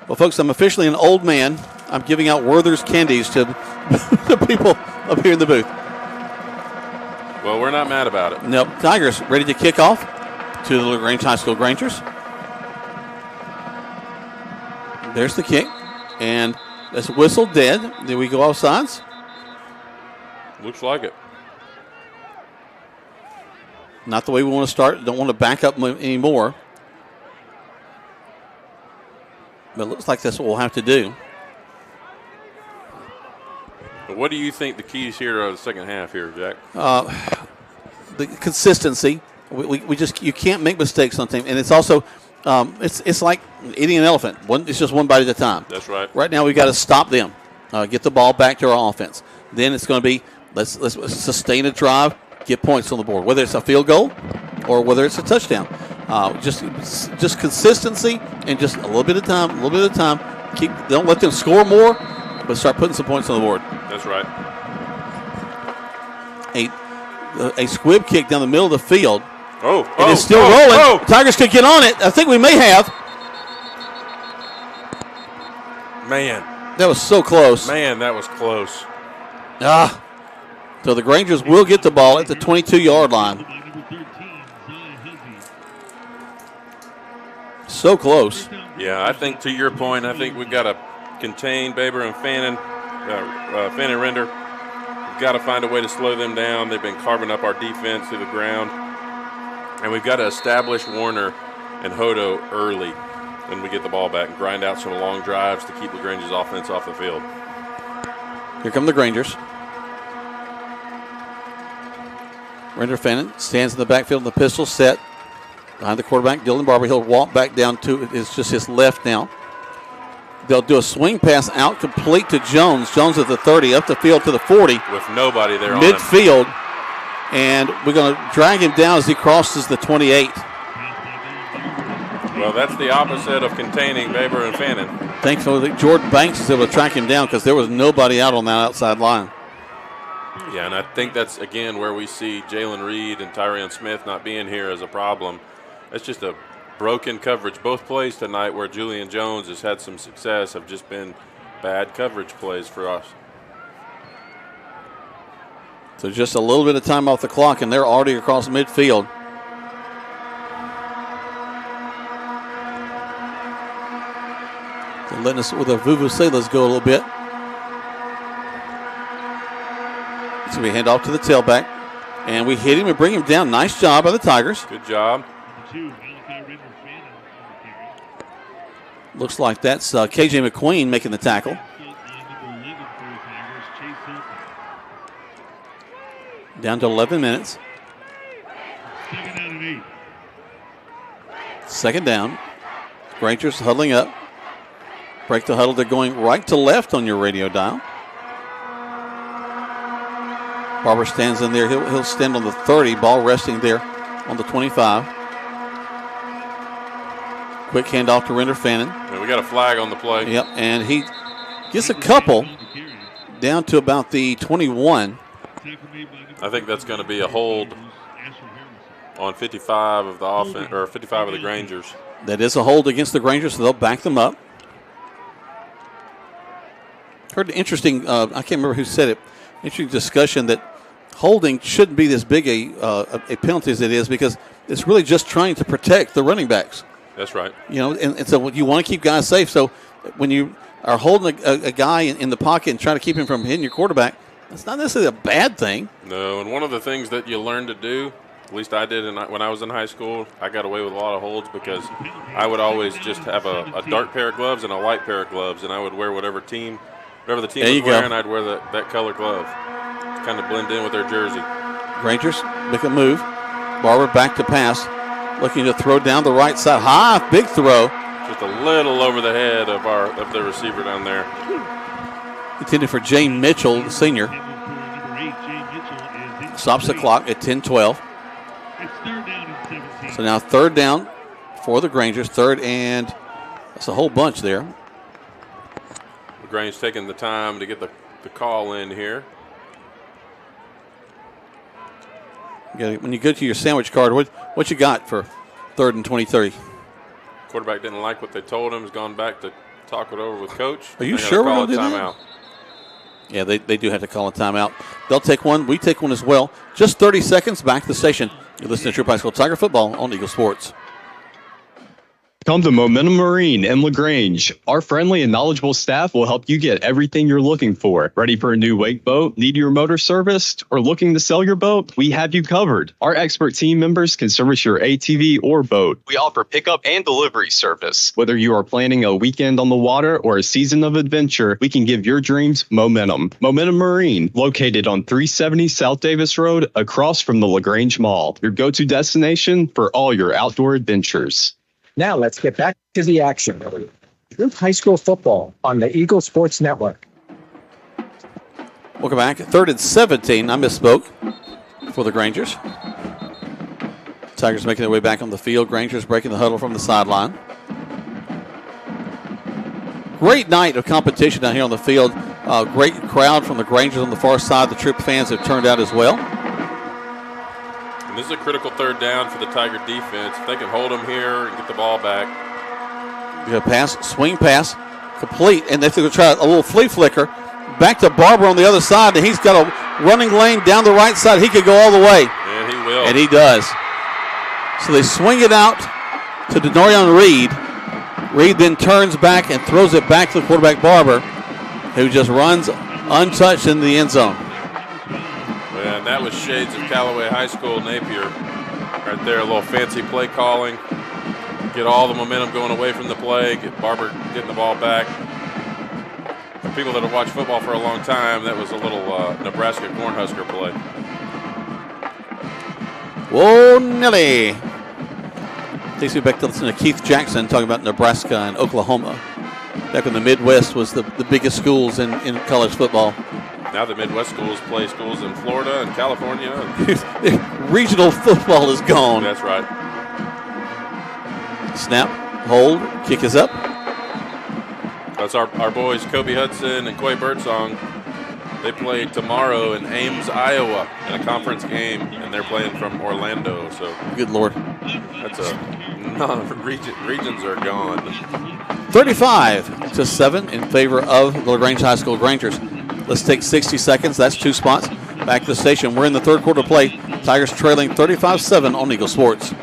Well, folks, I'm officially an old man. I'm giving out Werther's candies to the people up here in the booth. Well, we're not mad about it. Nope. Tigers ready to kick off to the LaGrange High School Grangers. There's the kick. And that's whistle dead. Then we go off sides. Looks like it. Not the way we want to start. Don't want to back up anymore. But it looks like that's what we'll have to do. But what do you think the keys here are the second half here, Jack? The consistency. We just, you can't make mistakes on team, and it's also it's like eating an elephant. It's just one bite at a time. That's right. Right now we've got to stop them, get the ball back to our offense. Then it's going to be let's sustain a drive, get points on the board, whether it's a field goal or whether it's a touchdown. Just consistency and just a little bit of time, Don't let them score more, but start putting some points on the board. That's right. A squib kick down the middle of the field. And it's still rolling. Tigers could get on it. I think we may have. Man. That was so close. Man, that was close. So the Grangers will get the ball at the 22-yard line. So close. Yeah, I think to your point, I think we've got to contain Baber and Fannin Render. We've got to find a way to slow them down. They've been carving up our defense to the ground. And we've got to establish Warner and Hodo early when we get the ball back and grind out some long drives to keep LaGrange's offense off the field. Here come the Grangers. Render Fannin stands in the backfield in the pistol set. Behind the quarterback, Dylan Barber. He'll walk back down to it's just his left now. They'll do a swing pass out complete to Jones. Jones at the 30, up the field to the 40. With nobody there midfield. And we're going to drag him down as he crosses the 28. Well, that's the opposite of containing Baber and Fannin. Thankfully, Jordan Banks is able to track him down because there was nobody out on that outside line. Yeah, and I think that's, again, where we see Jalen Reed and Tyrion Smith not being here as a problem. That's just a broken coverage. Both plays tonight where Julian Jones has had some success have just been bad coverage plays for us. So just a little bit of time off the clock, and they're already across midfield. So letting us with the Vuvuzelas go a little bit. So we hand off to the tailback, and we hit him and bring him down. Nice job by the Tigers. Good job. Looks like that's KJ McQueen making the tackle. Down to 11 minutes. Second down. Grangers huddling up. Break the huddle. They're going right to left on your radio dial. Barber stands in there. He'll stand on the 30. Ball resting there on the 25. Quick handoff to Render Fannin. Yeah, we got a flag on the play. Yep, and he gets a couple down to about the 21. I think that's going to be a hold on 55 of the offense, or 55 of the Grangers. That is a hold against the Grangers, so they'll back them up. Heard an interesting, I can't remember who said it, interesting discussion that holding shouldn't be this big a penalty as it is because it's really just trying to protect the running backs. That's right. You know, and so you want to keep guys safe. So when you are holding a guy in the pocket and trying to keep him from hitting your quarterback, that's not necessarily a bad thing. No, and one of the things that you learn to do, at least I did when I was in high school, I got away with a lot of holds because I would always just have a dark pair of gloves and a light pair of gloves, and I would wear whatever the team was wearing, I'd wear that color glove. Kind of blend in with their jersey. Rangers make a move. Barber back to pass. Looking to throw down the right side. High, big throw. Just a little over the head of the receiver down there. Intended for Jay Mitchell, the senior. Stops the clock at 10-12. So now third down for the Grangers. Third and that's a whole bunch there. LaGrange taking the time to get the call in here. When you go to your sandwich card, what you got for 3rd and 20-30? Quarterback didn't like what they told him. Has gone back to talk it over with coach. Are you sure we're going to do that? Yeah, they do have to call a timeout. They'll take one. We take one as well. Just 30 seconds. Back to the station. You listen to Troup High School Tiger Football on Eagle Sports. Come to Momentum Marine in LaGrange. Our friendly and knowledgeable staff will help you get everything you're looking for. Ready for a new wake boat? Need your motor serviced? Or looking to sell your boat? We have you covered. Our expert team members can service your ATV or boat. We offer pickup and delivery service. Whether you are planning a weekend on the water or a season of adventure, we can give your dreams momentum. Momentum Marine, located on 370 South Davis Road, across from the LaGrange Mall. Your go-to destination for all your outdoor adventures. Now let's get back to the action. Troup High School football on the Eagle Sports Network. Welcome back. 3rd and 17. I misspoke for the Grangers. Tigers making their way back on the field. Grangers breaking the huddle from the sideline. Great night of competition down here on the field. Great crowd from the Grangers on the far side. The Troup fans have turned out as well. And this is a critical 3rd down for the Tiger defense. If they can hold them here and get the ball back. You got a pass, swing pass, complete, and they're going to try a little flea flicker. Back to Barber on the other side, and he's got a running lane down the right side. He could go all the way. And he will. And he does. So they swing it out to Denorian Reed. Reed then turns back and throws it back to the quarterback Barber, who just runs untouched in the end zone. And that was shades of Callaway High School, Napier. Right there, a little fancy play calling. Get all the momentum going away from the play. Get Barber getting the ball back. For people that have watched football for a long time, that was a little Nebraska Cornhusker play. Whoa, Nelly. Takes me back to listen to Keith Jackson talking about Nebraska and Oklahoma. Back when the Midwest was the biggest schools in college football. Now the Midwest schools play schools in Florida and California. Regional football is gone. That's right. Snap, hold, kick is up. That's our boys Kobe Hudson and Coy Birdsong. They play tomorrow in Ames, Iowa in a conference game, and they're playing from Orlando. So good Lord. That's regions are gone. 35-7 in favor of the LaGrange High School Grangers. Let's take 60 seconds. That's 2 spots. Back to the station. We're in the 3rd quarter play. Tigers trailing 35-7 on Eagle Sports.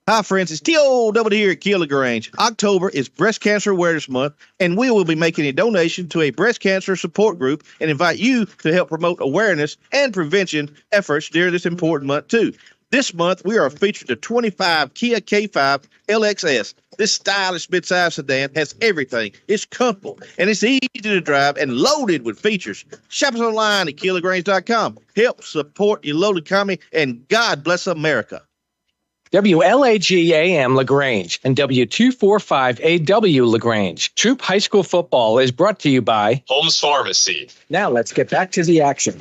Hi, friends. It's T.O. here at LaGrange. October is Breast Cancer Awareness Month, and we will be making a donation to a breast cancer support group and invite you to help promote awareness and prevention efforts during this important month, too. This month, we are featured the 25 Kia K5 LXS. This stylish midsize sedan has everything. It's comfortable, and it's easy to drive and loaded with features. Shop us online at KiaLaGrange.com. Help support your local economy, and God bless America. WLAG-AM LaGrange and W245AW LaGrange. Troup High School football is brought to you by Holmes Pharmacy. Now let's get back to the action.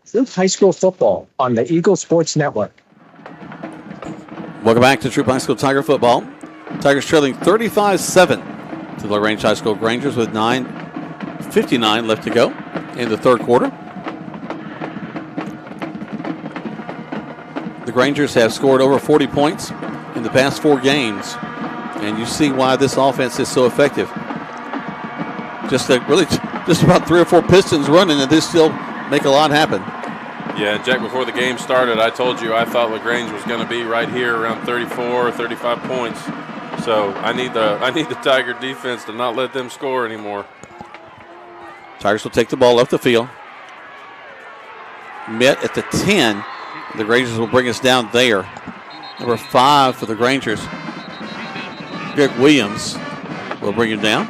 Troup High School football on the Eagle Sports Network. Welcome back to Troup High School Tiger football. Tigers trailing 35-7 to the LaGrange High School Grangers with 9:59 left to go in the 3rd quarter. The Grangers have scored over 40 points in the past 4 games, and you see why this offense is so effective. Just about 3 or 4 Pistons running, and they still make a lot happen. Yeah, Jack, before the game started, I told you I thought LaGrange was going to be right here around 34 or 35 points. So I need the Tiger defense to not let them score anymore. Tigers will take the ball up the field. Met at the 10. The Grangers will bring us down there. Number 5 for the Grangers. Greg Williams will bring him down.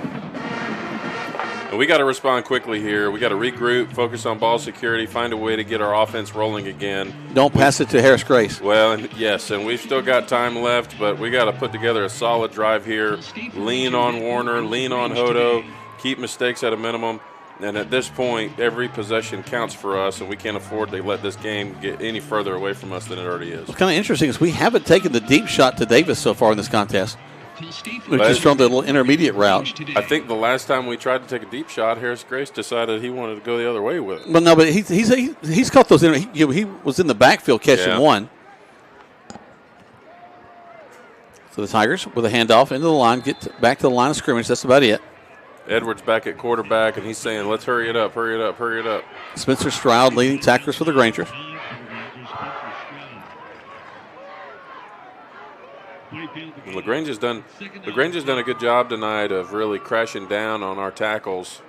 And we got to respond quickly here. We got to regroup, focus on ball security, find a way to get our offense rolling again. Don't pass it to Harris Grace. Well, yes, and we've still got time left, but we got to put together a solid drive here. Lean on Warner, lean on Hodo, keep mistakes at a minimum. And at this point, every possession counts for us, and we can't afford to let this game get any further away from us than it already is. What's kind of interesting is we haven't taken the deep shot to Davis so far in this contest. We've just thrown the little intermediate route. I think the last time we tried to take a deep shot, Harris Grace decided he wanted to go the other way with it. But no, but he's caught those. He was in the backfield catching one. So the Tigers with a handoff into the line, get back to the line of scrimmage. That's about it. Edwards back at quarterback, and he's saying, let's hurry it up, hurry it up, hurry it up. Spencer Stroud leading tacklers for the Grangers. LaGrange has done a good job tonight of really crashing down on our tackles,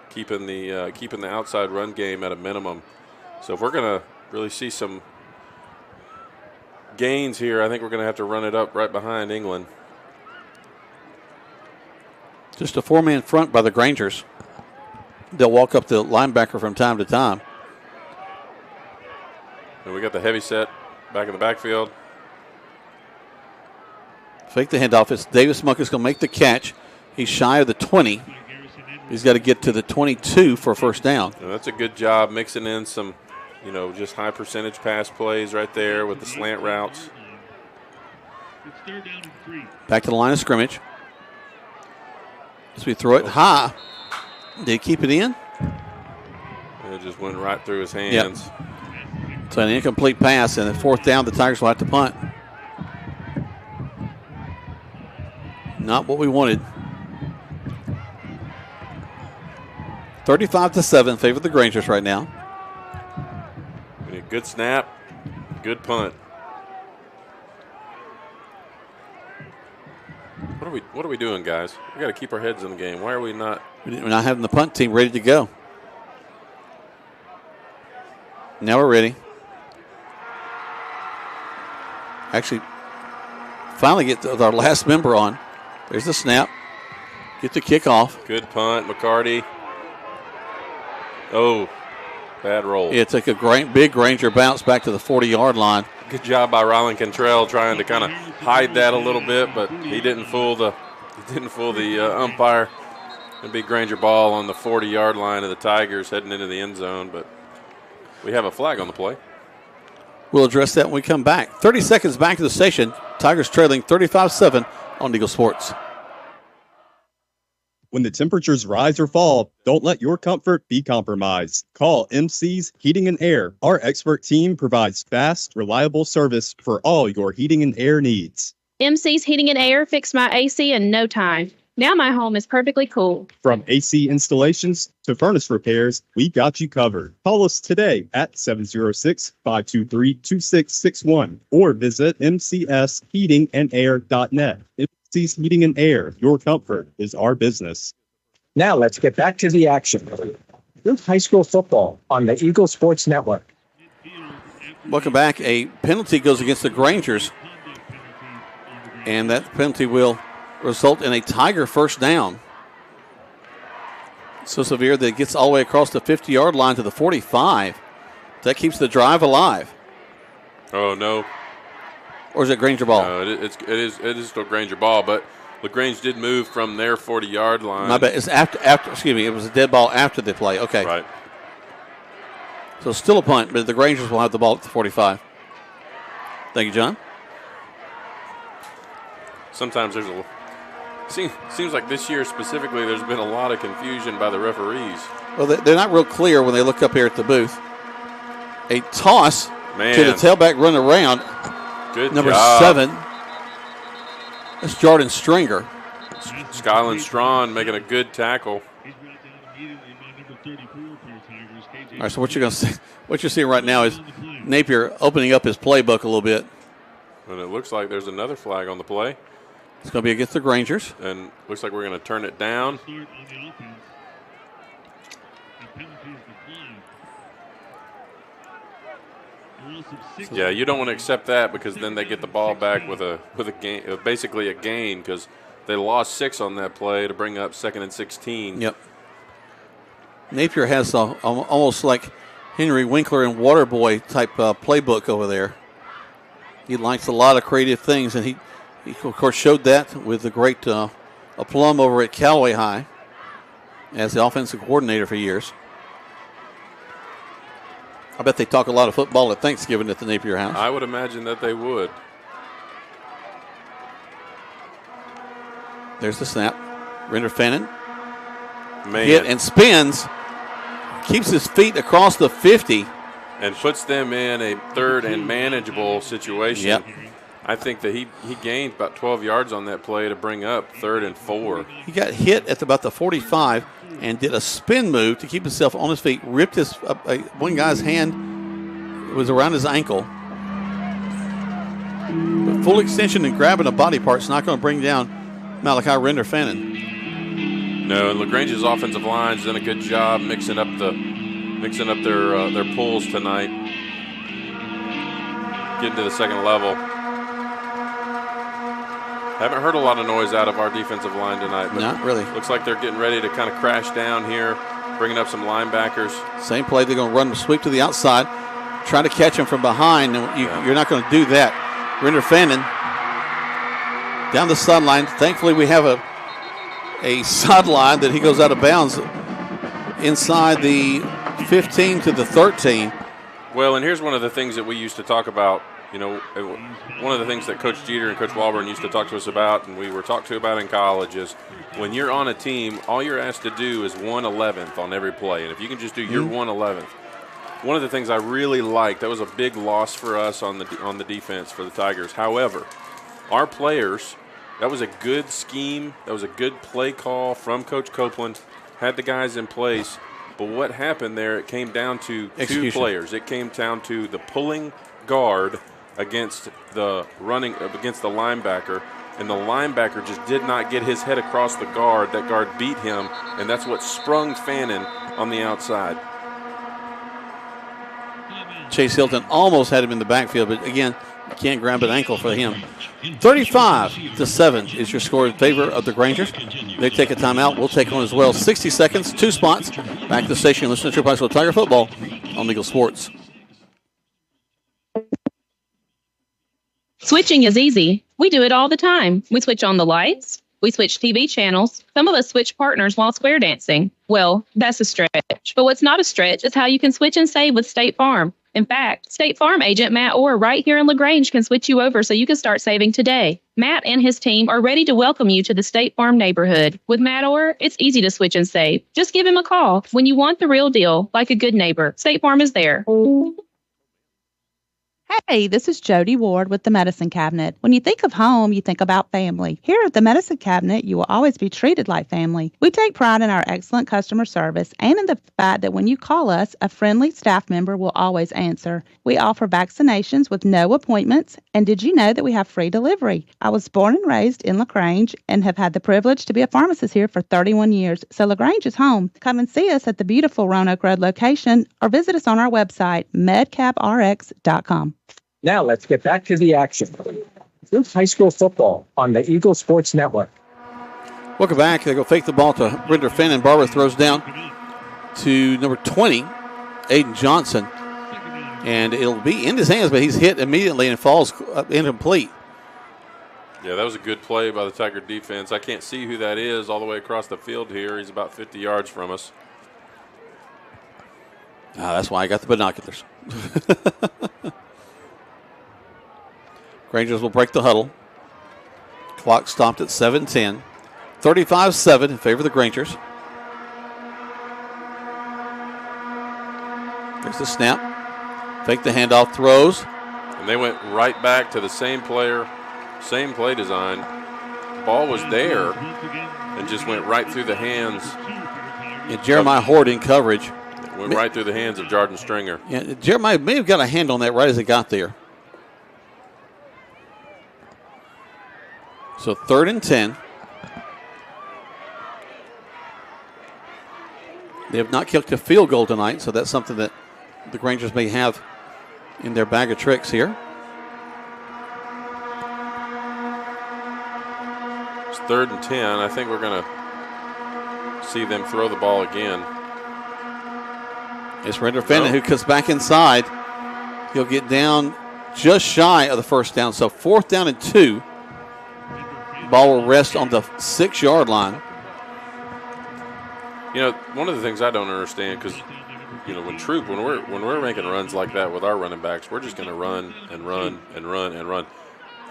keeping the outside run game at a minimum. So if we're going to really see some gains here, I think we're going to have to run it up right behind England. Just a four-man front by the Grangers. They'll walk up the linebacker from time to time. And we got the heavy set back in the backfield. Fake the handoff. It's Davis Monk is going to make the catch. He's shy of the 20. He's got to get to the 22 for a first down. And that's a good job mixing in some, just high percentage pass plays right there with the slant routes. Back to the line of scrimmage. As we throw it high. Did he keep it in? It just went right through his hands. Yep. So an incomplete pass, and at fourth down, the Tigers will have to punt. Not what we wanted. 35-7 favor the Grangers right now. Good snap, good punt. What are we doing, guys? We got to keep our heads in the game. Why are we not? We're not having the punt team ready to go. Now we're ready. Actually, finally get our last member on. There's the snap. Get the kickoff. Good punt, McCarty. Oh, bad roll. It took a big Granger bounce back to the 40-yard line. Good job by Rylan Cantrell trying to kind of hide that a little bit, but he didn't fool the umpire. And big Granger ball on the 40-yard line of the Tigers heading into the end zone, but we have a flag on the play. We'll address that when we come back. 30 seconds back to the station. Tigers trailing 35-7 on Eagle Sports. When the temperatures rise or fall, don't let your comfort be compromised. Call MC's Heating and Air. Our expert team provides fast, reliable service for all your heating and air needs. MC's Heating and Air fixed my AC in no time. Now my home is perfectly cool. From AC installations to furnace repairs, we got you covered. Call us today at 706-523-2661 or visit mcsheatingandair.net. MC's Heating and Air, your comfort is our business. Now let's get back to the action. Troup High School football on the Eagle Sports Network. Welcome back. A penalty goes against the Grangers, and that penalty will result in a Tiger first down. So severe that it gets all the way across the 50-yard line to the 45. That keeps the drive alive. Oh, no. Or is it Granger ball? No, it is still Granger ball, but LaGrange did move from their 40-yard line. My bad. It's after. Excuse me. It was a dead ball after the play. Okay. Right. So still a punt, but the Grangers will have the ball at the 45. Thank you, John. Sometimes there's seems like this year specifically there's been a lot of confusion by the referees. Well, they're not real clear when they look up here at the booth. A toss to the tailback run around. Good Number job. 7. That's Jordan Stringer. Skyland Strawn making a good tackle. All right, so what you're seeing right now is Napier opening up his playbook a little bit. And it looks like there's another flag on the play. It's going to be against the Grangers. And looks like we're going to turn it down. Yeah, you don't want to accept that because then they get the ball back with a gain, basically a gain, because they lost 6 on that play to bring up 2nd and 16. Yep. Napier has almost like Henry Winkler and Waterboy type playbook over there. He likes a lot of creative things, and he of course showed that with the great aplomb over at Callaway High as the offensive coordinator for years. I bet they talk a lot of football at Thanksgiving at the Napier house. I would imagine that they would. There's the snap. Render Fannin. Man. Hit and spins. Keeps his feet across the 50. And puts them in a third and manageable situation. Yep. I think that he gained about 12 yards on that play to bring up 3rd and 4. He got hit at about the 45 and did a spin move to keep himself on his feet. Ripped his one guy's hand. It was around his ankle. But full extension and grabbing a body part is not going to bring down Malachi Render Fannin. No, and LaGrange's offensive line's done a good job mixing up their pulls tonight. Getting to the second level. Haven't heard a lot of noise out of our defensive line tonight. But not really. Looks like they're getting ready to kind of crash down here, bringing up some linebackers. Same play. They're going to run the sweep to the outside, trying to catch him from behind. And you're not going to do that. Render Fannin down the sideline. Thankfully, we have a sideline that he goes out of bounds inside the 15 to the 13. Well, and here's one of the things that we used to talk about. You know, one of the things that Coach Jeter and Coach Walburn used to talk to us about, and we were talked to about in college, is when you're on a team, all you're asked to do is 1/11th on every play. And if you can just do your 1/11th. One of the things I really liked, that was a big loss for us on the defense for the Tigers. However, our players, that was a good scheme. That was a good play call from Coach Copeland. Had the guys in place. But what happened there, it came down to two players. It came down to the pulling guard against the linebacker, and the linebacker just did not get his head across the guard. That guard beat him, and that's what sprung Fannin on the outside. Chase Hilton almost had him in the backfield, but again, you can't grab an ankle for him. 35-7 is your score in favor of the Grangers. They take a timeout. We'll take one as well. 60 seconds, 2 spots. Back to the station. Listen to Troup High School Tiger football on Eagle Sports. Switching is easy. We do it all the time. We switch on the lights. We switch TV channels. Some of us switch partners while square dancing. Well, that's a stretch. But what's not a stretch is how you can switch and save with State Farm. In fact, State Farm agent Matt Orr right here in LaGrange can switch you over so you can start saving today. Matt and his team are ready to welcome you to the State Farm neighborhood. With Matt Orr, it's easy to switch and save. Just give him a call. When you want the real deal, like a good neighbor, State Farm is there. Hey, this is Jody Ward with the Medicine Cabinet. When you think of home, you think about family. Here at the Medicine Cabinet, you will always be treated like family. We take pride in our excellent customer service and in the fact that when you call us, a friendly staff member will always answer. We offer vaccinations with no appointments. And did you know that we have free delivery? I was born and raised in LaGrange and have had the privilege to be a pharmacist here for 31 years. So LaGrange is home. Come and see us at the beautiful Roanoke Road location or visit us on our website, medcaprx.com. Now let's get back to the action. Troup High School football on the Eagle Sports Network. Welcome back. They go fake the ball to Render Fannin. Barber throws down to number 20, Aiden Johnson. And it'll be in his hands, but he's hit immediately and falls incomplete. Yeah, that was a good play by the Tiger defense. I can't see who that is all the way across the field here. He's about 50 yards from us. That's why I got the binoculars. Grangers will break the huddle. Clock stopped at 7:10. 35-7 in favor of the Grangers. There's the snap. Fake the handoff, throws. And they went right back to the same player, same play design. Ball was there and just went right through the hands. And Jeremiah Horde in coverage. Went right through the hands of Jordan Stringer. Yeah, Jeremiah may have got a hand on that right as it got there. So 3rd and 10. They have not kicked a field goal tonight, so that's something that the Grangers may have in their bag of tricks here. It's 3rd and 10. I think we're going to see them throw the ball again. It's Render Fenton who cuts back inside. He'll get down just shy of the first down. So 4th down and 2. Ball will rest on the 6-yard line. You know, one of the things I don't understand, because you know, when Troup, when we're making runs like that with our running backs, we're just going to run and run and run and run.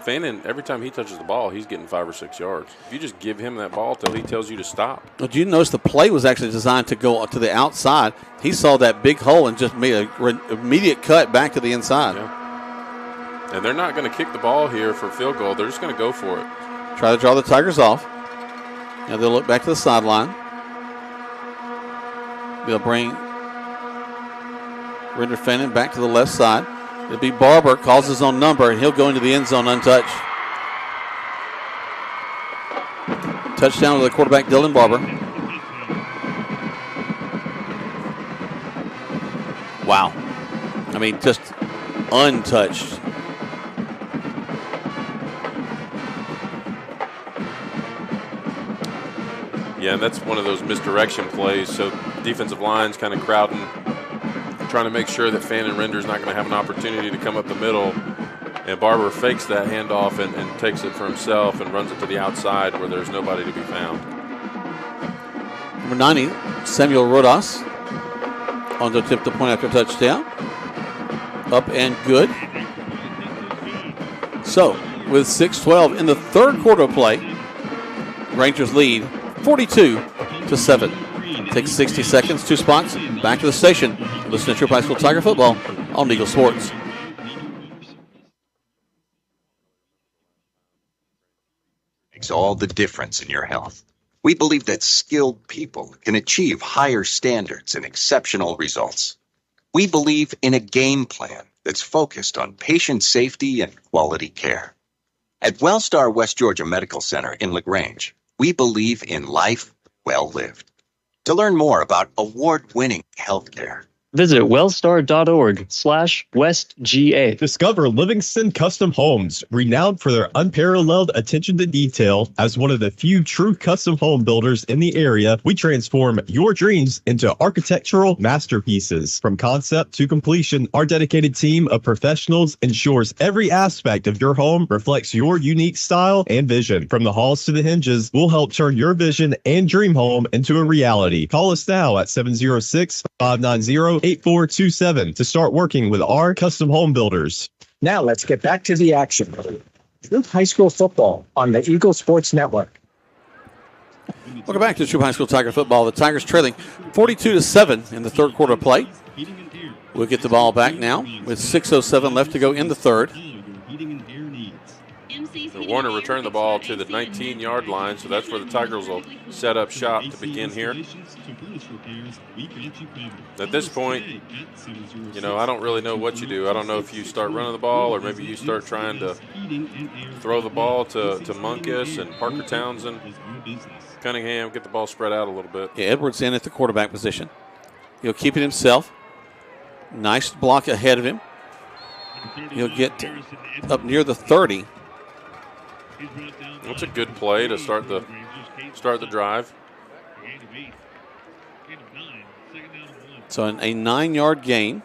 Fannin, every time he touches the ball, he's getting 5 or 6 yards. If you just give him that ball till he tells you to stop. Well, do you notice the play was actually designed to go to the outside? He saw that big hole and just made an immediate cut back to the inside. Yeah. And they're not going to kick the ball here for a field goal. They're just going to go for it. Try to draw the Tigers off. Now they'll look back to the sideline. They'll bring Render Fannin back to the left side. It'll be Barber, calls his own number, and he'll go into the end zone untouched. Touchdown to the quarterback, Dylan Barber. Wow. I mean, just untouched. Yeah, and that's one of those misdirection plays. So defensive line's kind of crowding, trying to make sure that Fannin Render's not going to have an opportunity to come up the middle. And Barber fakes that handoff and takes it for himself and runs it to the outside where there's nobody to be found. Number 90, Samuel Rodas, on to tip the point after touchdown. Up and good. So, with 6:12 in the third quarter of play, Rangers lead 42-7. Takes 60 seconds, 2 spots, back to the station. Listen to Troup High School Tiger Football on Eagle Sports. Makes all the difference in your health. We believe that skilled people can achieve higher standards and exceptional results. We believe in a game plan that's focused on patient safety and quality care. At Wellstar West Georgia Medical Center in LaGrange, we believe in life well lived. To learn more about award-winning healthcare, visit wellstar.org/WestGA. Discover Livingston Custom Homes, renowned for their unparalleled attention to detail. As one of the few true custom home builders in the area, we transform your dreams into architectural masterpieces. From concept to completion, our dedicated team of professionals ensures every aspect of your home reflects your unique style and vision. From the halls to the hinges, we'll help turn your vision and dream home into a reality. Call us now at 706-590-8427 to start working with our custom home builders. Now let's get back to the action. Troup High School football on the Eagle Sports Network. Welcome back to Troup High School Tiger Football. The Tigers trailing 42-7 in the third quarter of play. We'll get the ball back now with 6:07 left to go in the third. So Warner returned the ball to the 19-yard line, so that's where the Tigers will set up shop to begin here. At this point, you know, I don't really know what you do. I don't know if you start running the ball or maybe you start trying to throw the ball to Munkus and Parker Townsend. Cunningham, get the ball spread out a little bit. Yeah, Edwards in at the quarterback position. He'll keep it himself. Nice block ahead of him. He'll get up near the 30. That's a good play to start the drive. So a 9-yard gain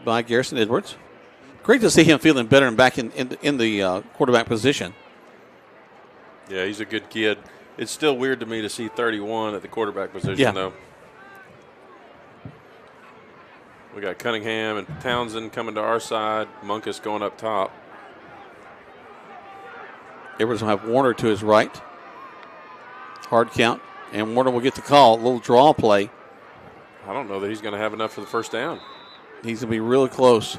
by Garrison Edwards. Great to see him feeling better and back in the quarterback position. Yeah, he's a good kid. It's still weird to me to see 31 at the quarterback position, though. We got Cunningham and Townsend coming to our side. Munkus going up top. Edwards will have Warner to his right. Hard count, and Warner will get the call. A little draw play. I don't know that he's going to have enough for the first down. He's going to be really close.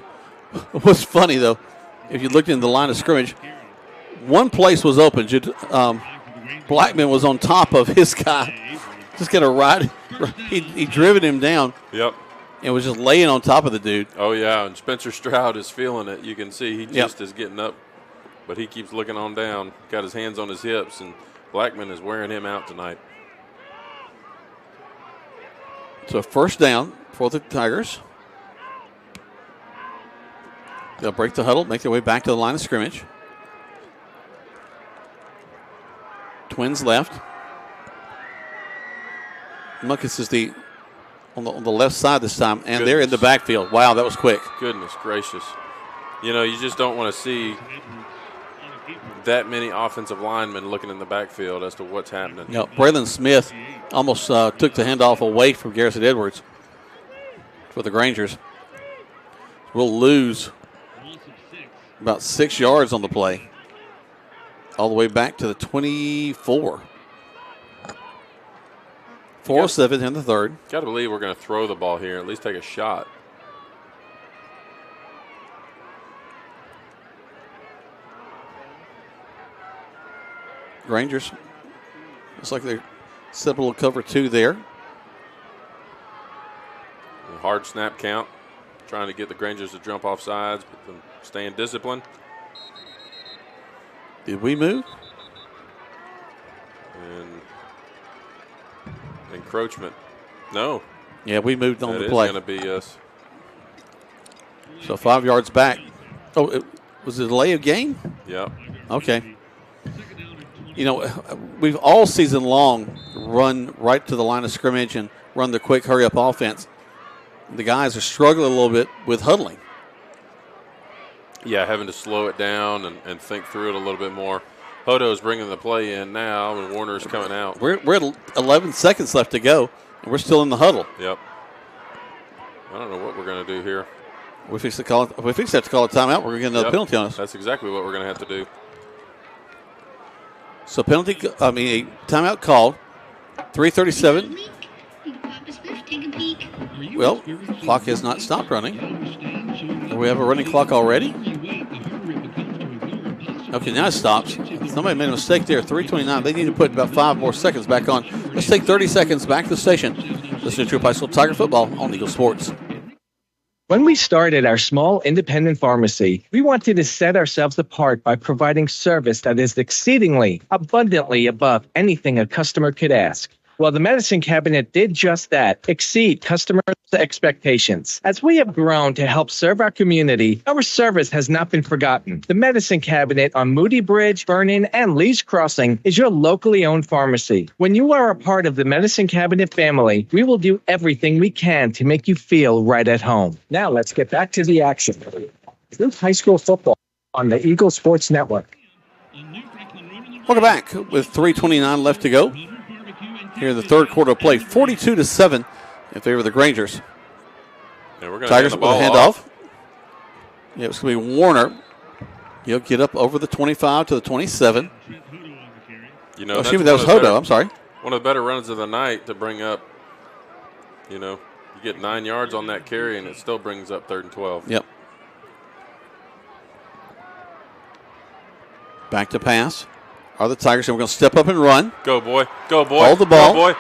What's funny, though, if you looked in the line of scrimmage, one place was open. Blackman was on top of his guy. Just going to ride. He driven him down. Yep. And was just laying on top of the dude. Oh, yeah, and Spencer Stroud is feeling it. You can see he just is getting up. But he keeps looking on down, got his hands on his hips, and Blackman is wearing him out tonight. So first down for the Tigers. They'll break the huddle, make their way back to the line of scrimmage. Twins left. Munkus is the on the left side this time, and they're in the backfield. Wow, that was quick. Goodness gracious. You know, you just don't want to see that many offensive linemen looking in the backfield as to what's happening. You know, Braylon Smith almost took the handoff away from Garrison Edwards for the Grangers. We'll lose about 6 yards on the play, all the way back to the 24. 4-7 in the third. Got to believe we're going to throw the ball here, at least take a shot. Rangers, looks like they're simple cover 2 there. A hard snap count, trying to get the Grangers to jump off sides, but them staying disciplined. Did we move? And encroachment. No. Yeah, we moved on the That play. is going to be us. So 5 yards back. Oh, was it a delay of game? Yep. Okay. You know, we've all season long run right to the line of scrimmage and run the quick hurry-up offense. The guys are struggling a little bit with huddling. Yeah, having to slow it down and think through it a little bit more. Hodo's bringing the play in now, and Warner's coming out. We're at 11 seconds left to go, and we're still in the huddle. Yep. I don't know what we're going to do here. We fix to call it. If we fix that to call a timeout, we're going to get another penalty on us. That's exactly what we're going to have to do. So a timeout called. 3:37. Well, clock has not stopped running. We have a running clock already. Okay, now it stops. Somebody made a mistake there. 3:29. They need to put about 5 more seconds back on. Let's take 30 seconds back to the station. Listen to Troup High School Tiger Football on Eagle Sports. When we started our small independent pharmacy, we wanted to set ourselves apart by providing service that is exceedingly, abundantly above anything a customer could ask. Well, the Medicine Cabinet did just that, exceed customers' expectations. As we have grown to help serve our community, our service has not been forgotten. The Medicine Cabinet on Moody Bridge, Vernon, and Lee's Crossing is your locally owned pharmacy. When you are a part of the Medicine Cabinet family, we will do everything we can to make you feel right at home. Now let's get back to the action. Troup High School football on the Eagle Sports Network. Welcome back with 3:29 left to go. Here in the third quarter of play, 42-7 in favor of the Grangers. Yeah, we're going to Tigers hand with the a ball handoff. off. Yeah, it's going to be Warner. He'll get up over the 25 to the 27. You know, That was Hodo. I'm sorry. One of the better runs of the night to bring up. You know, you get 9 yards on that carry, and it still brings up 3rd and 12. Yep. Back to pass. Are the Tigers, and we're going to step up and run. Go, boy. Go, boy. Hold the ball. Go, boy.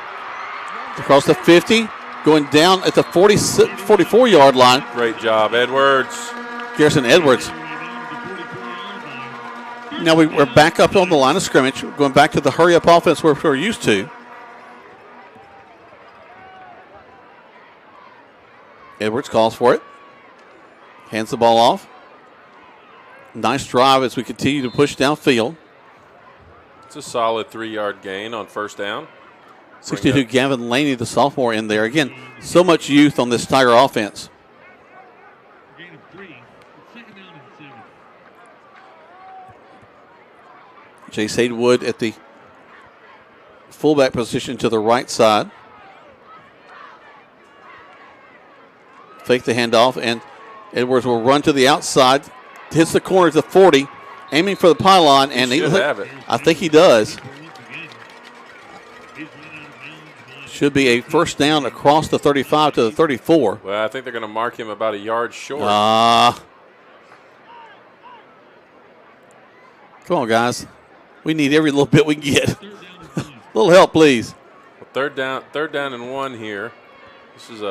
Across the 50, going down at the 44-yard line. Great job, Edwards. Garrison Edwards. Now we're back up on the line of scrimmage, going back to the hurry-up offense we're used to. Edwards calls for it. Hands the ball off. Nice drive as we continue to push downfield. It's a solid 3-yard gain on first down. 62, Gavin Laney, the sophomore, in there. Again, so much youth on this Tiger offense. Chase Haywood at the fullback position to the right side. Fake the handoff, and Edwards will run to the outside. Hits the corner at the 40. Aiming for the pylon, and he should have it. I think he does. Should be a first down across the 35 to the 34. Well, I think they're going to mark him about a yard short. Come on, guys. We need every little bit we can get. A little help, please. Well, third down and 1 here. This is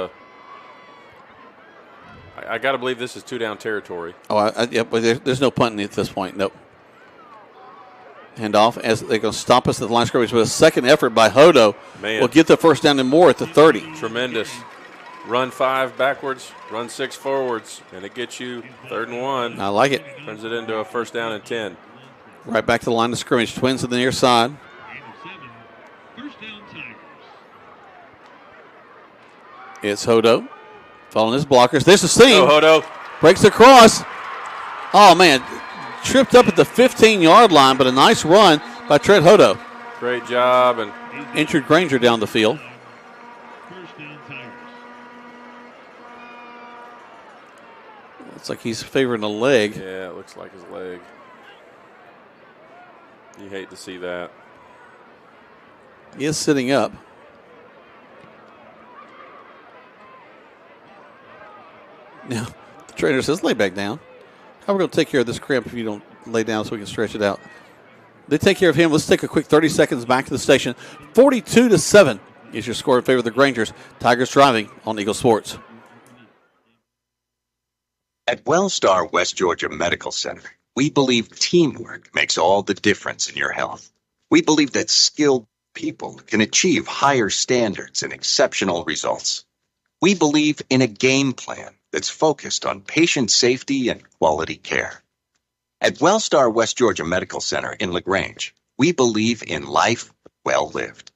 I got to believe this is 2-down territory. Yeah, but there's no punting at this point. Nope. Handoff as they're going to stop us at the line of scrimmage with a second effort by Hodo. Man. We'll get the first down and more at the 30. Tremendous. Run 5 backwards, run 6 forwards, and it gets you 3rd and 1. I like it. Turns it into a first down and 10. Right back to the line of scrimmage. Twins on the near side. It's Hodo following his blockers. There's the seam. Go, Hodo. Breaks across. Oh, man. Tripped up at the 15-yard line, but a nice run by Trent Hodo. Great job. And injured Granger down the field. Looks like he's favoring a leg. Yeah, it looks like his leg. You hate to see that. He is sitting up. Now, the trainer says, lay back down. How are we going to take care of this cramp if you don't lay down so we can stretch it out? They take care of him. Let's take a quick 30 seconds back to the station. 42-7 is your score in favor of the Grangers. Tigers driving on Eagle Sports. At Wellstar West Georgia Medical Center, we believe teamwork makes all the difference in your health. We believe that skilled people can achieve higher standards and exceptional results. We believe in a game plan that's focused on patient safety and quality care. At Wellstar West Georgia Medical Center in LaGrange, we believe in life well lived.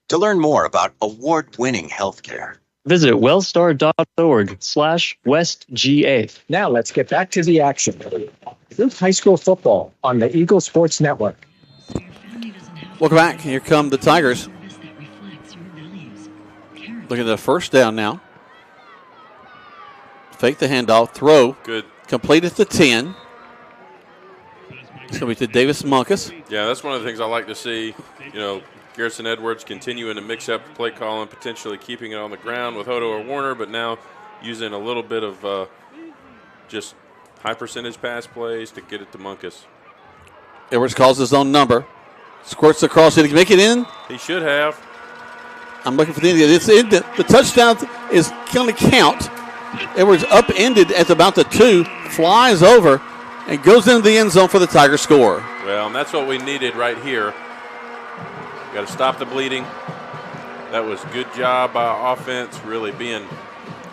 To learn more about award-winning healthcare, visit wellstar.org/WestGA. Now let's get back to the action. Troup High School football on the Eagle Sports Network. Welcome back. Here come the Tigers. Look at the first down now. Fake the handoff. Throw. Good. Complete at the 10. It's going to be to Davis Munkus. Yeah, that's one of the things I like to see. You know, Garrison Edwards continuing to mix up play calling, potentially keeping it on the ground with Hodo or Warner, but now using a little bit of just high percentage pass plays to get it to Munkus. Edwards calls his own number. Squirts across. Did he make it in? He should have. I'm looking for the Indian. It's in. The touchdown is going to count. Edwards upended at about the 2, flies over, and goes into the end zone for the Tiger score. Well, and that's what we needed right here. Got to stop the bleeding. That was a good job by offense, really being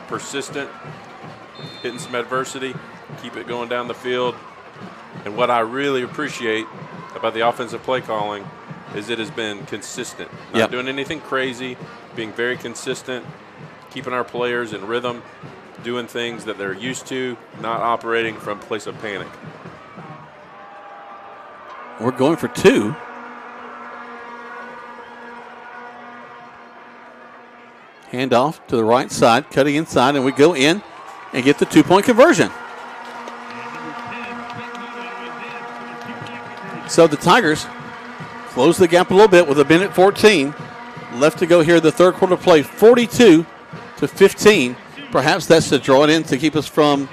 persistent, hitting some adversity, keep it going down the field. And what I really appreciate about the offensive play calling is it has been consistent. Not doing anything crazy, being very consistent, keeping our players in rhythm, doing things that they're used to, not operating from a place of panic. We're going for 2. Handoff to the right side, cutting inside, and we go in and get the 2-point conversion. So the Tigers close the gap a little bit with a minute 14 left to go here. The third quarter play, 42-15. Perhaps that's to draw it in to keep us from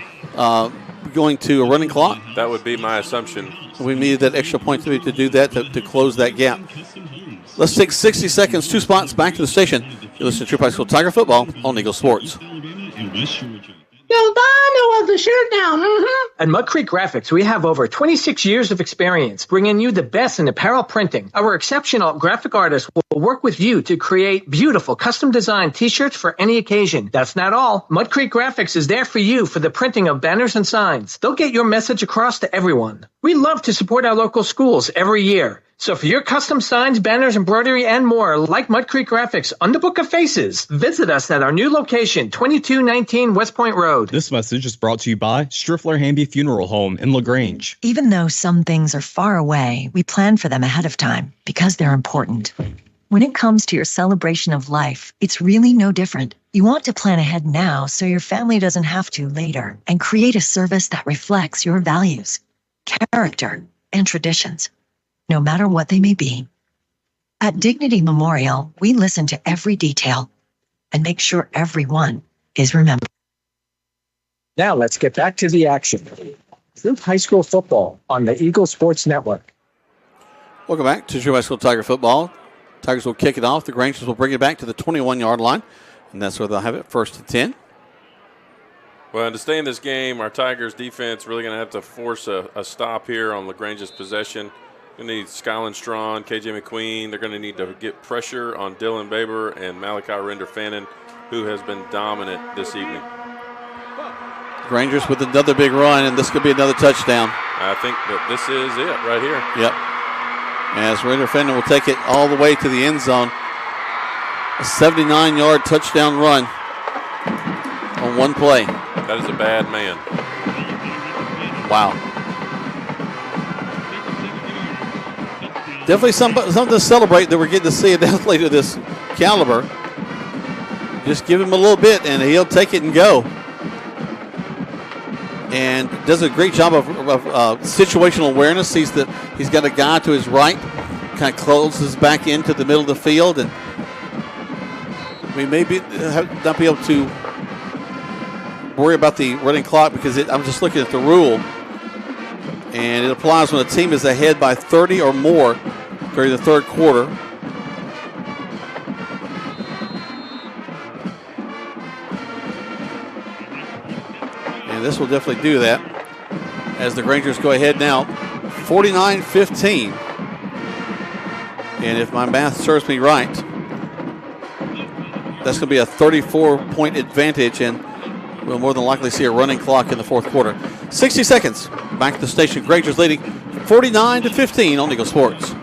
going to a running clock. That would be my assumption. We needed that extra point to do that, to close that gap. Let's take 60 seconds, 2 spots back to the station. You listen to Troup High School Tiger Football on Eagle Sports. Delvano of the shirt now. At Mud Creek Graphics, we have over 26 years of experience bringing you the best in apparel printing. Our exceptional graphic artists will work with you to create beautiful custom-designed T-shirts for any occasion. That's not all. Mud Creek Graphics is there for you for the printing of banners and signs. They'll get your message across to everyone. We love to support our local schools every year. So for your custom signs, banners, embroidery, and more, like Mud Creek Graphics on the Book of Faces, visit us at our new location, 2219 West Point Road. This message is brought to you by Striffler Hamby Funeral Home in LaGrange. Even though some things are far away, we plan for them ahead of time because they're important. When it comes to your celebration of life, it's really no different. You want to plan ahead now so your family doesn't have to later, and create a service that reflects your values, character, and traditions, no matter what they may be. At Dignity Memorial, we listen to every detail and make sure everyone is remembered. Now let's get back to the action. Troup High School football on the Eagle Sports Network. Welcome back to Troup High School Tiger Football. Tigers will kick it off. The Grangers will bring it back to the 21-yard line, and that's where they'll have it, 1st and 10. Well, to stay in this game, our Tigers defense really going to have to force a stop here on LaGrange's possession. Going to need Skyland Strawn, KJ McQueen. They're going to need to get pressure on Dylan Baber and Malachi Render-Fannin, who has been dominant this evening. Rangers with another big run, and this could be another touchdown. I think that this is it right here. Yep. As Render-Fannin will take it all the way to the end zone. A 79-yard touchdown run. on one play. That is a bad man. Wow. Definitely something to celebrate that we're getting to see an athlete of this caliber. Just give him a little bit, and he'll take it and go. And does a great job of situational awareness. Sees that he's got a guy to his right, kind of closes back into the middle of the field, and we may not be able to worry about the running clock because I'm just looking at the rule, and it applies when a team is ahead by 30 or more during the third quarter. And this will definitely do that as the Grangers go ahead now, 49-15. And if my math serves me right, that's going to be a 34-point advantage, and we'll more than likely see a running clock in the fourth quarter. 60 seconds. Back to the station. Grangers leading 49-15 on Eagle Sports.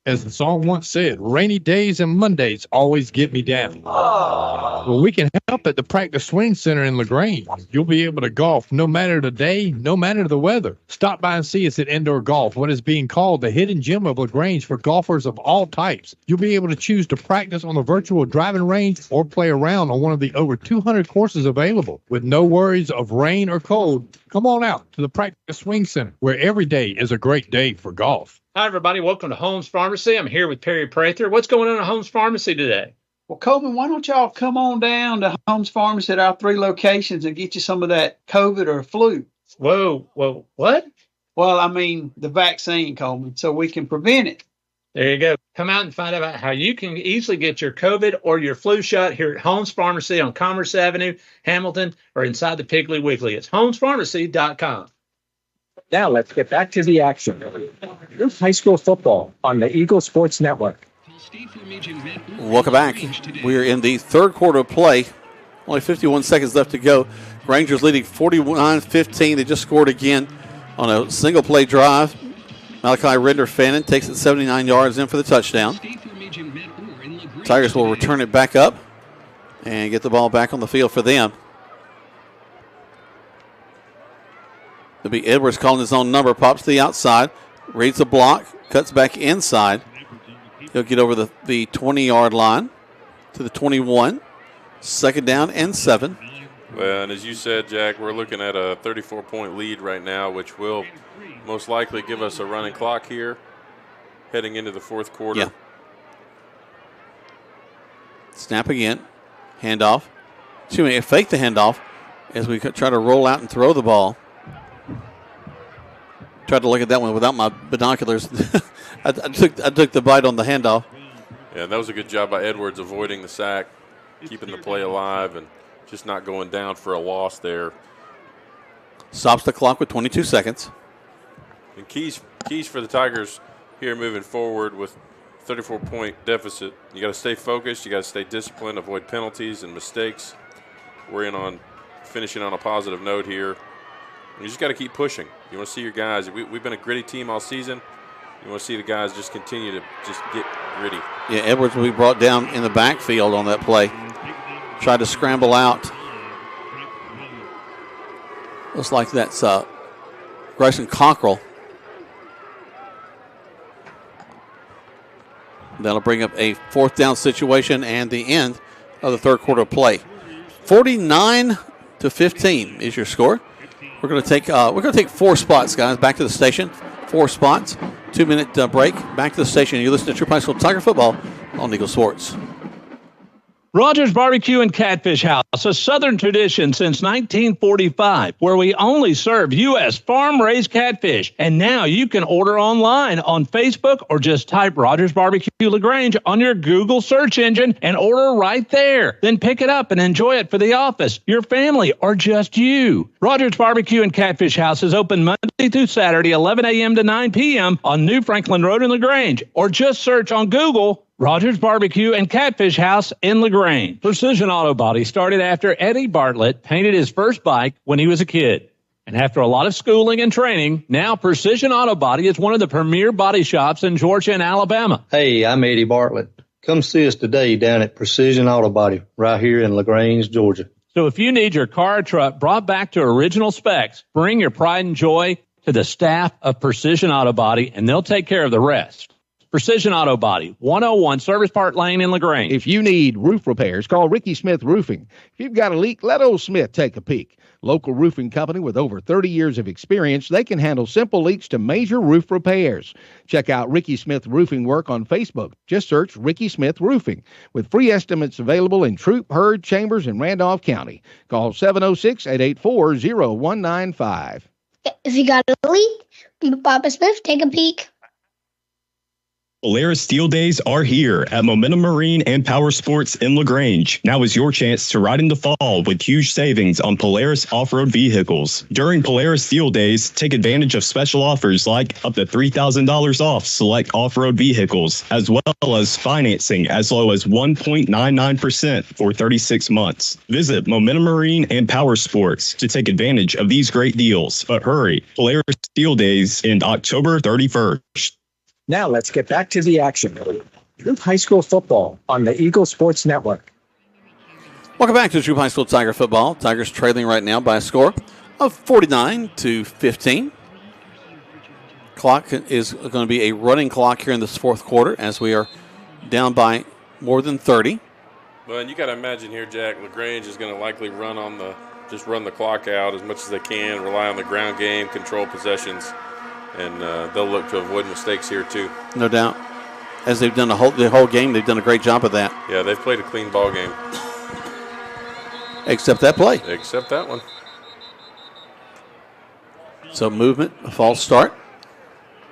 As the song once said, rainy days and Mondays always get me down. Well, we can help at the Practice Swing Center in LaGrange. You'll be able to golf no matter the day, no matter the weather. Stop by and see us at Indoor Golf, what is being called the hidden gem of LaGrange for golfers of all types. You'll be able to choose to practice on the virtual driving range or play around on one of the over 200 courses available. With no worries of rain or cold, come on out to the Practice Swing Center, where every day is a great day for golf. Hi, everybody. Welcome to Holmes Pharmacy. I'm here with Perry Prather. What's going on at Holmes Pharmacy today? Well, Coleman, why don't y'all come on down to Holmes Pharmacy at our 3 locations and get you some of that COVID or flu? Whoa, what? Well, I mean the vaccine, Coleman, so we can prevent it. There you go. Come out and find out how you can easily get your COVID or your flu shot here at Holmes Pharmacy on Commerce Avenue, Hamilton, or inside the Piggly Wiggly. It's HolmesPharmacy.com. Now let's get back to the action. Troup High School football on the Eagle Sports Network. Welcome back. We are in the third quarter of play. Only 51 seconds left to go. Rangers leading 49-15. They just scored again on a single play drive. Malachi Render-Fannin takes it 79 yards in for the touchdown. Tigers will return it back up and get the ball back on the field for them. It'll be Edwards calling his own number, pops to the outside, reads the block, cuts back inside. He'll get over the 20-yard line to the 21. Second down and 7. Well, and as you said, Jack, we're looking at a 34-point lead right now, which will most likely give us a running clock here heading into the fourth quarter. Yeah. Snap again. Handoff. Fake the handoff as we try to roll out and throw the ball. Tried to look at that one without my binoculars. I took the bite on the handoff. Yeah, that was a good job by Edwards avoiding the sack, keeping the play alive, and just not going down for a loss there. Stops the clock with 22 seconds. And keys for the Tigers here moving forward with 34-point deficit. You got to stay focused. You got to stay disciplined, avoid penalties and mistakes. We're in on finishing on a positive note here. You just got to keep pushing. You want to see your guys. We've been a gritty team all season. You want to see the guys just continue to just get gritty. Yeah, Edwards will be brought down in the backfield on that play. Tried to scramble out. Looks like that's Grayson Cockrell. That'll bring up a fourth down situation and the end of the third quarter play. 49-15 is your score. We're going to take 4 spots, guys. Back to the station. 4 spots. 2-minute break. Back to the station. You listen to Troup High School Tiger Football on Eagle Sports. Rogers Barbecue and Catfish House, a Southern tradition since 1945, where we only serve U.S. farm-raised catfish. And now you can order online on Facebook or just type Rogers Barbecue LaGrange on your Google search engine and order right there. Then pick it up and enjoy it for the office, your family, or just you. Rogers Barbecue and Catfish House is open Monday through Saturday, 11 a.m. to 9 p.m. on New Franklin Road in LaGrange, or just search on Google Rogers Barbecue and Catfish House in LaGrange. Precision Auto Body started after Eddie Bartlett painted his first bike when he was a kid. And after a lot of schooling and training, now Precision Auto Body is one of the premier body shops in Georgia and Alabama. Hey, I'm Eddie Bartlett. Come see us today down at Precision Auto Body right here in LaGrange, Georgia. So if you need your car or truck brought back to original specs, bring your pride and joy to the staff of Precision Auto Body, and they'll take care of the rest. Precision Auto Body, 101 Service Park Lane in LaGrange. If you need roof repairs, call Ricky Smith Roofing. If you've got a leak, let old Smith take a peek. Local roofing company with over 30 years of experience, they can handle simple leaks to major roof repairs. Check out Ricky Smith Roofing work on Facebook. Just search Ricky Smith Roofing. With free estimates available in Troup, Hurd, Chambers, and Randolph County. Call 706-884-0195. If you got a leak, Papa Smith, take a peek. Polaris Steel Days are here at Momentum Marine and Power Sports in LaGrange. Now is your chance to ride in the fall with huge savings on Polaris off-road vehicles. During Polaris Steel Days, take advantage of special offers like up to $3,000 off select off-road vehicles, as well as financing as low as 1.99% for 36 months. Visit Momentum Marine and Power Sports to take advantage of these great deals. But hurry, Polaris Steel Days end October 31st. Now let's get back to the action. Troup High School football on the Eagle Sports Network. Welcome back to Troup High School Tiger football. Tigers trailing right now by a score of 49-15. Clock is going to be a running clock here in this fourth quarter as we are down by more than 30. Well, and you got to imagine here, Jack, LaGrange is going to likely run the clock out as much as they can, rely on the ground game, control possessions. And they'll look to avoid mistakes here, too. No doubt. As they've done the whole game, they've done a great job of that. Yeah, they've played a clean ball game. Except that play. Except that one. So movement, a false start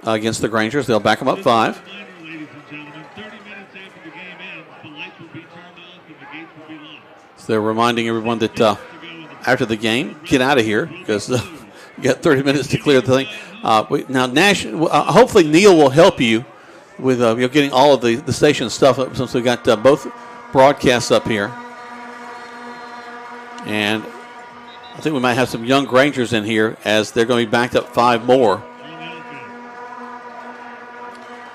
against the Grangers. They'll back them up 5. So they're reminding everyone that after the game, get out of here because you got 30 minutes to clear the thing. Now, Nash, hopefully Neil will help you with getting all of the station stuff up since we got both broadcasts up here. And I think we might have some young Grangers in here as they're going to be backed up 5 more.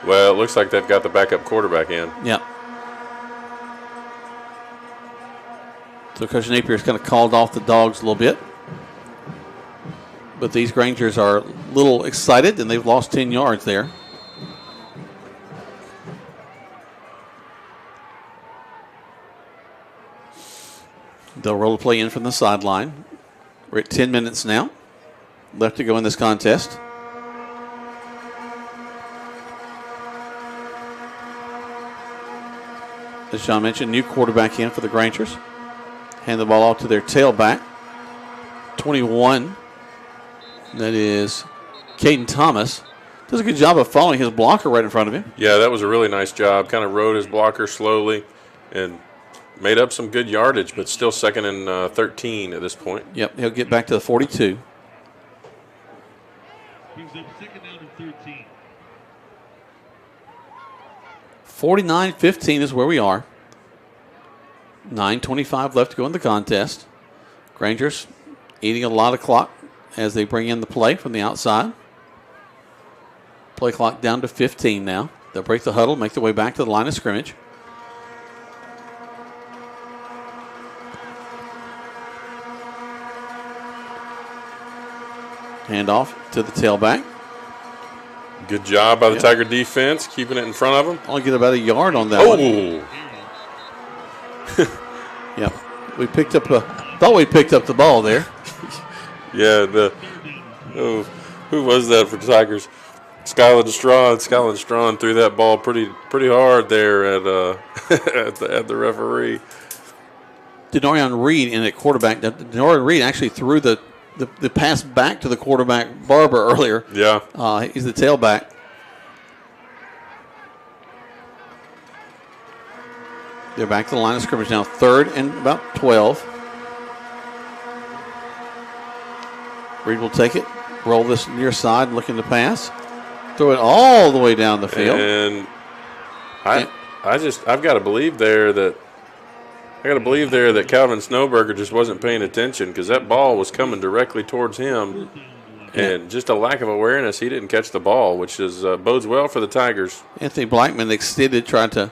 Well, it looks like they've got the backup quarterback in. Yeah. So Coach Napier's kind of called off the Dogs a little bit. But these Grangers are a little excited, and they've lost 10 yards there. They'll roll the play in from the sideline. We're at 10 minutes now left to go in this contest. As John mentioned, new quarterback in for the Grangers. Hand the ball off to their tailback. 21. That is Caden Thomas. Does a good job of following his blocker right in front of him. Yeah, that was a really nice job. Kind of rode his blocker slowly and made up some good yardage, but still second and 13 at this point. Yep, he'll get back to the 42. Brings up second down and 13. 49-15 is where we are. 9:25 left to go in the contest. Grangers eating a lot of clock as they bring in the play from the outside. Play clock down to 15 now. They'll break the huddle, make their way back to the line of scrimmage. Handoff to the tailback. Good job by the Tiger defense, keeping it in front of them. Only get about a yard on that one. Yeah, we picked up thought we picked up the ball there. Yeah, who was that for Tigers? Skyland Strawn threw that ball pretty hard there at the referee. Denorian Reed in at quarterback. Denorian Reed actually threw the pass back to the quarterback Barber earlier. Yeah, he's the tailback. They're back to the line of scrimmage now. 3rd and about 12. Reed will take it, roll this near side, looking to pass, throw it all the way down the field. And I've got to believe there that Calvin Snowberger just wasn't paying attention because that ball was coming directly towards him, and just a lack of awareness. He didn't catch the ball, which is bodes well for the Tigers. Anthony Blackman extended, tried to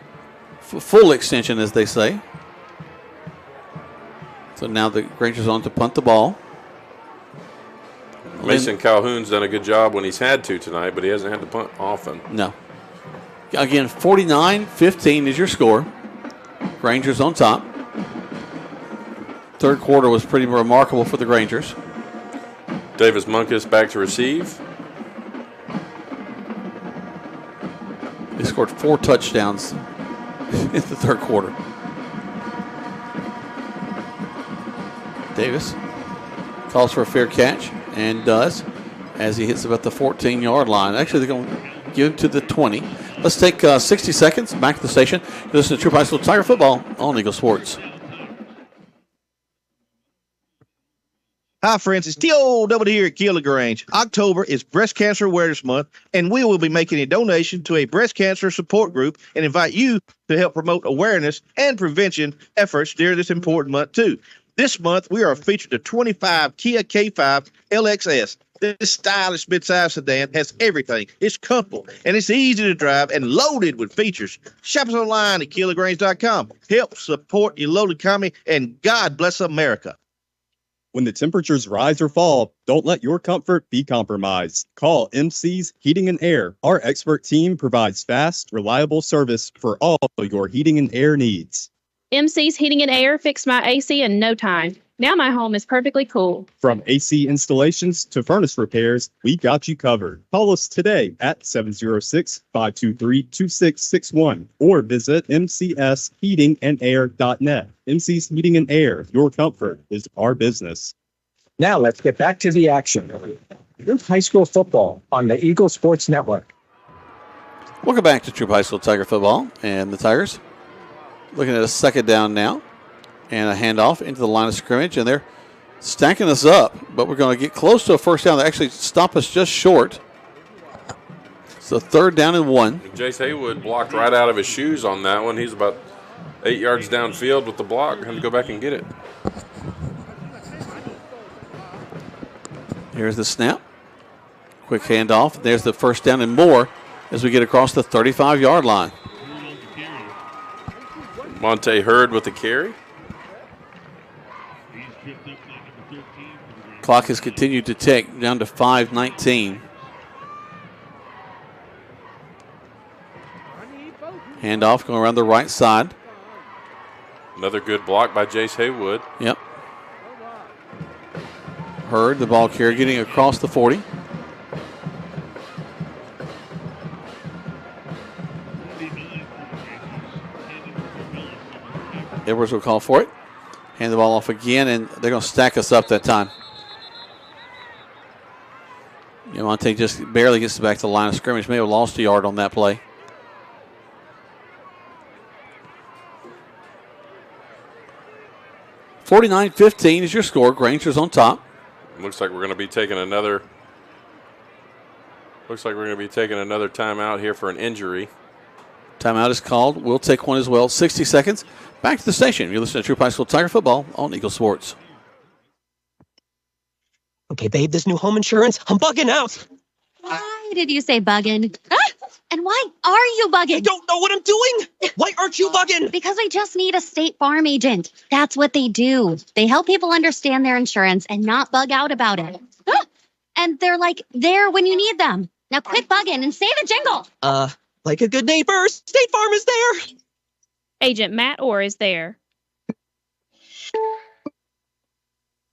full extension, as they say. So now the Granger's on to punt the ball. Mason Calhoun's done a good job when he's had to tonight, but he hasn't had to punt often. No. Again, 49-15 is your score. Granger's on top. Third quarter was pretty remarkable for the Grangers. Davis Munkus back to receive. They scored 4 touchdowns in the third quarter. Davis calls for a fair catch and does as he hits about the 14-yard line. Actually, they're going to give it to the 20. Let's take 60 seconds back to the station. You listen to Troup High School Tiger Football on Eagle Sports. Hi, friends. It's T.O. here at LaGrange. October is Breast Cancer Awareness Month, and we will be making a donation to a breast cancer support group and invite you to help promote awareness and prevention efforts during this important month, too. This month, we are featured the 25 Kia K5 LXS. This stylish midsize sedan has everything. It's comfortable, and it's easy to drive and loaded with features. Shop us online at KiaLaGrange.com. Help support your local economy, and God bless America. When the temperatures rise or fall, don't let your comfort be compromised. Call MC's Heating and Air. Our expert team provides fast, reliable service for all your heating and air needs. MC's Heating and Air fixed my AC in no time. Now my home is perfectly cool. From AC installations to furnace repairs, we got you covered. Call us today at 706-523-2661 or visit mcsheatingandair.net. MC's Heating and Air, your comfort is our business. Now let's get back to the action. Troup High School football on the Eagle Sports Network. Welcome back to Troup High School Tiger Football, and the Tigers looking at a second down now and a handoff into the line of scrimmage, and they're stacking us up, but we're going to get close to a first down. They actually stop us just short. So 3rd down and 1. Jace Haywood blocked right out of his shoes on that one. He's about 8 yards downfield with the block. Going to go back and get it. Here's the snap. Quick handoff. There's the first down and more as we get across the 35-yard line. Monte Hurd with the carry. Clock has continued to tick down to 5:19. Handoff going around the right side. Another good block by Jace Haywood. Yep. Hurd, the ball carrier, getting across the 40. Edwards will call for it. Hand the ball off again, and they're going to stack us up that time. Monte just barely gets back to the line of scrimmage. May have lost a yard on that play. $49-15 is your score. Granger's on top. Looks like we're going to be taking another. Looks like we're going to be taking another timeout here for an injury. Timeout is called. We'll take one as well. 60 seconds. Back to the station. You're listening to Troup High School Tiger Football on Eagle Sports. Okay, babe, this new home insurance, I'm bugging out. Why did you say bugging? And why are you bugging? I don't know what I'm doing. Why aren't you bugging? Because I just need a State Farm agent. That's what they do. They help people understand their insurance and not bug out about it. And they're like there when you need them. Now quit bugging and say the jingle. Like a good neighbor, State Farm is there. Agent Matt Orr is there.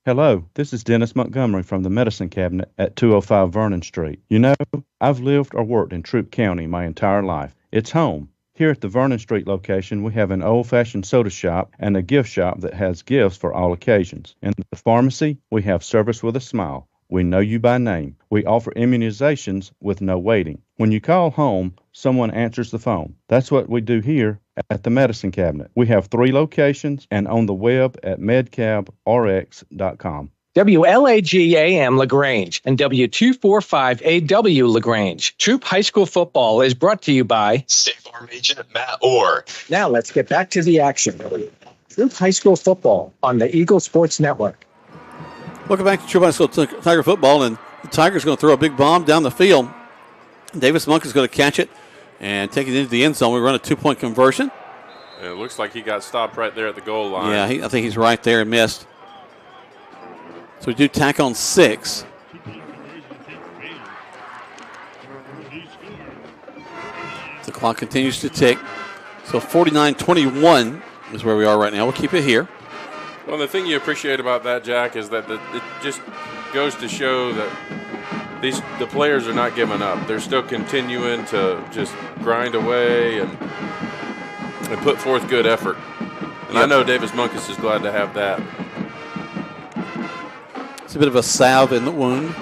Hello, this is Dennis Montgomery from the Medicine Cabinet at 205 Vernon Street. You know, I've lived or worked in Troup County my entire life. It's home. Here at the Vernon Street location, we have an old-fashioned soda shop and a gift shop that has gifts for all occasions. In the pharmacy, we have service with a smile. We know you by name. We offer immunizations with no waiting. When you call home, someone answers the phone. That's what we do here at the Medicine Cabinet. We have 3 locations and on the web at medcabrx.com. WLAG-AM LaGrange and W245AW LaGrange. Troup High School football is brought to you by State Farm Agent Matt Orr. Now let's get back to the action. Troup High School football on the Eagle Sports Network. Welcome back to Troup High School Tiger Football, and the Tigers going to throw a big bomb down the field. Davis Monk is going to catch it and take it into the end zone. We run a 2-point conversion. And it looks like he got stopped right there at the goal line. Yeah, I think he's right there and missed. So we do tack on 6. The clock continues to tick. So 49-21 is where we are right now. We'll keep it here. Well, the thing you appreciate about that, Jack, is that it just goes to show that the players are not giving up. They're still continuing to just grind away and put forth good effort. And I know Davis Munkus is glad to have that. It's a bit of a salve in the wound.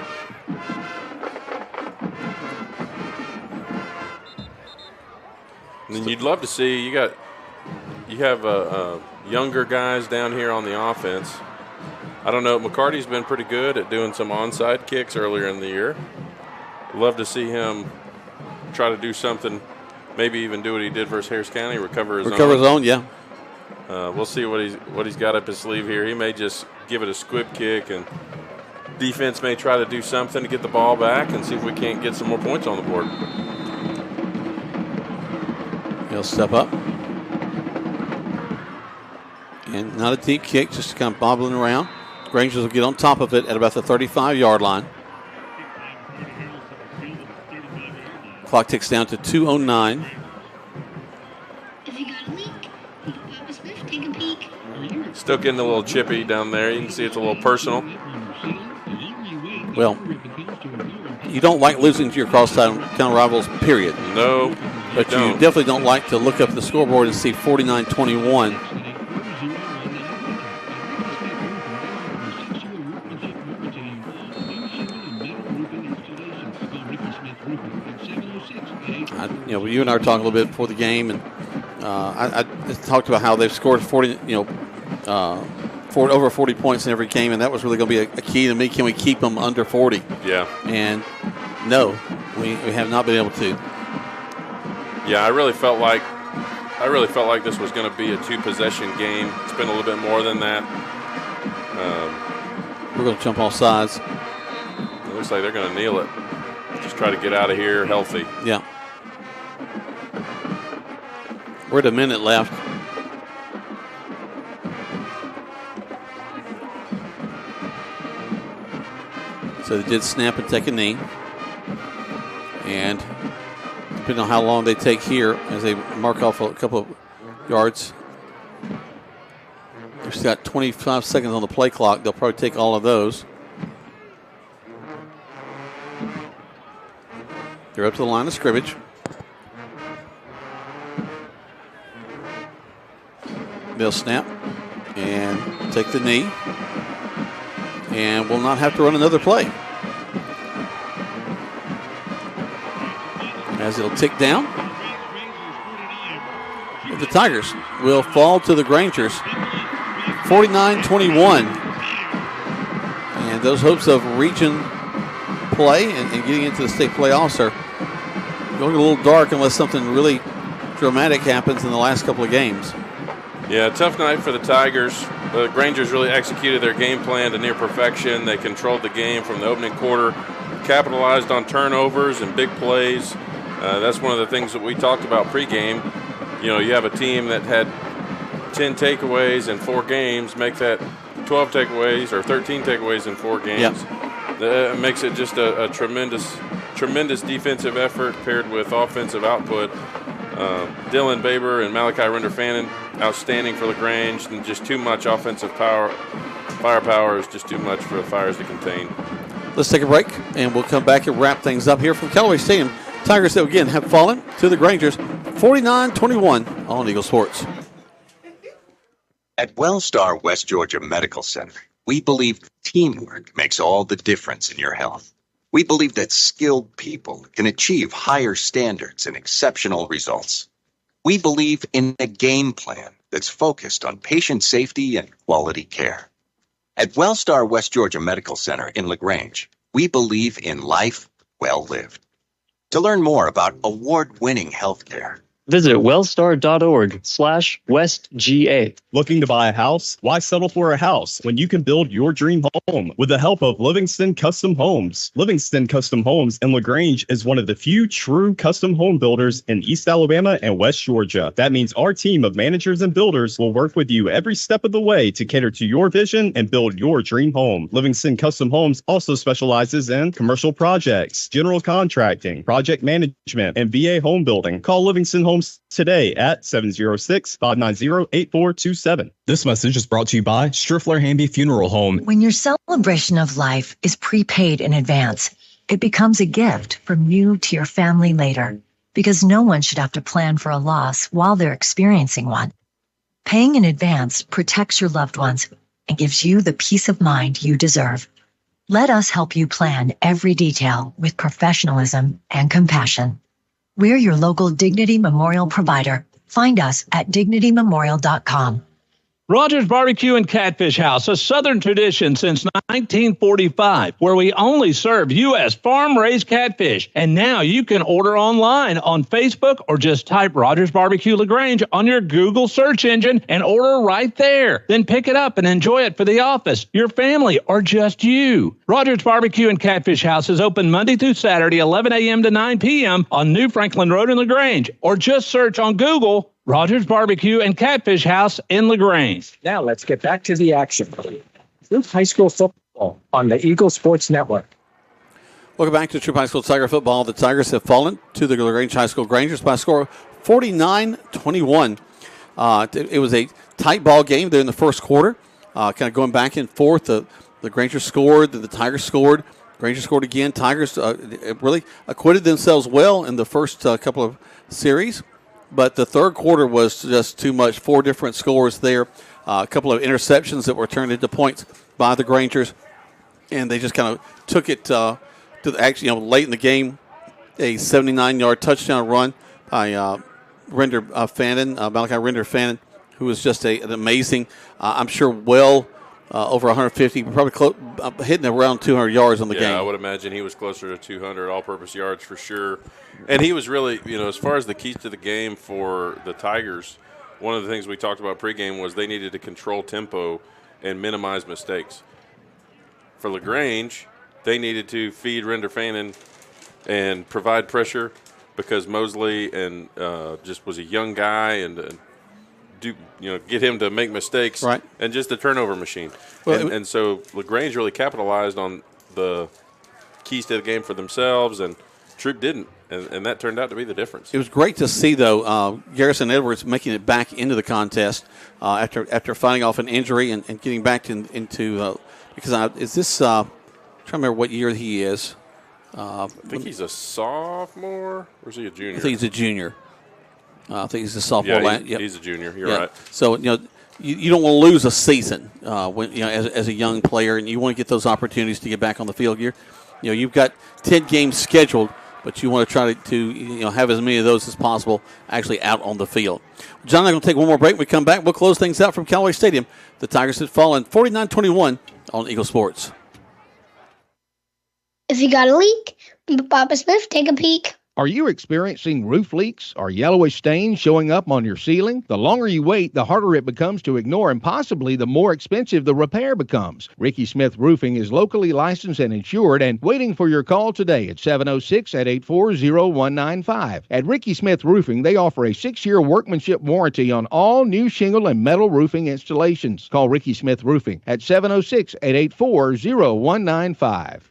And you'd love to see you have younger guys down here on the offense. I don't know. McCarty's been pretty good at doing some onside kicks earlier in the year. Love to see him try to do something. Maybe even do what he did versus Harris County, recover his own. Yeah. We'll see what he's got up his sleeve here. He may just give it a squib kick, and defense may try to do something to get the ball back and see if we can't get some more points on the board. He'll step up. And not a deep kick, just kind of bobbling around. Rangers will get on top of it at about the 35-yard line. Clock ticks down to 2:09. Still getting a little chippy down there. You can see it's a little personal. Well, you don't like losing to your crosstown rivals, period. No, but you definitely don't like to look up the scoreboard and see 49-21. You and I were talking a little bit before the game, and I talked about how they've scored 40, over 40 points in every game, and that was really going to be a key to me. Can we keep them under 40? Yeah. And no, we have not been able to. Yeah, I really felt like this was going to be a 2-possession game. It's been a little bit more than that. We're going to jump off sides. It looks like they're going to kneel it. Just try to get out of here healthy. Yeah. We're at a minute left. So they did snap and take a knee. And depending on how long they take here, as they mark off a couple of yards, they've got 25 seconds on the play clock. They'll probably take all of those. They're up to the line of scrimmage. They'll snap and take the knee, and will not have to run another play. As it'll tick down, the Tigers will fall to the Grangers, 49-21. And those hopes of region play and getting into the state playoffs are going a little dark unless something really dramatic happens in the last couple of games. Yeah, tough night for the Tigers. The Grangers really executed their game plan to near perfection. They controlled the game from the opening quarter, capitalized on turnovers and big plays. That's one of the things that we talked about pregame. You have a team that had 10 takeaways in 4 games, make that 12 takeaways or 13 takeaways in 4 games. Yep. That makes it just a tremendous defensive effort paired with offensive output. Dylan Baber and Malachi Render-Fannin, outstanding for LaGrange, and just too much offensive firepower is just too much for the Fires to contain. Let's take a break, and we'll come back and wrap things up here from Callaway Stadium. Tigers, again, have fallen to the Grangers, 49-21 on Eagle Sports. At Wellstar West Georgia Medical Center, we believe teamwork makes all the difference in your health. We believe that skilled people can achieve higher standards and exceptional results. We believe in a game plan that's focused on patient safety and quality care. At Wellstar West Georgia Medical Center in LaGrange, we believe in life well lived. To learn more about award-winning healthcare, Visit wellstar.org/westga. Looking to buy a house? Why settle for a house when you can build your dream home with the help of Livingston Custom Homes? Livingston Custom Homes in LaGrange is one of the few true custom home builders in East Alabama and West Georgia. That means our team of managers and builders will work with you every step of the way to cater to your vision and build your dream home. Livingston Custom Homes also specializes in commercial projects, general contracting, project management, and VA home building. Call Livingston Homes today at 706-590-8427. This message is brought to you by Striffler Hamby Funeral Home. When your celebration of life is prepaid in advance, it becomes a gift from you to your family later, because no one should have to plan for a loss while they're experiencing one. Paying in advance protects your loved ones and gives you the peace of mind you deserve. Let us help you plan every detail with professionalism and compassion. We're your local Dignity Memorial provider. Find us at dignitymemorial.com. Rogers Barbecue and Catfish House, a Southern tradition since 1945, where we only serve U.S. farm-raised catfish. And now you can order online on Facebook or just type Rogers Barbecue LaGrange on your Google search engine and order right there. Then pick it up and enjoy it for the office, your family, or just you. Rogers Barbecue and Catfish House is open Monday through Saturday, 11 a.m. to 9 p.m. on New Franklin Road in LaGrange, or just search on Google Rogers Barbecue and Catfish House in LaGrange. Now let's get back to the action. Troup High School football on the Eagle Sports Network. Welcome back to Troup High School Tiger football. The Tigers have fallen to the LaGrange High School Grangers by a score of 49-21. It was a tight ball game there in the first quarter, kind of going back and forth. The Grangers scored, the Tigers scored. Grangers scored again. Tigers really acquitted themselves well in the first couple of series. But the third quarter was just too much. 4 different scores there. A couple of interceptions that were turned into points by the Grangers. And they just kind of took it to actually, late in the game, a 79-yard touchdown run by Malachi Render-Fannin, who was just an amazing, I'm sure, over 150, probably hitting around 200 yards on the game. Yeah, I would imagine he was closer to 200 all-purpose yards for sure. And he was really, as far as the keys to the game for the Tigers, one of the things we talked about pregame was they needed to control tempo and minimize mistakes. For LaGrange, they needed to feed Render-Fannin and provide pressure because Mosley and just was a young guy and get him to make mistakes, right? And just a turnover machine. Well, and so LaGrange really capitalized on the keys to the game for themselves, and Troup didn't, and that turned out to be the difference. It was great to see, though, Garrison Edwards making it back into the contest after fighting off an injury and getting back into because is this I'm trying to remember what year he is. I think he's a sophomore, or is he a junior? I think he's a junior. I think he's a sophomore. Yeah, he's a junior. You're right. So you don't want to lose a season when as a young player, and you want to get those opportunities to get back on the field. You've got 10 games scheduled, but you want to try to have as many of those as possible actually out on the field. John and I are going to take one more break. When we come back, we'll close things out from Callaway Stadium. The Tigers had fallen 49-21 on Eagle Sports. If you got a leak, Papa Smith, take a peek. Are you experiencing roof leaks or yellowish stains showing up on your ceiling? The longer you wait, the harder it becomes to ignore, and possibly the more expensive the repair becomes. Ricky Smith Roofing is locally licensed and insured and waiting for your call today at 706-884-0195. At Ricky Smith Roofing, they offer a 6-year workmanship warranty on all new shingle and metal roofing installations. Call Ricky Smith Roofing at 706-884-0195.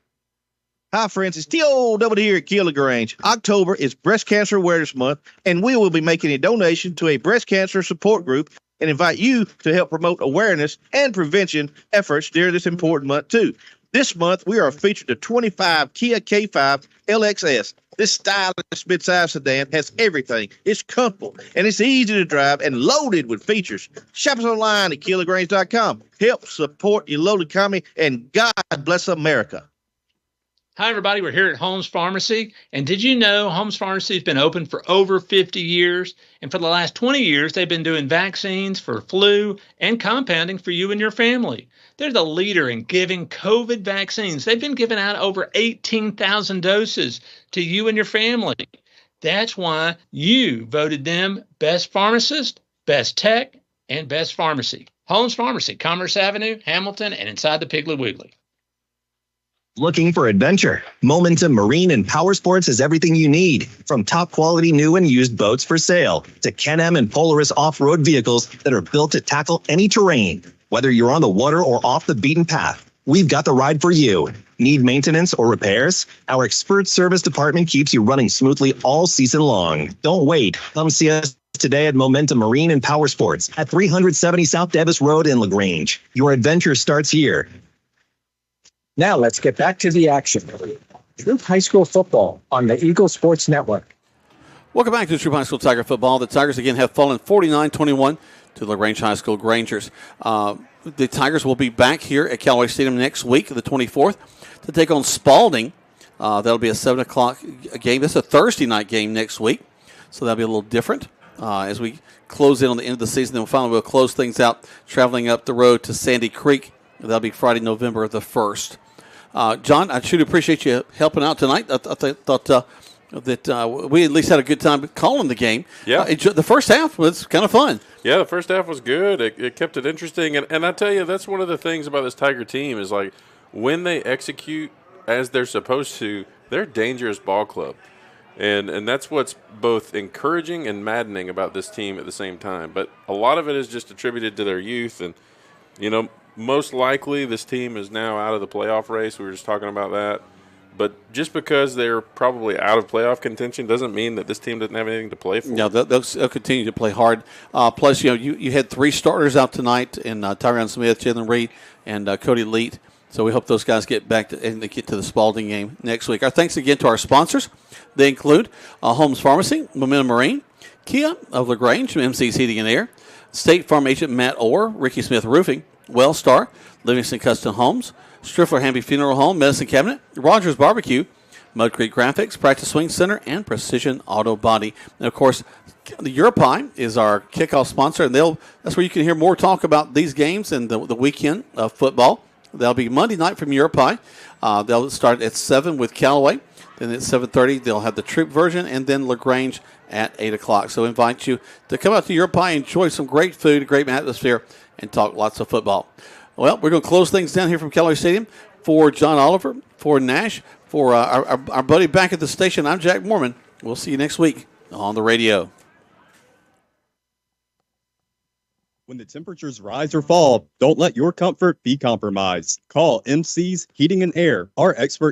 Hi, friends. It's T.O. Double here at LaGrange. October is Breast Cancer Awareness Month, and we will be making a donation to a breast cancer support group and invite you to help promote awareness and prevention efforts during this important month, too. This month, we are featured the 25 Kia K5 LXS. This stylish midsize sedan has everything. It's comfortable, and it's easy to drive and loaded with features. Shop us online at KiaLaGrange.com. Help support your local economy, and God bless America. Hi, everybody. We're here at Holmes Pharmacy. And did you know Holmes Pharmacy has been open for over 50 years? And for the last 20 years, they've been doing vaccines for flu and compounding for you and your family. They're the leader in giving COVID vaccines. They've been giving out over 18,000 doses to you and your family. That's why you voted them best pharmacist, best tech, and best pharmacy. Holmes Pharmacy, Commerce Avenue, Hamilton, and inside the Piggly Wiggly. Looking for adventure? Momentum Marine and Power Sports has everything you need, from top quality new and used boats for sale to Can-Am and Polaris off-road vehicles that are built to tackle any terrain. Whether you're on the water or off the beaten path, we've got the ride for you. Need maintenance or repairs? Our expert service department keeps you running smoothly all season long. Don't wait. Come see us today at Momentum Marine and Power Sports at 370 South Davis Road in LaGrange. Your adventure starts here. Now let's get back to the action. Troup High School football on the Eagle Sports Network. Welcome back to Troup High School Tiger football. The Tigers again have fallen 49-21 to LaGrange High School Grangers. The Tigers will be back here at Callaway Stadium next week, the 24th, to take on Spalding. That'll be a 7 o'clock game. This is a Thursday night game next week, so that'll be a little different as we close in on the end of the season. Then finally we'll close things out traveling up the road to Sandy Creek. That'll be Friday, November the 1st. John, I should appreciate you helping out tonight. I thought that we at least had a good time calling the game. Yeah. The first half was kind of fun. Yeah, the first half was good. It kept it interesting. And I tell you, that's one of the things about this Tiger team is, like, when they execute as they're supposed to, they're a dangerous ball club. And that's what's both encouraging and maddening about this team at the same time. But a lot of it is just attributed to their youth. And, you know, most likely this team is now out of the playoff race. We were just talking about that. But just because they're probably out of playoff contention doesn't mean that this team doesn't have anything to play for. No, they'll continue to play hard. Plus, you had 3 starters out tonight in Tyron Smith, Jalen Reed, and Cody Leet. So we hope those guys get back and they get to the Spalding game next week. Our thanks again to our sponsors. They include Holmes Pharmacy, Momentum Marine, Kia of LaGrange, MC's Heating and Air, State Farm Agent Matt Orr, Ricky Smith Roofing, Wellstar, Livingston Custom Homes, Striffler Hamby Funeral Home, Medicine Cabinet, Rogers Barbecue, Mud Creek Graphics, Practice Swing Center, and Precision Auto Body. And, of course, the Europie is our kickoff sponsor, and that's where you can hear more talk about these games and the weekend of football. That'll be Monday night from Europie. They'll start at 7 with Callaway. Then at 7:30, they'll have the Troup version, and then LaGrange at 8 o'clock. So I invite you to come out to Europie, enjoy some great food, great atmosphere, and talk lots of football. Well, we're going to close things down here from Callaway Stadium. For John Oliver, for Nash, for our buddy back at the station, I'm Jack Mormon. We'll see you next week on the radio. When the temperatures rise or fall, don't let your comfort be compromised. Call MC's Heating and Air. Our expert